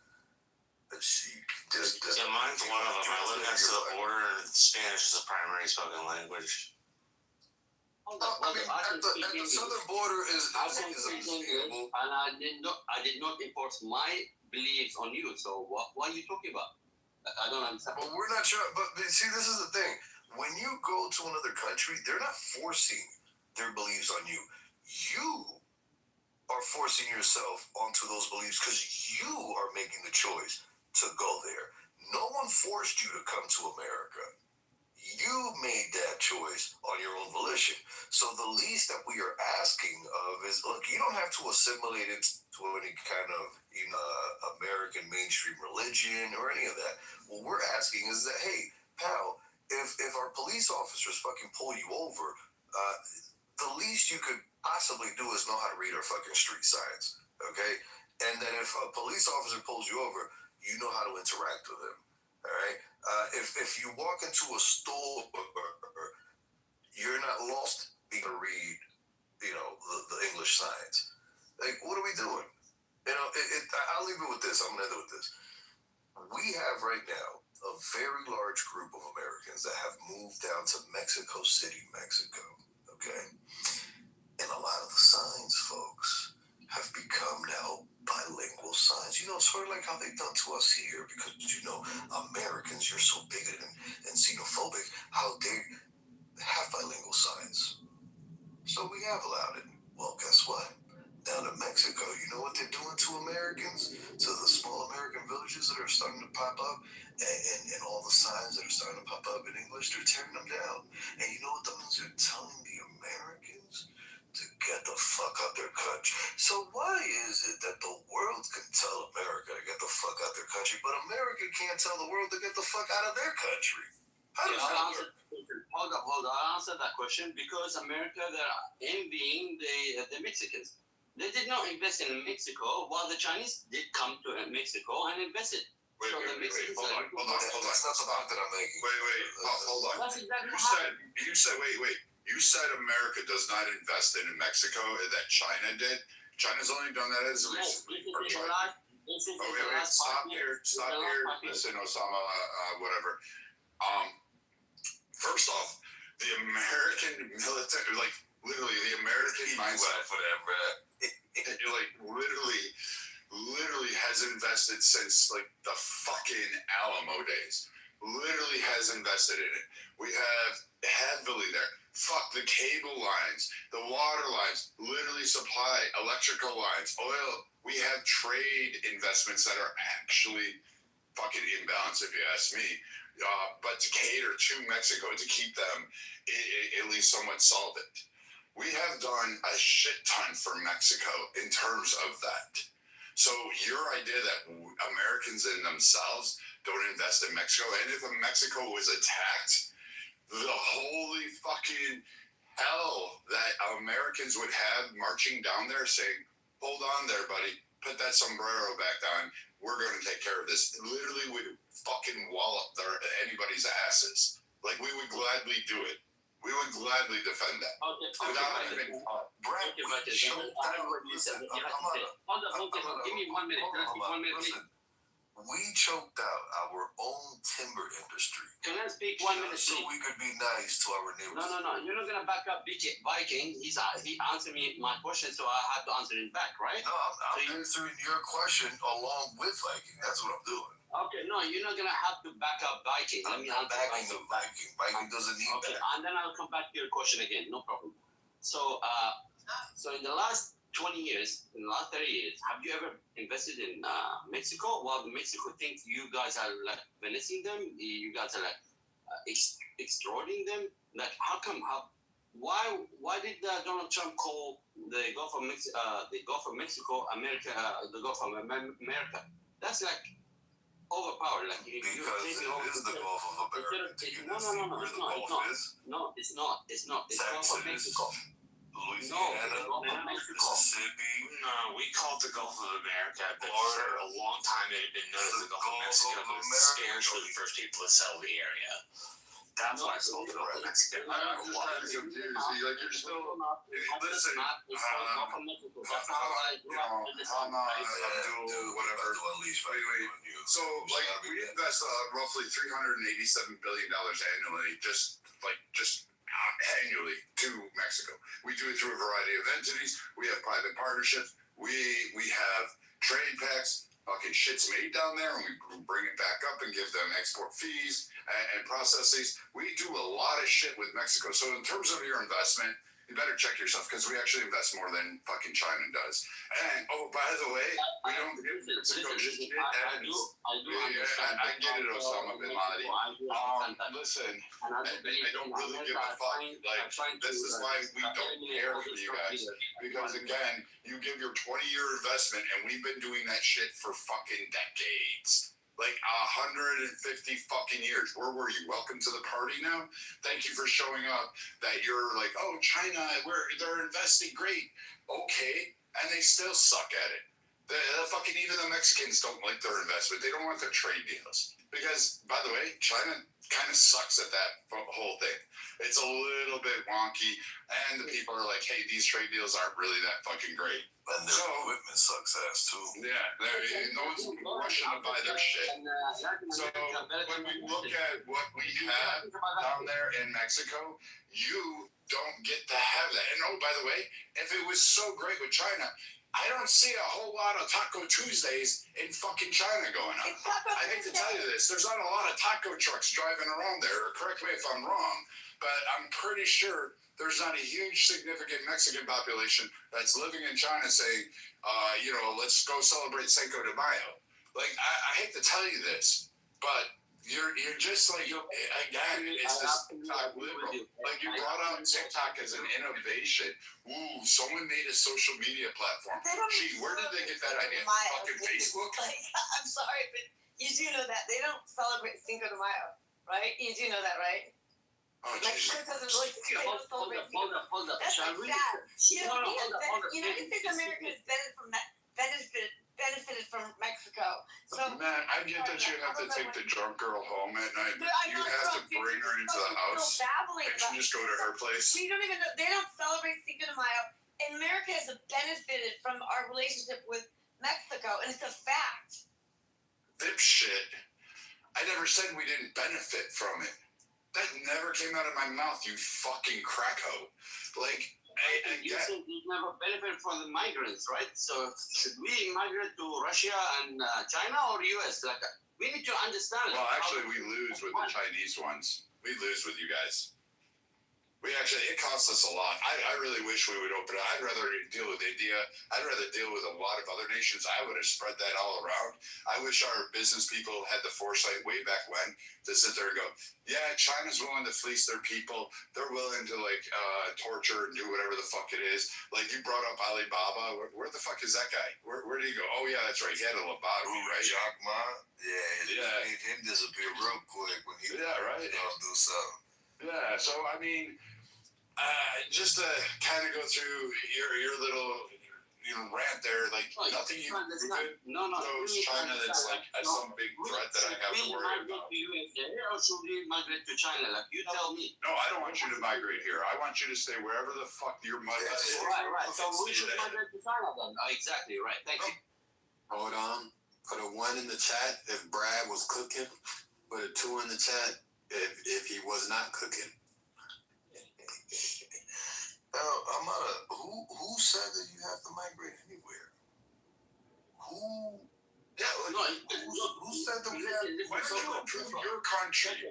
mine's one of them. I live next to the border, and Spanish is a primary spoken language. At the southern border is and I did not enforce my beliefs on you. So what are you talking about? I don't understand. But we're not sure. But see, this is the thing. When you go to another country, they're not forcing their beliefs on you. You are forcing yourself onto those beliefs because you are making the choice to go there. No one forced you to come to America. You made that choice on your own volition. So the least that we are asking of is, look, you don't have to assimilate it to any kind of American mainstream religion or any of that. What we're asking is that, hey, pal, if our police officers fucking pull you over, the least you could possibly do is know how to read our fucking street signs, okay? And then if a police officer pulls you over, you know how to interact with him, all right? If you walk into a store, you're not lost being able to read, the English signs. Like, what are we doing? I'll leave it with this. I'm gonna end it with this. We have right now a very large group of Americans that have moved down to Mexico City, Mexico. Okay? And a lot of the signs, folks, have become now bilingual signs. Sort of like how they've done to us here, because, Americans, you're so bigoted and xenophobic. How they have bilingual signs. So we have allowed it. Well, guess what? Down in Mexico, you know what they're doing to Americans? To the small American villages that are starting to pop up, and all the signs that are starting to pop up in English, they're tearing them down. And you know what the ones are telling the Americans? To get the fuck out their country. So why is it that the world can tell America to get the fuck out their country, but America can't tell the world to get the fuck out of their country? How does that work? Hold up. I'll answer that question because America, they're envying the Mexicans. They did not invest in Mexico, while the Chinese did come to Mexico and invested. Wait, hold on. That's not the point that I'm making. Wait. Hold on. That's exactly You said, wait. You said America does not invest in Mexico that China did. China's only done that as a recent. Stop here. Listen, Osama, whatever. First off, the American military, like literally the American mindset for that, literally has invested since like the fucking Alamo days. Literally has invested in it. We have heavily there. Fuck the cable lines, the water lines, literally supply electrical lines, oil. We have trade investments that are actually fucking imbalanced, if you ask me. But to cater to Mexico, to keep them at least somewhat solvent. We have done a shit ton for Mexico in terms of that. So your idea that Americans in themselves don't invest in Mexico, and if Mexico was attacked, the holy fucking hell that Americans would have marching down there saying, hold on there, buddy, put that sombrero back on, we're going to take care of this. Literally would fucking wallop anybody's asses. Like, we would gladly do it. We would gladly defend that. Brad, give me 1 minute. Listen, we choked out our own timber industry. Can I speak 1 minute, so we could be nice to our neighbors? No. You're not gonna back up Viking. He answered me my question, so I have to answer it back, right? No, I'm answering your question along with Viking. That's what I'm doing. Okay, no, you're not gonna have to back up Viking. I'm not backing the Viking. Viking doesn't need that. Okay, and then I'll come back to your question again. No problem. So in the last 20 years, in the last 30 years, have you ever invested in Mexico? While Mexico thinks you guys are like menacing them, you guys are like extorting them. Like, why did Donald Trump call the Gulf of Mexico, America, the Gulf of America? That's like overpowered. Like, because it is the Gulf of America. No, it's not. It's Gulf of Mexico. Louisiana, Mississippi. No, we call it the Gulf of America, but for a long time it had been known as the Gulf of Mexico. It was scarcely the first people to settle the area. That's why it's called the Gulf of Mexico. I'm just kind of confused. Like, you're still. Listen, So, like, we invest roughly $387 billion annually, just annually to Mexico. We do it through a variety of entities. We have private partnerships. We have trade pacts. Fucking shit's made down there, and we bring it back up and give them export fees and processes. We do a lot of shit with Mexico. So in terms of your investment, you better check yourself, because we actually invest more than fucking China does. And by the way, we don't give Mexico shit. I get it, Osama bin Laden. Listen, I don't really give a fuck. Like, this is why we don't care for you guys. Because again, you give your 20-year investment, and we've been doing that shit for fucking decades. Like 150 fucking years. Where were you? Welcome to the party now. Thank you for showing up. That you're like, oh, China, they're investing great. Okay, and they still suck at it. The fucking even the Mexicans don't like their investment. They don't want their trade deals because, by the way, China kind of sucks at that whole thing. It's a little bit wonky, and the people are like, hey, these trade deals aren't really that fucking great. And their equipment sucks ass too. Yeah, no one's rushing to buy their shit. So when we look at what we have down there in Mexico, you don't get to have that. And oh, by the way, if it was so great with China, I don't see a whole lot of Taco Tuesdays in fucking China going on. I hate to tell you this, there's not a lot of taco trucks driving around there. Correct me if I'm wrong, but I'm pretty sure there's not a huge, significant Mexican population that's living in China saying, let's go celebrate Cinco de Mayo. Like, I hate to tell you this, but you're just like, again, it's this TikTok liberal. Like, you brought out TikTok as an innovation. Ooh, someone made a social media platform. Gee, where did they get that idea? Fucking Facebook? Like, I'm sorry, but you do know that. They don't celebrate Cinco de Mayo, right? You do know that, right? Oh, Mexico doesn't really Hold up. That's Shall like we? sad. You know, Hold up. you think America has benefited from Mexico. So, man, I get that you have to take the drunk girl home at night. You have to bring her into the house. And just go to her place. We don't even know. They don't celebrate Cinco de Mayo. And America has benefited from our relationship with Mexico, and it's a fact. Dipshit. I never said we didn't benefit from it. That never came out of my mouth, you fucking crackho. Like, you said you never benefit from the migrants, right? So should we migrate to Russia and China or US? Like, we need to understand. Well, actually, we lose with the Chinese ones. We lose with you guys. It costs us a lot. I really wish we would open it. I'd rather deal with India. I'd rather deal with a lot of other nations. I would have spread that all around. I wish our business people had the foresight way back when to sit there and go, yeah, China's willing to fleece their people. They're willing to torture and do whatever the fuck it is. Like you brought up Alibaba. Where the fuck is that guy? Where did he go? Oh yeah, that's right. He had a lobotomy, right? Jack Ma. Yeah. Made him disappear real quick when he right. do something. Yeah, so I mean, just to kind of go through your little rant there, like nothing you shows China that's like some big threat that I have to worry about. Or should we migrate to China? Like you tell me. No, I don't want you to migrate here. I want you to stay wherever the fuck your mother is. Right. So we should migrate to China then. Exactly right. Thank you. Hold on. Put a 1 in the chat if Brad was cooking. Put a 2 in the chat if he was not cooking. Who said that you have to migrate anywhere? Who said that we have to improve your country?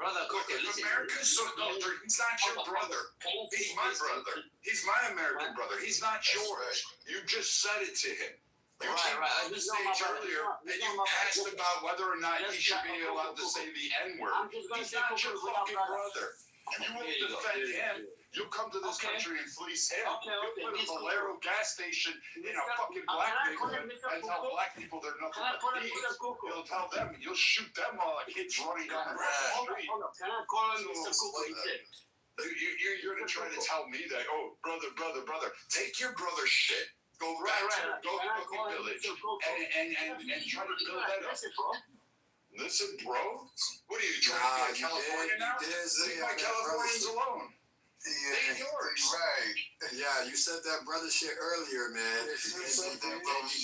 Brother, okay, listen. America's so older. He's not your brother. He's my brother. He's my American brother. He's not yours. You just said it to him. You came on the stage earlier and you asked about whether or not he should be allowed to say the N-word. He's not your fucking brother. You won't defend him. You'll come to this country and fleece him. You'll put a Valero gas station in a fucking black neighborhood and tell black people they're nothing but thieves. You'll tell them, you'll shoot them while a kid's running down the street. Can I call him Mr. Cuckoo? You're going to try to tell me that, oh, brother. Take your brother's shit. Go back to the fucking village and try to build that up. Listen, bro. What are you trying to be in California now? Leave my Californians alone. Yeah, right. Yeah, you said that brother shit earlier, man. You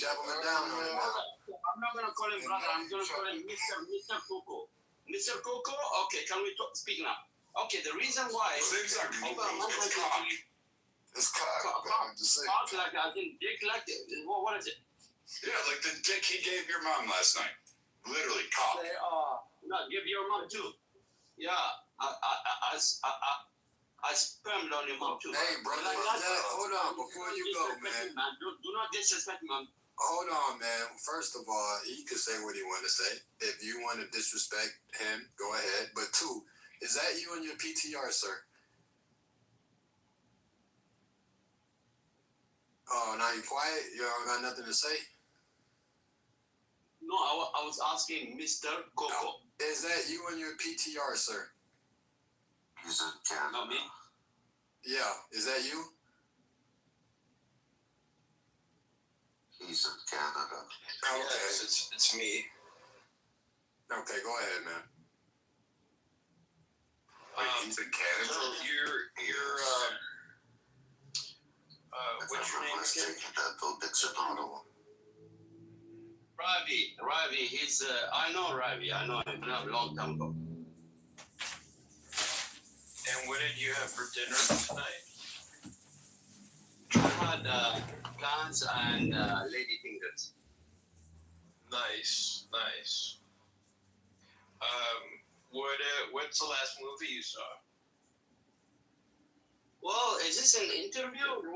doubling down on it now. I'm not gonna call him brother. I'm gonna call him Mr. Coco. Mr. Coco. Okay, can we speak now? Okay, the reason why. Things are Coco. It's cock. It's cock. Cock like I think dick like what is it? Yeah, like the dick he gave your mom last night. Literally cock. No, give your mom too. Yeah, I spammed on your mom too. Hey, brother, hold on before you go, man. Do not disrespect me, man. Hold on, man. First of all, he could say what he want to say. If you want to disrespect him, go ahead. But 2, is that you and your PTR, sir? Oh, now you quiet? You don't got nothing to say? No, I was asking Mr. Coco. Is that you and your PTR, sir? He's in Canada. Not me. Yeah, is that you? He's in Canada. Okay. Yes, it's me. Okay, go ahead, man. He's in Canada. So what's your name again? That building's in Ottawa. Ravi, he's, I know Ravi, I know him a long time ago. And what did you have for dinner tonight? I had clams and lady fingers. Nice. What's the last movie you saw? Well, is this an interview? And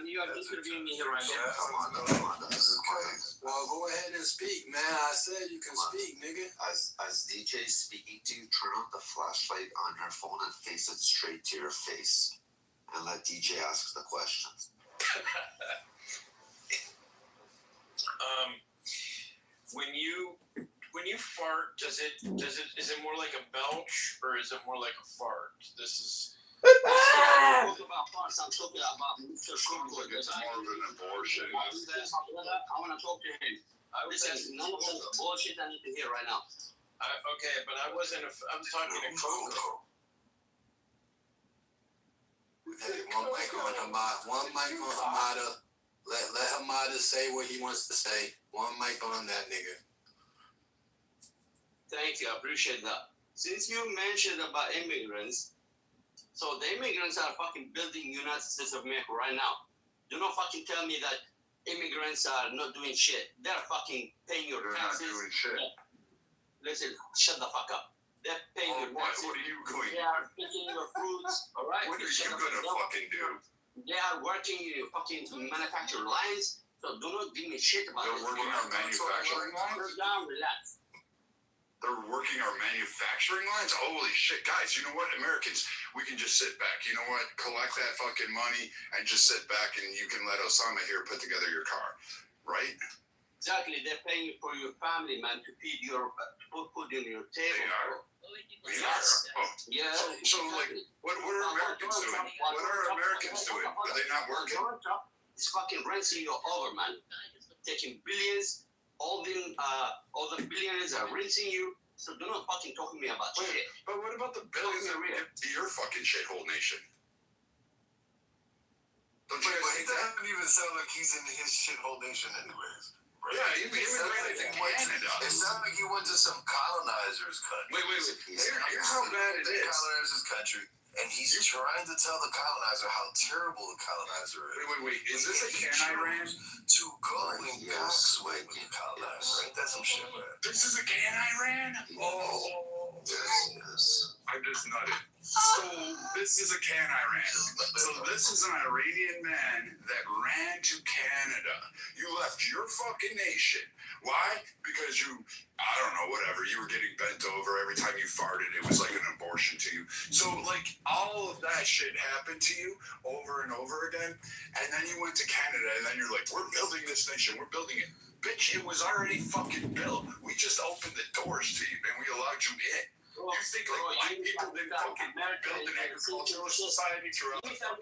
you are interviewing me here right now. Come on, this is okay. Well, go ahead and speak, man. I said you can speak, nigga. As DJ speaking to you, turn on the flashlight on your phone and face it straight to your face. And let DJ ask the questions. When you fart, is it more like a belch or is it more like a fart? This is. I'm talking about farts. I'm talking about Mr. Coco. It's more of an abortion. I want to talk to him. Listen, none of the bullshit I need to hear right now. Okay, but I was talking to Coco. Hey, one mic on Hamada. Let Hamada say what he wants to say. One mic on that nigga. Thank you, I appreciate that. Since you mentioned about immigrants, so the immigrants are fucking building United States of America right now. Do not fucking tell me that immigrants are not doing shit. They're fucking paying your taxes. They're not doing shit. Listen, shut the fuck up. They're paying your taxes. What are you going to do? They are picking your fruits, alright? What are you going to fucking do? They are working in your fucking manufacturing lines, so do not give me shit about it. They're working our manufacturing lines? Calm down, relax. They're working our manufacturing lines? Holy shit, guys, you know what? Americans, we can just sit back. You know what? Collect that fucking money and just sit back and you can let Osama here put together your car. Right? Exactly. They're paying for your family, man, to feed your, food in your table. They are. We Yes. are. Oh. Yeah. So like, what are Americans doing? What are Americans doing? Are they not working? It's fucking rinsing you over, man. Taking billions. All the billionaires are rinsing you, so do not fucking talk to me about shit. But what about the billions that we give to your fucking shithole nation? Don't you guys He think that? doesn't even sound like he's in his shithole nation anyways. Right? Yeah, he immigrated to Canada. It sounds like he went to some colonizer's country. Wait. Here's how bad it is. Colonizer's country. And he's trying to tell the colonizer how terrible the colonizer is. Wait. Is this a can I ran? To go and swing with the colonizer. Ain't that some shit, man? This is a can I ran? Oh. Yes. I just nutted. So this is a can I ran. So this is an Iranian man that ran to Canada. You left your fucking nation. Why? Because you, I don't know, whatever. You were getting bent over every time you farted. It was like an abortion to you. So like all of that shit happened to you over and over again. And then you went to Canada and then you're like, we're building this nation. We're building it. Bitch, it was already fucking built. We just opened the doors to you and we allowed you in. You think like white people didn't fucking build an agricultural society throughout the fucking